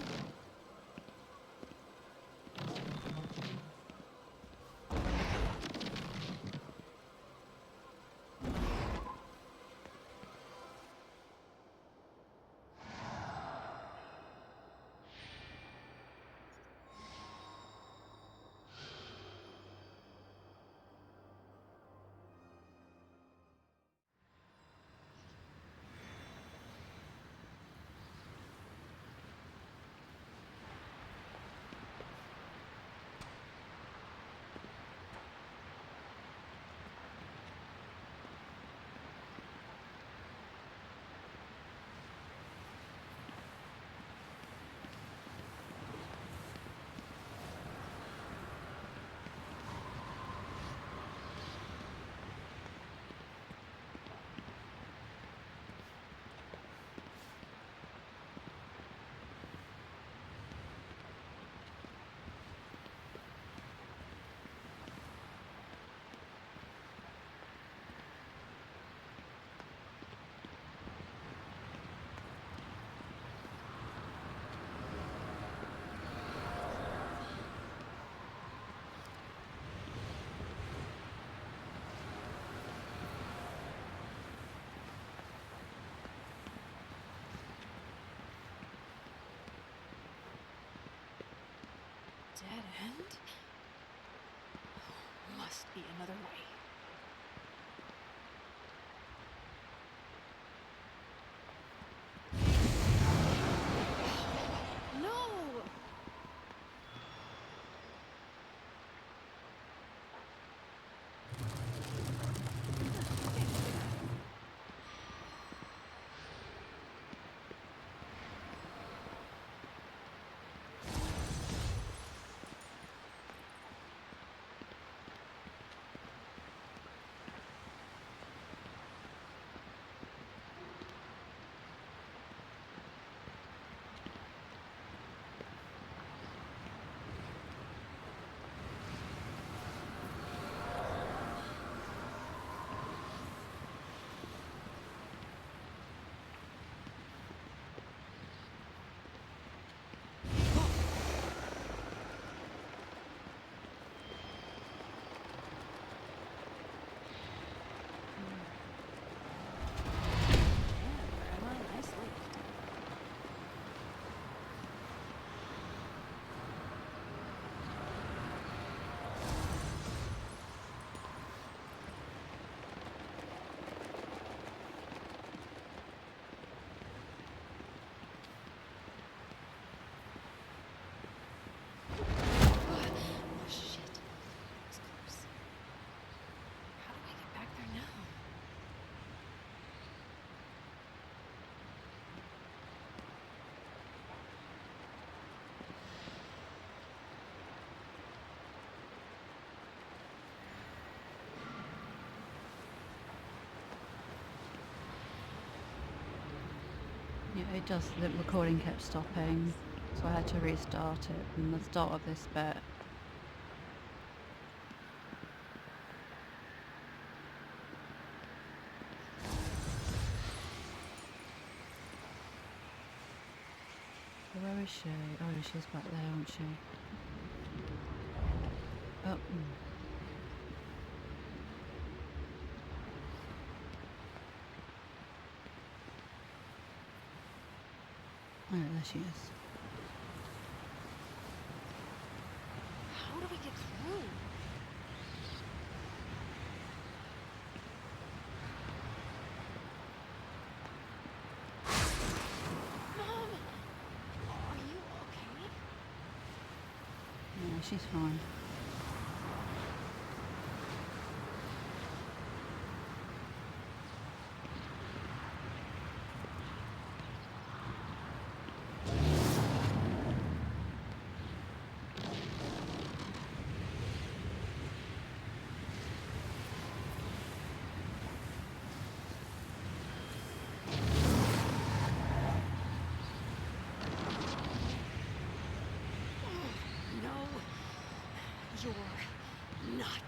Dead end? Must be another way. No! Yeah, it does. The recording kept stopping, so I had to restart it from the start of this bit. So where is she? Oh, she's back there, aren't she? Oh, oh, there she is. How do we get through? Mom! Are you okay? Yeah, she's fine. No, you're not.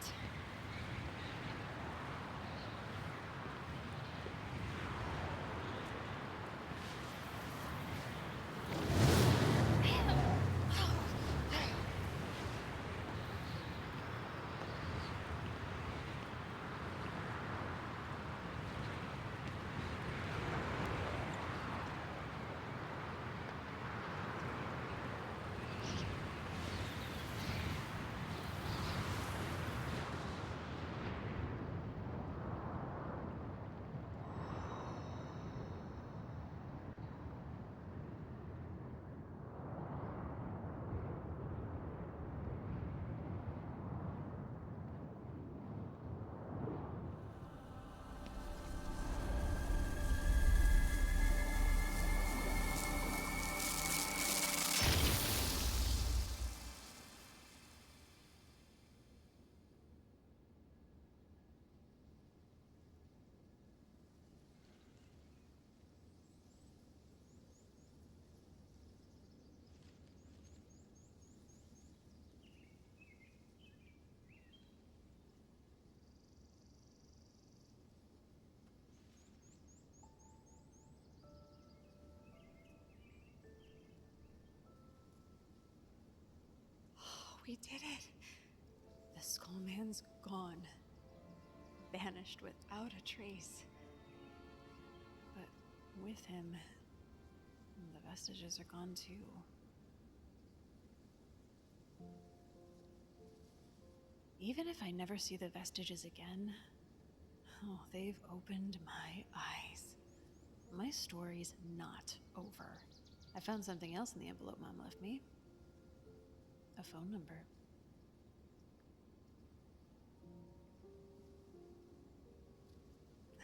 We did it. The Skullman's gone. Vanished without a trace. But with him, the vestiges are gone too. Even if I never see the vestiges again, oh, they've opened my eyes. My story's not over. I found something else in the envelope Mom left me. A phone number.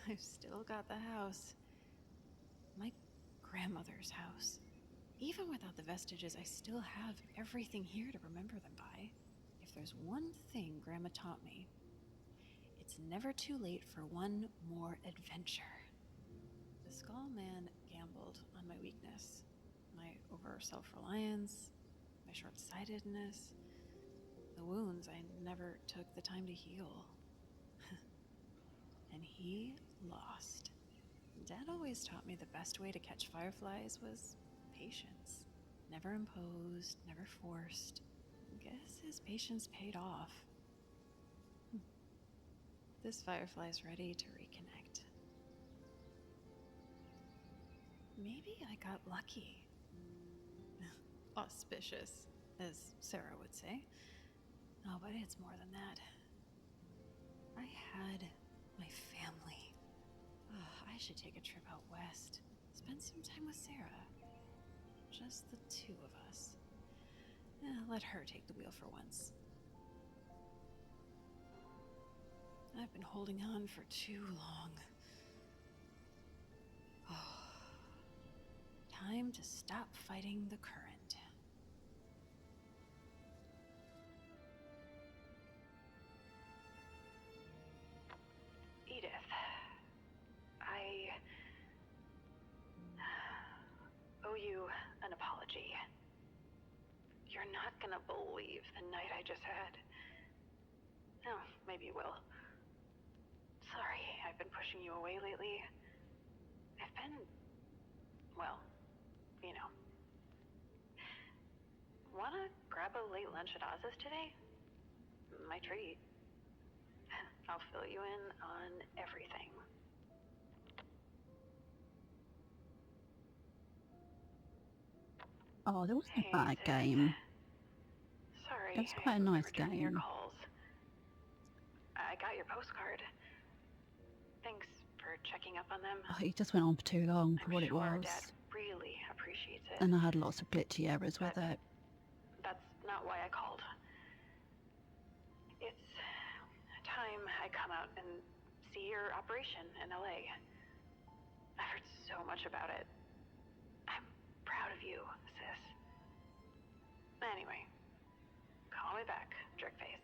I've still got the house. My grandmother's house. Even without the vestiges, I still have everything here to remember them by. If there's one thing Grandma taught me, it's never too late for one more adventure. The Skull Man gambled on my weakness, my over self-reliance, my short-sightedness, the wounds I never took the time to heal. And he lost. Dad always taught me the best way to catch fireflies was patience. Never imposed, never forced. Guess his patience paid off. This firefly's ready to reconnect. Maybe I got lucky. Auspicious, as Sarah would say. Oh, but it's more than that. I had my family. Oh, I should take a trip out west. Spend some time with Sarah. Just the two of us. Let her take the wheel for once. I've been holding on for too long. Oh, time to stop fighting the current. Edith, an apology. You're not gonna believe the night I just had. Oh, maybe you will. Sorry, I've been pushing you away lately. I've been, well, you know. Wanna grab a late lunch at Oz's today? My treat. I'll fill you in on everything. Oh, there wasn't a Hey, bad sis. game. Sorry, It was I quite a haven't been nice returning your game. calls. I got your postcard. Thanks for checking up on them. Oh, it just went on for too long for I'm what it sure Dad was. really appreciates it. And I had lots of glitchy errors with But it. that's not why I called. It's time I come out and see your operation in LA. I've heard so much about it. I'm proud of you, sis. Anyway, call me back, jerkface.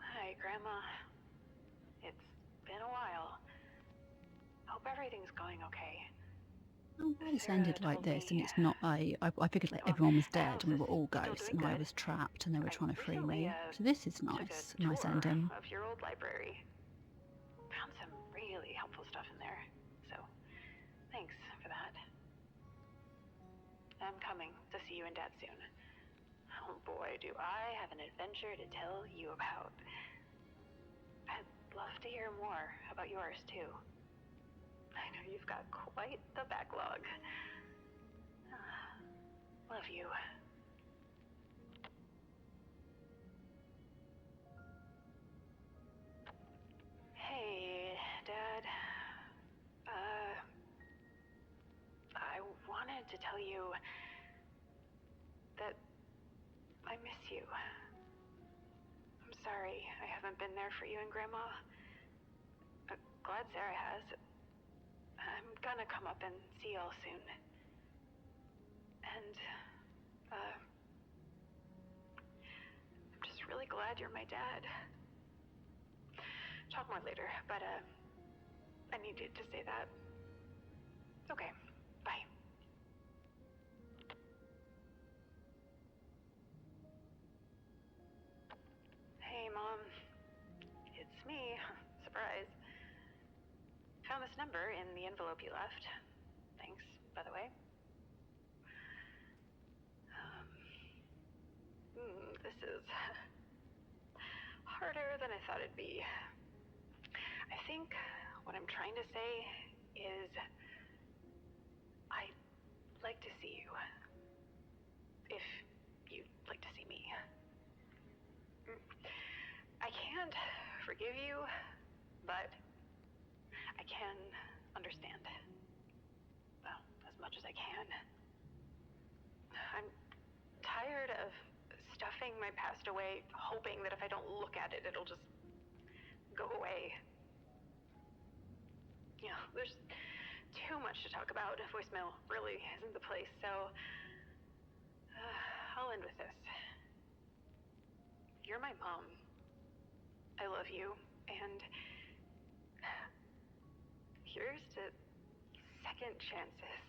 Hi, Grandma. It's been a while. Hope everything's going okay. I'm glad it's Sarah ended like told this, me. and it's not I figured like Well, everyone was the dead house and we is were all still ghosts, doing and I good. was trapped, and they were I trying to free recently me. So this is took nice. a Nice tour ending. of your old library. Found some really helpful stuff in there. So, thanks for that. I'm coming to see you and Dad soon. Oh boy, do I have an adventure to tell you about. I'd love to hear more about yours, too. I know you've got quite the backlog. Love you. Hey, Dad. I wanted to tell you that I miss you. I'm sorry I haven't been there for you and Grandma. Glad Sarah has. I'm gonna come up and see y'all soon. And, I'm just really glad you're my dad. Talk more later, but, I needed to say that. Okay, bye. Hey, Mom. It's me. Surprise. Found this number in the envelope you left. Thanks, by the way. This is harder than I thought it'd be. I think what I'm trying to say is I'd like to see you. If you'd like to see me. I can't forgive you, but I can understand. Well, as much as I can. I'm tired of stuffing my past away, hoping that if I don't look at it, it'll just go away. You know, there's too much to talk about. Voicemail really isn't the place, so I'll end with this. You're my mom. I love you, and here's to second chances.